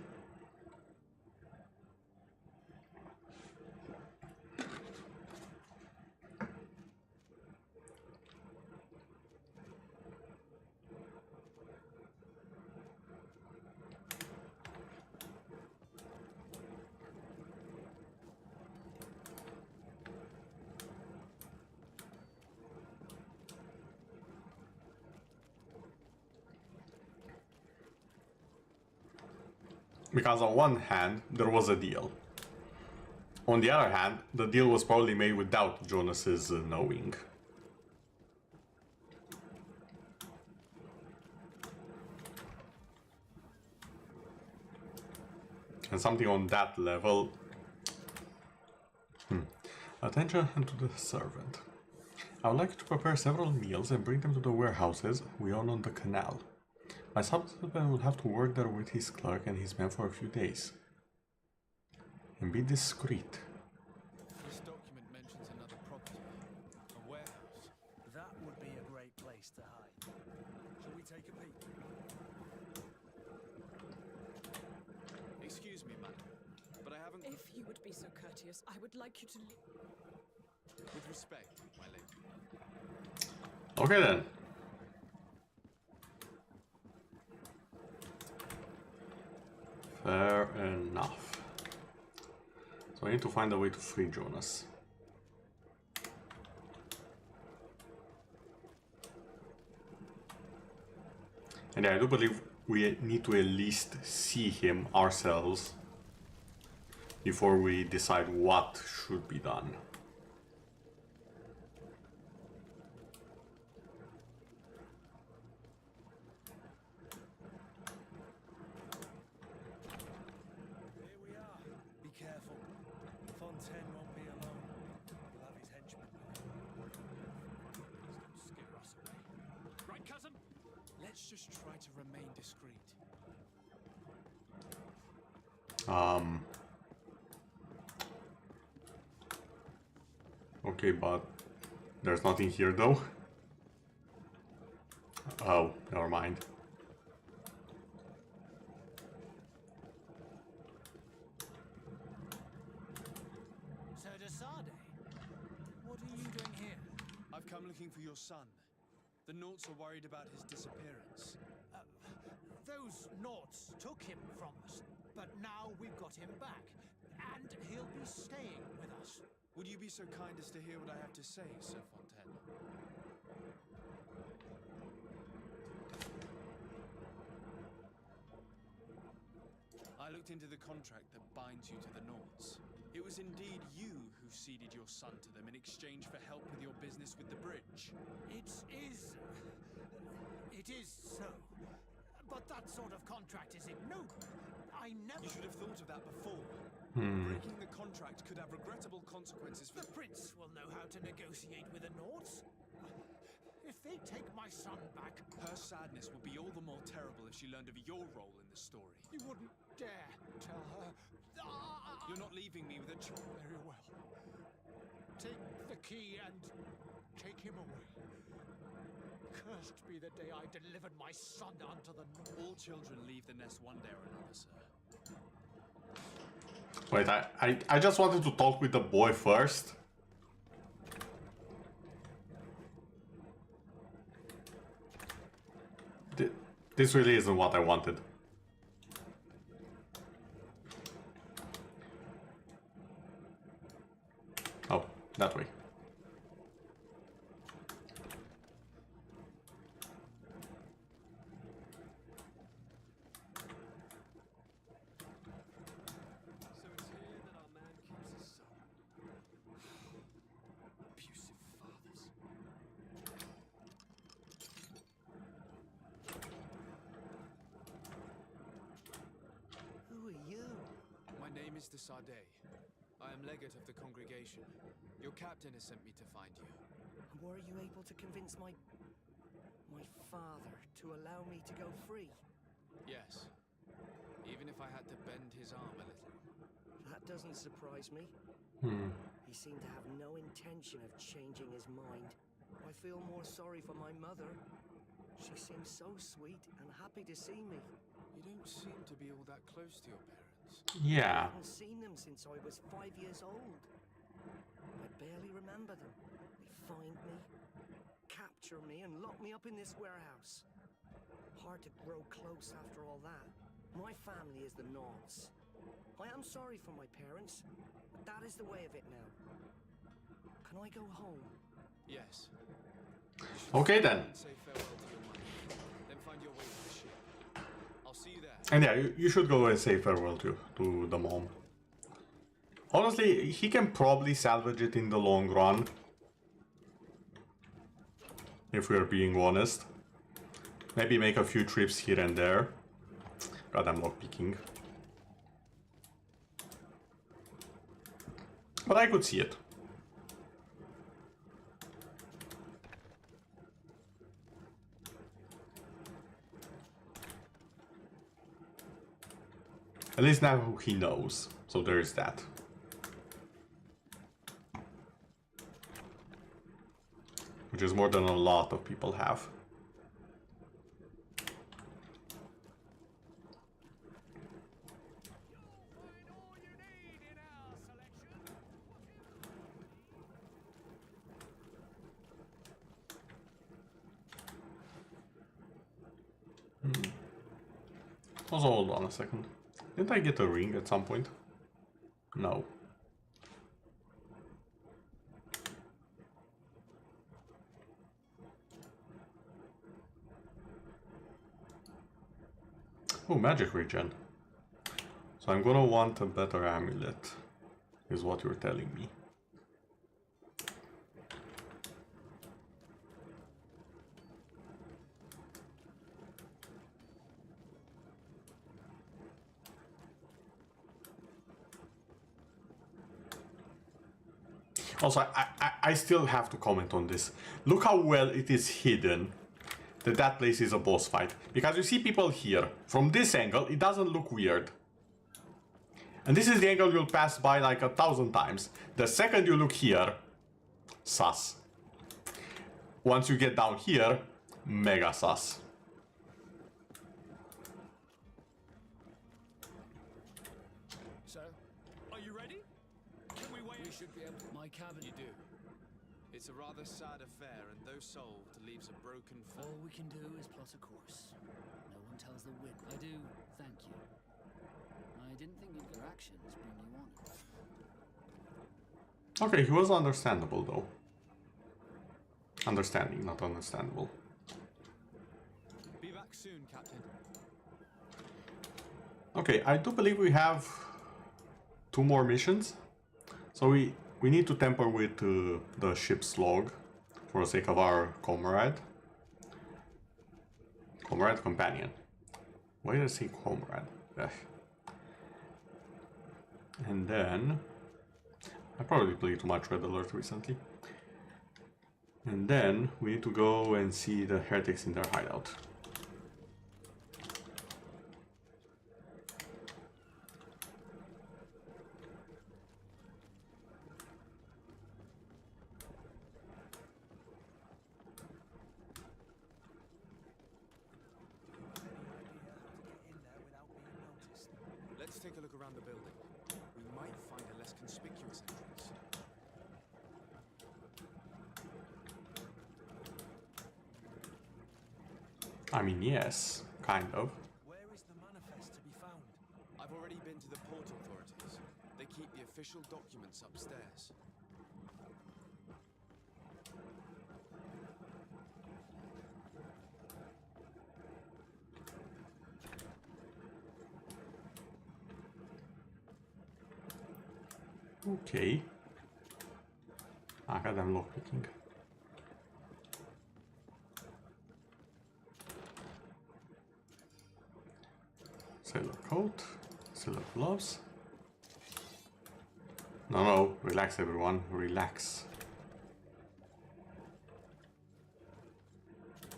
Because on one hand, there was a deal. On the other hand, the deal was probably made without Jonas's knowing. And something on that level... Attention to the servant. I would like to prepare several meals and bring them to the warehouses we own on the canal. My subhusband will have to work there with his clerk and his men for a few days. And be discreet. This document mentions another property. A warehouse. That would be a great place to hide. Shall we take a peek? Excuse me, madam, but I haven't... If you would be so courteous, I would like you to leave. With respect, my lady. Okay then. Fair enough. So I need to find a way to free Jonas. And I do believe we need to at least see him ourselves before we decide what should be done. Here we are. Be careful. Fontaine won't be alone. He'll have his henchmen. Please don't scare us away. Right, cousin? Let's just try to remain discreet. Okay, but there's nothing here though. Oh, never mind. Sir Desade, what are you doing here? I've come looking for your son. The Naughts are worried about his disappearance. Those Naughts took him from us, but now we've got him back, and he'll be staying with us. Would you be so kind as to hear what I have to say, Sir Fontaine? I looked into the contract that binds you to the Naughts. It was indeed you who ceded your son to them in exchange for help with your business with the bridge. It is so. But that sort of contract is ignoble. I never... You should have thought of that before. Breaking the contract could have regrettable consequences for... The prince will know how to negotiate with the Naughts. If they take my son back... Her sadness will be all the more terrible if she learned of your role in the story. You wouldn't dare tell her... You're not leaving me with a choice. Very well. Take the key and take him away. Cursed be the day I delivered my son unto the Naughts. All children leave the nest one day or another, sir. Wait, I just wanted to talk with the boy first. This really isn't what I wanted. Oh, that way. Mr. Sade, I am legate of the congregation. Your captain has sent me to find you. Were you able to convince my father to allow me to go free? Yes. Even if I had to bend his arm a little. That doesn't surprise me. He seemed to have no intention of changing his mind. I feel more sorry for my mother. She seems so sweet and happy to see me. You don't seem to be all that close to your parents. Yeah. I haven't seen them since I was 5 years old. I barely remember them. They find me, capture me, and lock me up in this warehouse. Hard to grow close after all that. My family is the Naughts. I am sorry for my parents, but that is the way of it now. Can I go home? Yes. Okay then. Say farewell to your mother. Then find your way to the ship. I'll see you there. And yeah, you should go and say farewell to the mom. Honestly, he can probably salvage it in the long run. If we're being honest. Maybe make a few trips here and there. God, I'm lockpicking. But I could see it. At least now he knows, so there is that. Which is more than a lot of people have. Also, hold on a second. Didn't I get a ring at some point? No. Oh, magic regen. So I'm gonna want a better amulet, is what you're telling me. Also, I still have to comment on this. Look how well it is hidden that that place is a boss fight. Because you see people here. From this angle, it doesn't look weird. And this is the angle you'll pass by like 1,000 times. The second you look here, sus. Once you get down here, mega sus. So, are you ready? Can we wait? We should be able to. My cabin. You do. It's a rather sad affair, and though solved, leaves a broken family. All we can do is plot a course. No one tells the wind. I do thank you. I didn't think your actions bring you on. Okay, he was understandable though. Understanding, not understandable. Be back soon, Captain. Okay, I do believe we have 2 more missions. So we need to tamper with the ship's log for the sake of our comrade. Comrade companion. Why did I say comrade? Ugh. And then I probably played too much Red Alert recently. And then we need to go and see the heretics in their hideout. Let's take a look around the building. We might find a less conspicuous entrance. I mean, yes, kind of. Where is the manifest to be found? I've already been to the port authorities. They keep the official documents upstairs. Okay. Goddamn lockpicking. Sailor coat, sailor gloves. No, relax everyone, relax.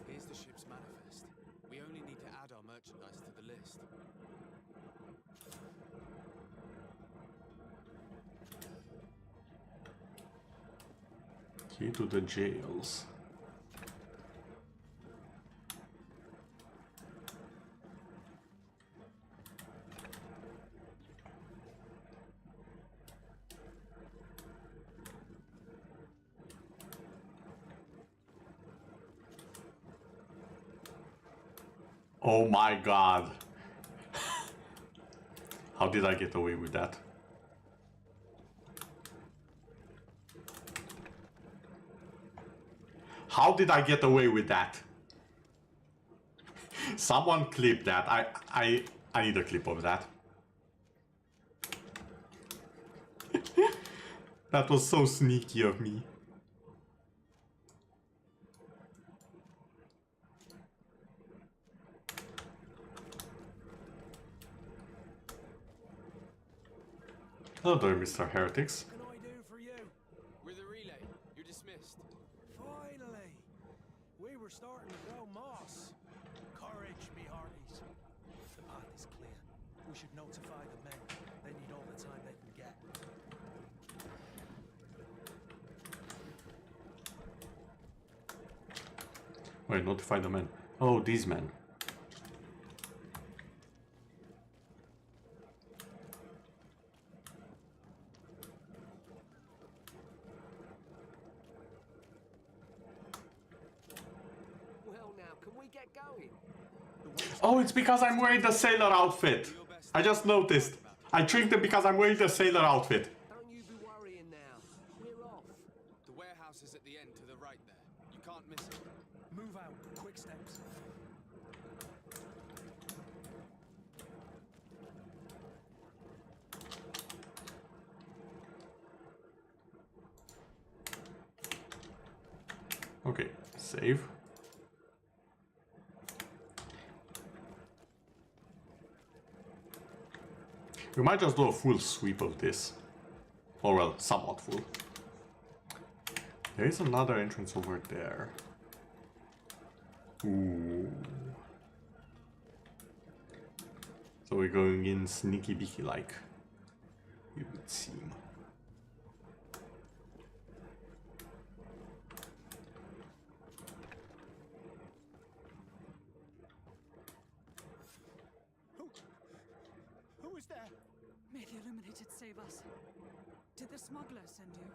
Here's the ship's manifest. We only need to add our merchandise to the list. Key to the jails. Oh my god. How did I get away with that? How did I get away with that? Someone clip that. I need a clip of that. That was so sneaky of me. Hello there, Mr. Heretics. What can I do for you? With a relay, you're dismissed. Finally! We were starting to grow moss. Courage, me hearties. The path is clear. We should notify the men. They need all the time they can get. Wait, notify the men. Oh, these men. Well now, Can we get going? Oh, it's because I'm wearing the sailor outfit. I just noticed. I tricked them because I'm wearing the sailor outfit. Don't you be worrying now. We're off. The warehouse is at the end to the right there. You can't miss it. Move out. Quick steps. Okay, save. We might just do a full sweep of this. Or well, somewhat full. There is another entrance over there. Ooh. So we're going in sneaky beaky like, it would seem. Who is there? May the Illuminated save us. Did the smuggler send you?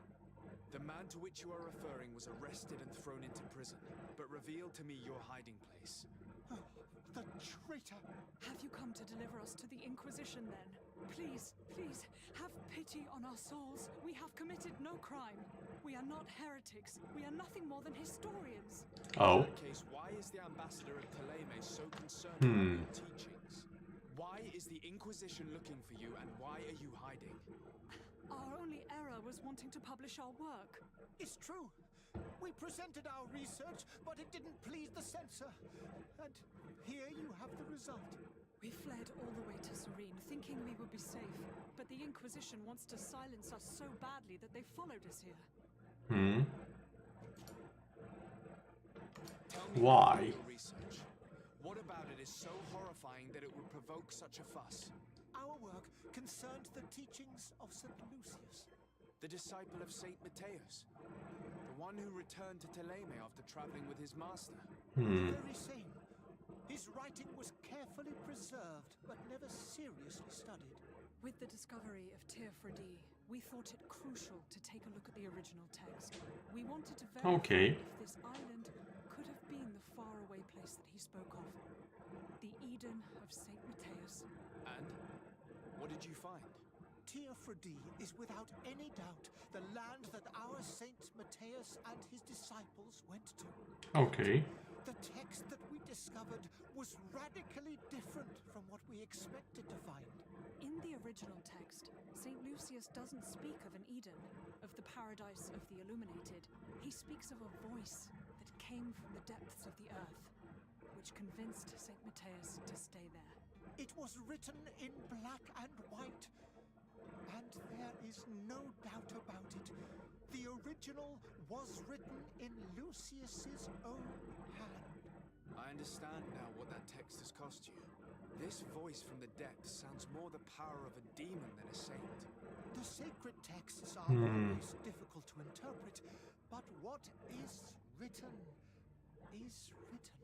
The man to which you are referring was arrested and thrown into prison, but revealed to me your hiding place. Oh, the traitor! Have you come to deliver us to the Inquisition then? Please, please, have pity on our souls. We have committed no crime. We are not heretics. We are nothing more than historians. Oh. In that case, why is the ambassador of Thélème so concerned about your teachings? Why is the Inquisition looking for you, and why are you hiding? Our only error was wanting to publish our work. It's true. We presented our research, but it didn't please the censor. And here you have the result. We fled all the way to Serene, thinking we would be safe. But the Inquisition wants to silence us so badly that they followed us here. Tell me Why? about your research. What about it is so horrifying that it would provoke such a fuss? Our work concerned the teachings of St. Lucius. The disciple of Saint Matthias. The one who returned to Thélème after traveling with his master. The very same. His writing was carefully preserved, but never seriously studied. With the discovery of Teofredi, we thought it crucial to take a look at the original text. We wanted to verify if this island could have been the faraway place that he spoke of. The Eden of Saint Matthias. And? What did you find? Teofredi is without any doubt the land that our Saint Matthias and his disciples went to. Okay. The text that we discovered was radically different from what we expected to find. In the original text, St. Lucius doesn't speak of an Eden, of the paradise of the Illuminated. He speaks of a voice that came from the depths of the earth, which convinced St. Matthias to stay there. It was written in black and white, and there is no doubt about it. The original was written in Lucius's own hand. I understand now what that text has cost you. This voice from the depths sounds more the power of a demon than a saint. The sacred texts are always difficult to interpret, but what is written is written.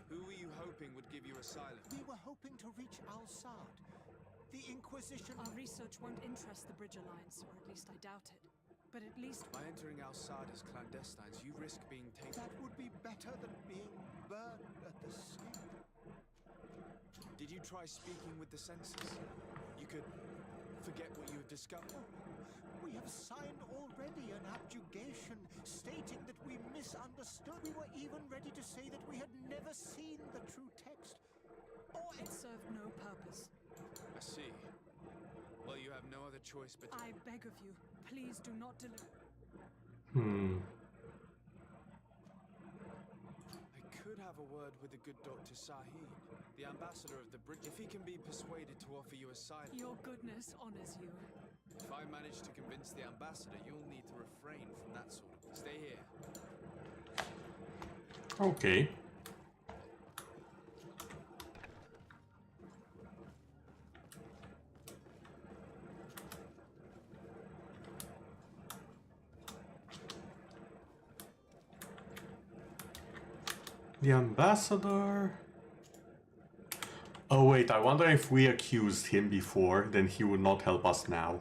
Who were you hoping would give you asylum? We were hoping to reach Al-Sad. The Inquisition... Our research won't interest the Bridge Alliance, or at least I doubt it. But at least... By entering Al-Sad as clandestines, you risk being taken... That would be better than being burned at the stake. Did you try speaking with the censors? You could forget what you have discovered. We have signed already an abjugation stating that we misunderstood. We were even ready to say that we had never seen the true text. Or it served no purpose. I see. Well, you have no other choice but... I beg of you, please do not delay. I could have a word with the good Dr. Sahid, the ambassador of the Bridge, if he can be persuaded to offer you asylum. Your goodness honors you. If I manage to convince the ambassador, you'll need to refrain from that sort of... Stay here. Okay. The ambassador... Oh wait, I wonder if we accused him before, then he would not help us now.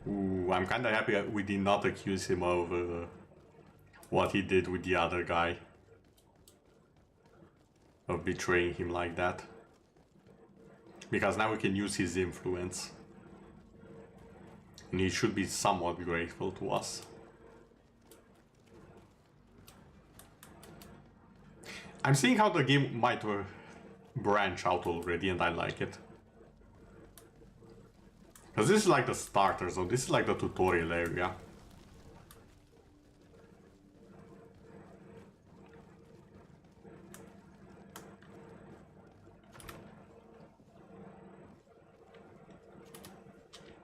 Ooh, I'm kinda happy that we did not accuse him of what he did with the other guy. Of betraying him like that. Because now we can use his influence. And he should be somewhat grateful to us. I'm seeing how the game might branch out already, and I like it. Because this is like the starter zone, this is like the tutorial area.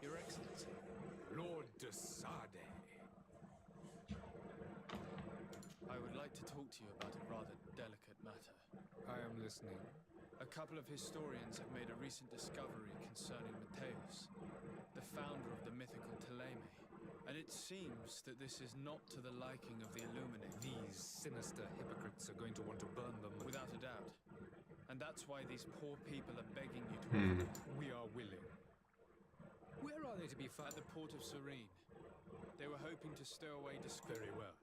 Your Excellency, Lord de Sade. I would like to talk to you about a rather delicate matter. I am listening. A couple of historians have made a recent discovery concerning Mateus, the founder of the mythical Thélème, and it seems that this is not to the liking of the Illuminates. These sinister hypocrites are going to want to burn them. Without a doubt. And that's why these poor people are begging you to... We are willing. Where are they to be found? At the port of Serene. They were hoping to stow away discreetly. Very well.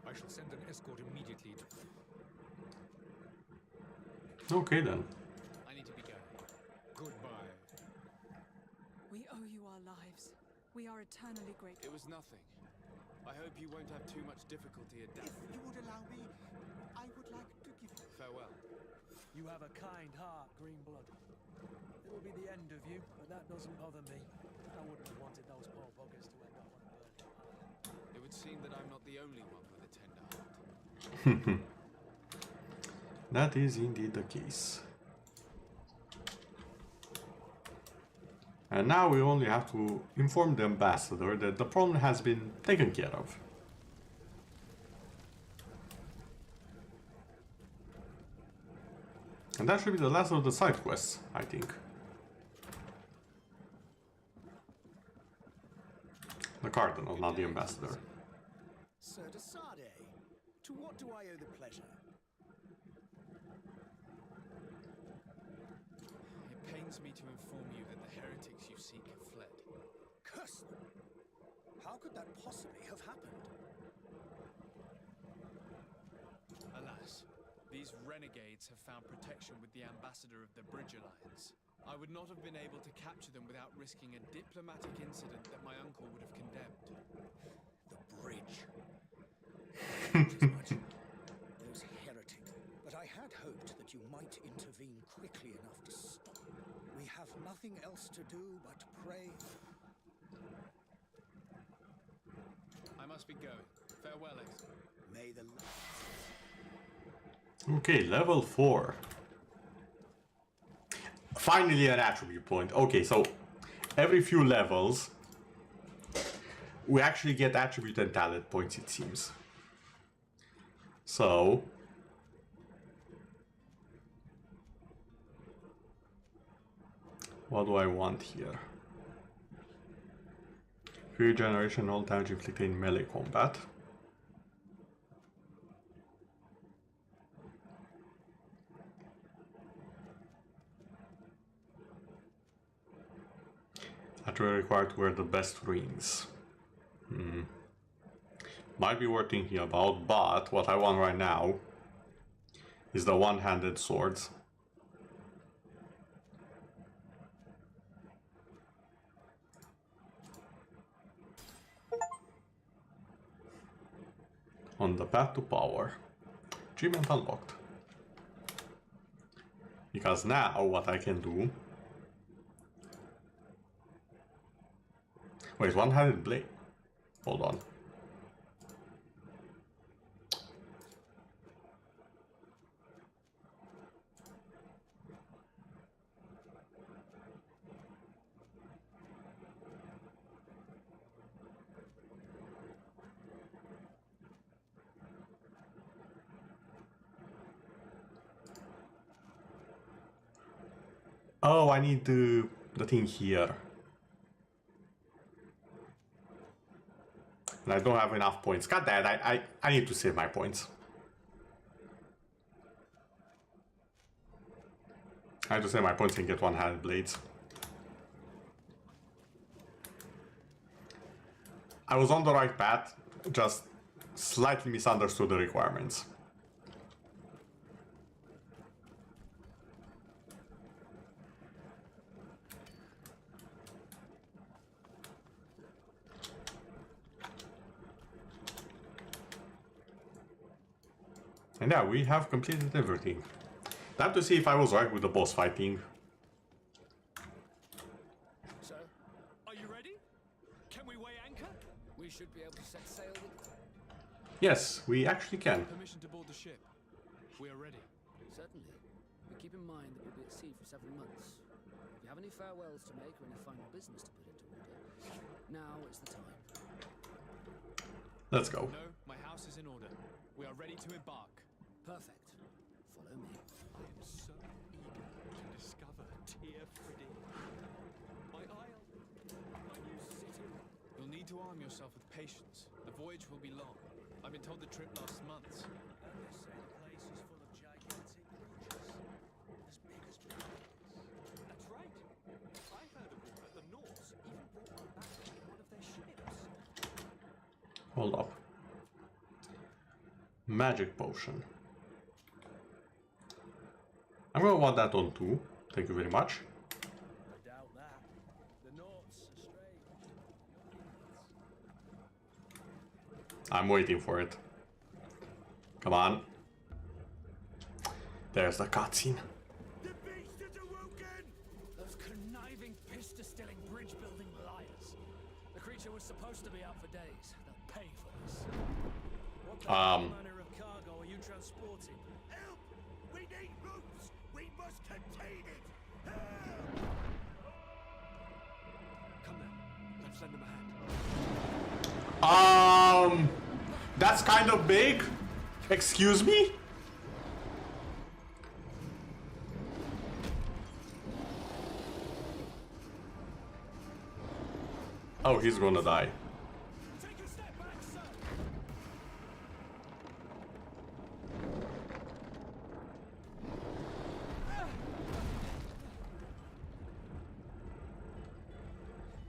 I shall send an escort immediately to... Okay then. I need to be going. Goodbye. We owe you our lives. We are eternally grateful. It was nothing. I hope you won't have too much difficulty adapting. If you would allow me, I would like to give you... Farewell. You have a kind heart, Greenblood. It'll be the end of you, but that doesn't bother me. I wouldn't have wanted those poor buggers to end up on a burning island. It would seem that I'm not the only one with a tender heart. That is indeed the case. And now we only have to inform the ambassador that the problem has been taken care of. And that should be the last of the side quests, I think. The Cardinal, not the ambassador. Sir de Sade, to what do I owe the pleasure? It pains me to inform you that the heretics you seek have fled. Curse them! How could that possibly have happened? Alas, these renegades have found protection with the ambassador of the Bridge Alliance. I would not have been able to capture them without risking a diplomatic incident that my uncle would have condemned. The bridge. Those heretics. But I had hoped that you might intervene quickly enough to stop. We have nothing else to do but pray. I must be going. Farewell, Ex. May the... Okay, level 4. Finally an attribute point. Okay, so every few levels we actually get attribute and talent points, it seems. So what do I want here? Regeneration, all damage inflicted in melee combat. Actually required to wear the best rings. Might be worth thinking about, but what I want right now is the one-handed swords. On the path to power. Achievement unlocked. Because now what I can do... Wait, one-handed blade. Hold on. Oh, I need the thing here. And I don't have enough points. God damn, I need to save my points. I have to save my points and get one-handed blades. I was on the right path, just slightly misunderstood the requirements. And yeah, we have completed everything. Time to see if I was right with the boss fighting. So, are you ready? Can we weigh anchor? We should be able to set sail with... Yes, we actually can. Permission to board the ship. We are ready. Certainly. But keep in mind that we'll be at sea for several months. If you have any farewells to make or any final business to put into order, now is the time. Let's go. No, my house is in order. We are ready to embark. Perfect. Follow me. I am so eager to discover Tear Friddy. My isle, my new city. You'll need to arm yourself with patience. The voyage will be long. I've been told the trip lasts months. And they say the place is full of gigantic creatures. As big as dragons. That's right. I heard of one at the Norse even brought one back in one of their ships. Hold up. Magic potion. I'm gonna want that on too. Thank you very much. I doubt that. The Norts are strange. I'm waiting for it. Come on. There's the cutscene. The beast is awoken! Those conniving, piss-distilling, bridge-building liars. The creature was supposed to be out for days. They'll pay for this. What the manner of cargo are you transporting? Help! We need roofs! We must contain it! Help! Come then, let's lend them a hand. That's kind of big. Excuse me? Oh, he's gonna die. Take a step back, sir.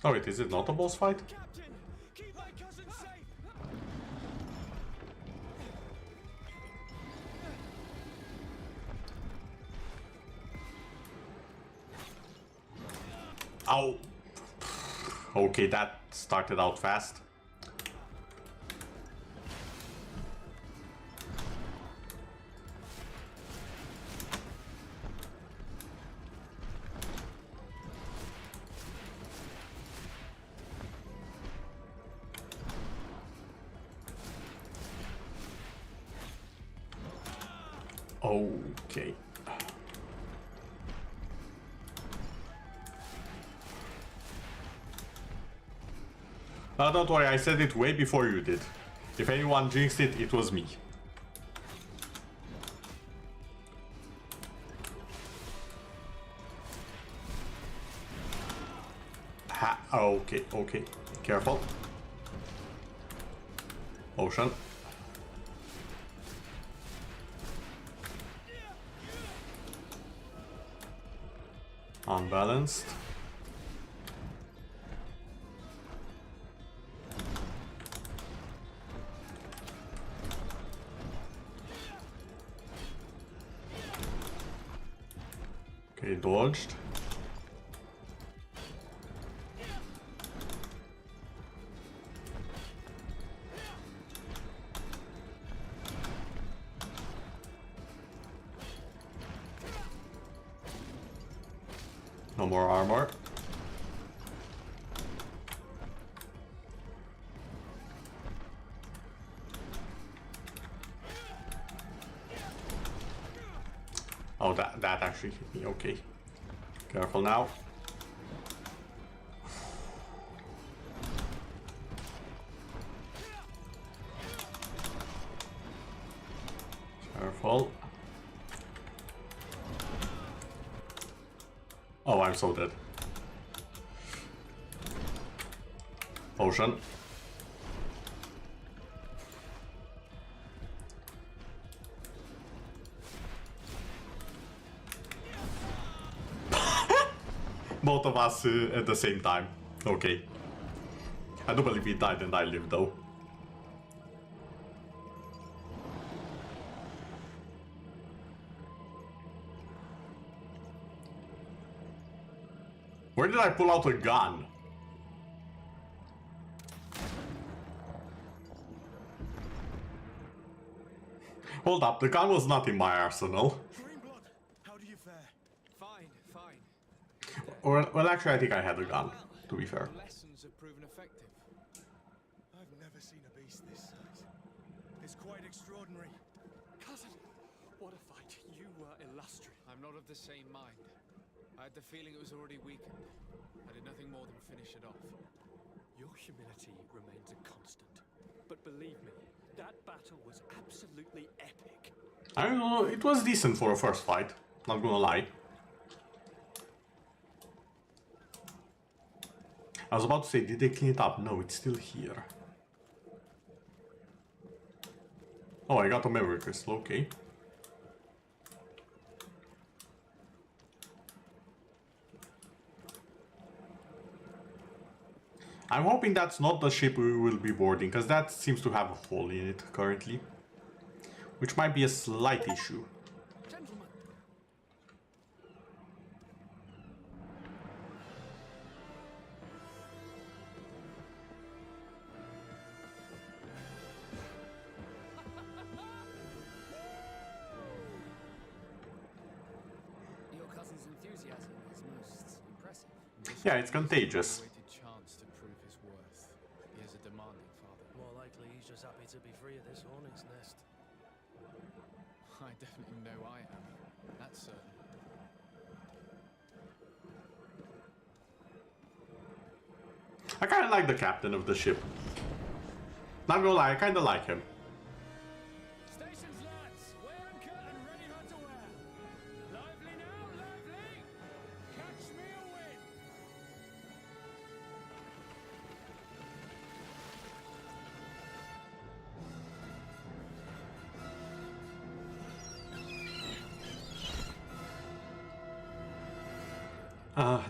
Oh wait, is it not a boss fight? Captain, keep my cousin safe. Ow. Okay, that started out fast. Okay. Don't worry, I said it way before you did. If anyone jinxed it, it was me. Okay, okay. Careful. Ocean. Unbalanced. Okay, dodged. No more armor. Oh, that actually hit me. Okay. Careful now. Careful. Oh, I'm so dead. Potion. Both of us at the same time. Okay. I do believe he died and I lived though. Where did I pull out a gun? Hold up, the gun was not in my arsenal. Greenblood, how do you fare? Fine, fine. Well, actually, I think I had a gun, to be fair. Lessons have proven effective. I've never seen a beast this size. It's quite extraordinary. Cousin, what a fight. You were illustrious. I'm not of the same mind. I had the feeling it was already weakened. I did nothing more than finish it off. Your humility remains a constant. But believe me, that battle was absolutely epic. I don't know, it was decent for a first fight, not gonna lie. I was about to say, did they clean it up? No, it's still here. Oh, I got a memory crystal, okay. I'm hoping that's not the ship we will be boarding, because that seems to have a hole in it currently. Which might be a slight issue. Gentlemen. Your cousin's enthusiasm is most impressive. Yeah, it's contagious. Chance to prove his worth. He is a demanding father. More likely he's just happy to be free of this hornet's nest. I definitely know I am. That's certain. I kind of like the captain of the ship. Not gonna lie, I kind of like him. Stations, lads! Wear anchor and ready her to wear. Lively now, lively! Catch me a wind!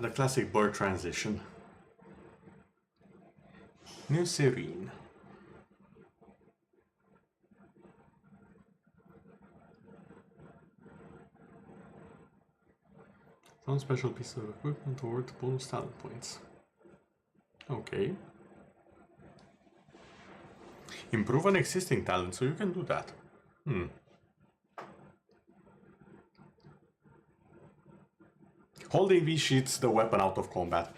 The classic bird transition. New Serene. Some special piece of equipment worth bonus talent points. Okay. Improve an existing talent, so you can do that. Holding these sheets the weapon out of combat.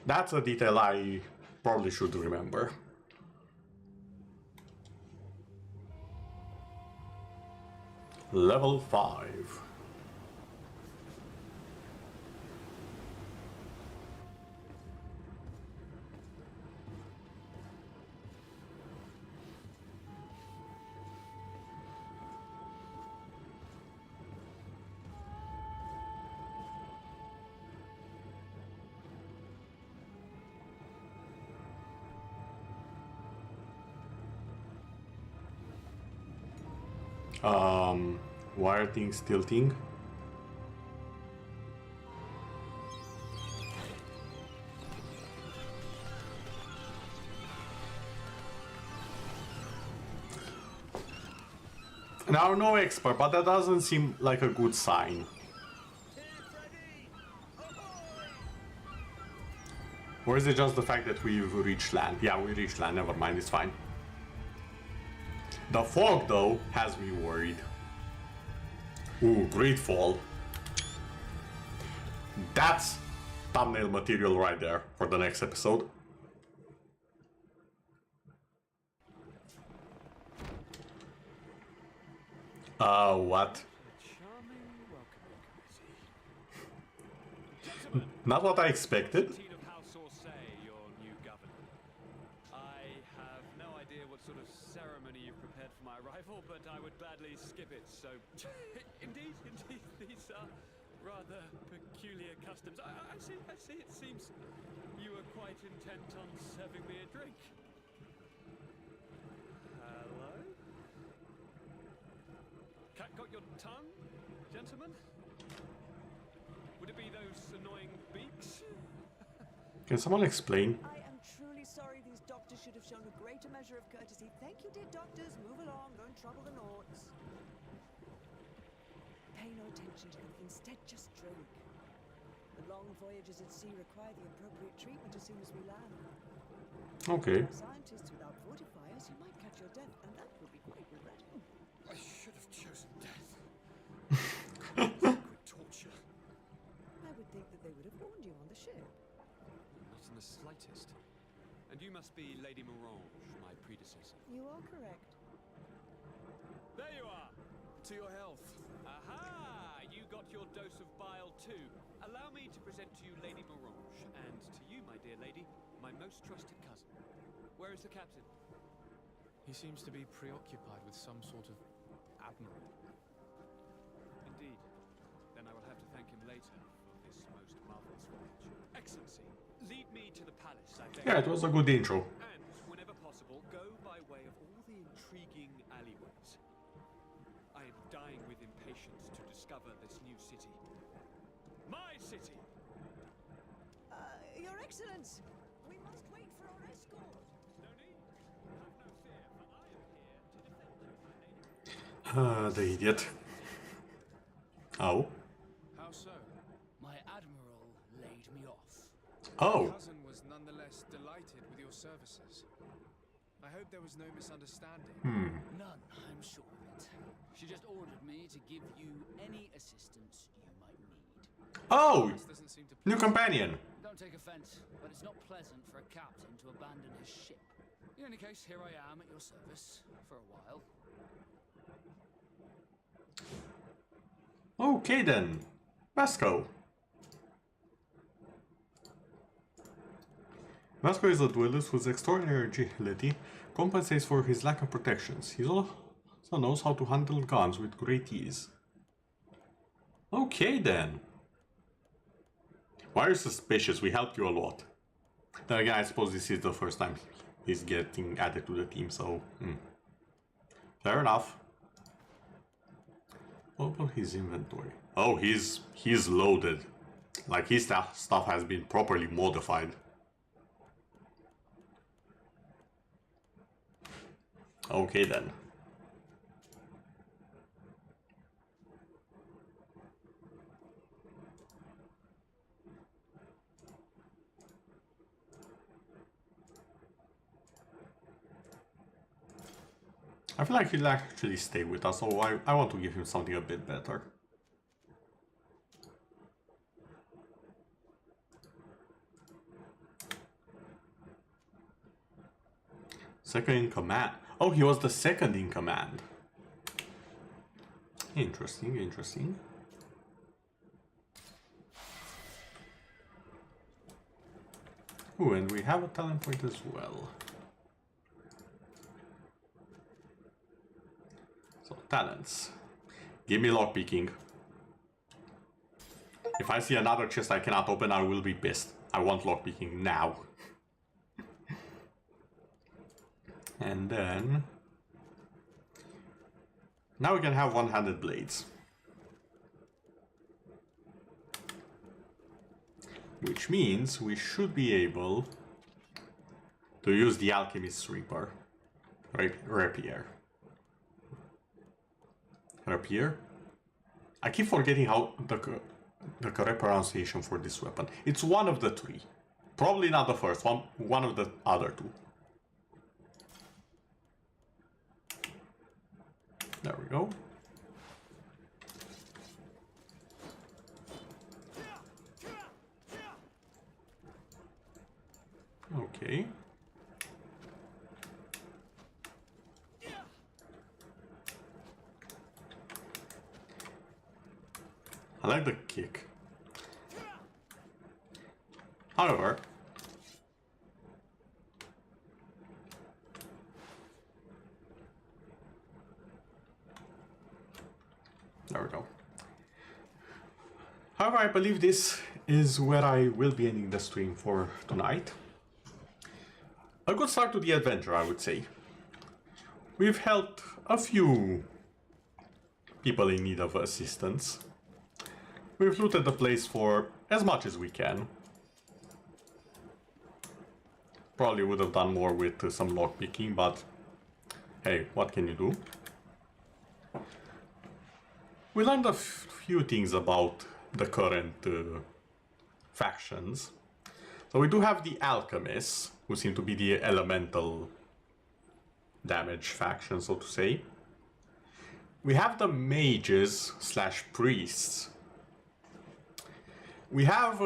That's a detail I probably should remember. Level 5. Why are things tilting? Now, I'm no expert, but that doesn't seem like a good sign. Or is it just the fact that we've reached land? Yeah, we reached land, never mind, it's fine. The fog, though, has me worried. Ooh, Greedfall. That's thumbnail material right there for the next episode. What? Not what I expected. I have no idea what sort of ceremony you've prepared for my arrival, but I would gladly skip it, so... Indeed, these are rather peculiar customs. I see, it seems you are quite intent on serving me a drink. Hello? Got your tongue, gentlemen? Would it be those annoying beaks? Can someone explain? I am truly sorry these docks measure of courtesy. Thank you, dear doctors. Move along. Don't trouble the Nords. Pay no attention to them. Instead, just drink. The long voyages at sea require the appropriate treatment as soon as we land. Okay. For scientists without fortifiers, you might catch your death, and that would be quite regrettable. I should have chosen death. Sacred torture. I would think that they would have warned you on the ship. Not in the slightest. And you must be Lady Morange, my predecessor. You are correct. There you are! To your health. Aha! You got your dose of bile too. Allow me to present to you Lady Morange, and to you, my dear lady, my most trusted cousin. Where is the captain? He seems to be preoccupied with some sort of admiral. Indeed. Then I will have to thank him later for this most marvelous voyage. Excellency, lead me to the palace, I beg. Yeah, it was a good intro. And, whenever possible, go by way of all the intriguing alleyways. I am dying with impatience to discover this new city. My city! Your Excellence! We must wait for our escort! No need. Have no fear, for I am here to defend you, my lady. The idiot. Oh. How so? My admiral laid me off. Oh. My cousin was nonetheless delighted with your services. I hope there was no misunderstanding. None, I'm sure of it. She just ordered me to give you any assistance you might need. Oh! This doesn't seem to New companion. Don't take offense, but it's not pleasant for a captain to abandon his ship. In any case, here I am at your service for a while. Okay then. Vasco. Vasco is a duelist whose extraordinary agility compensates for his lack of protections. He also knows how to handle guns with great ease. Okay then. Why are you suspicious? We helped you a lot. Then again, I suppose this is the first time he's getting added to the team, so... Fair enough. What about his inventory? Oh, he's loaded. Like his stuff has been properly modified. Okay then. I feel like he'll actually stay with us, so I want to give him something a bit better. Second in command. Oh, he was the second in command. Interesting, interesting. Ooh, and we have a talent point as well. So, talents. Give me lockpicking. If I see another chest I cannot open, I will be pissed. I want lockpicking now. And then... now we can have one-handed blades. Which means we should be able to use the Alchemist's Reaper. Rapier. Rapier? I keep forgetting how the correct pronunciation for this weapon. It's one of the three. Probably not the first one, one of the other two. There we go. Okay. I like the kick. However, there we go. However, I believe this is where I will be ending the stream for tonight. A good start to the adventure, I would say. We've helped a few people in need of assistance. We've looted the place for as much as we can. Probably would have done more with some lockpicking, but hey, what can you do? We learned a few things about the current factions. So we do have the Alchemists, who seem to be the elemental damage faction, so to say. We have the Mages slash Priests. We have,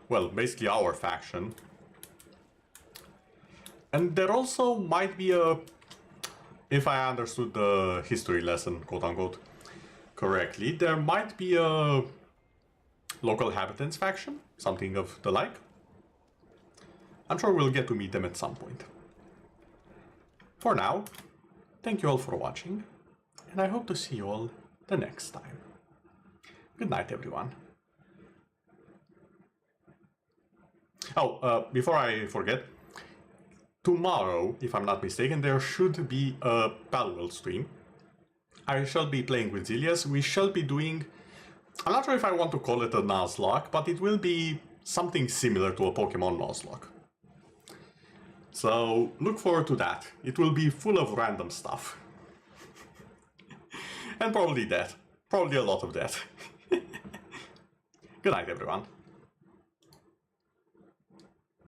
well, basically our faction. And there also might be a, if I understood the history lesson, quote-unquote, correctly, there might be a local habitants faction, something of the like. I'm sure we'll get to meet them at some point. For now, thank you all for watching, and I hope to see you all the next time. Good night, everyone. Oh, before I forget, tomorrow, if I'm not mistaken, there should be a Palworld stream. I shall be playing with Zilius. We shall be doing, I'm not sure if I want to call it a Nuzlocke, but it will be something similar to a Pokemon Nuzlocke. So look forward to that. It will be full of random stuff. And probably that. Probably a lot of that. Good night, everyone.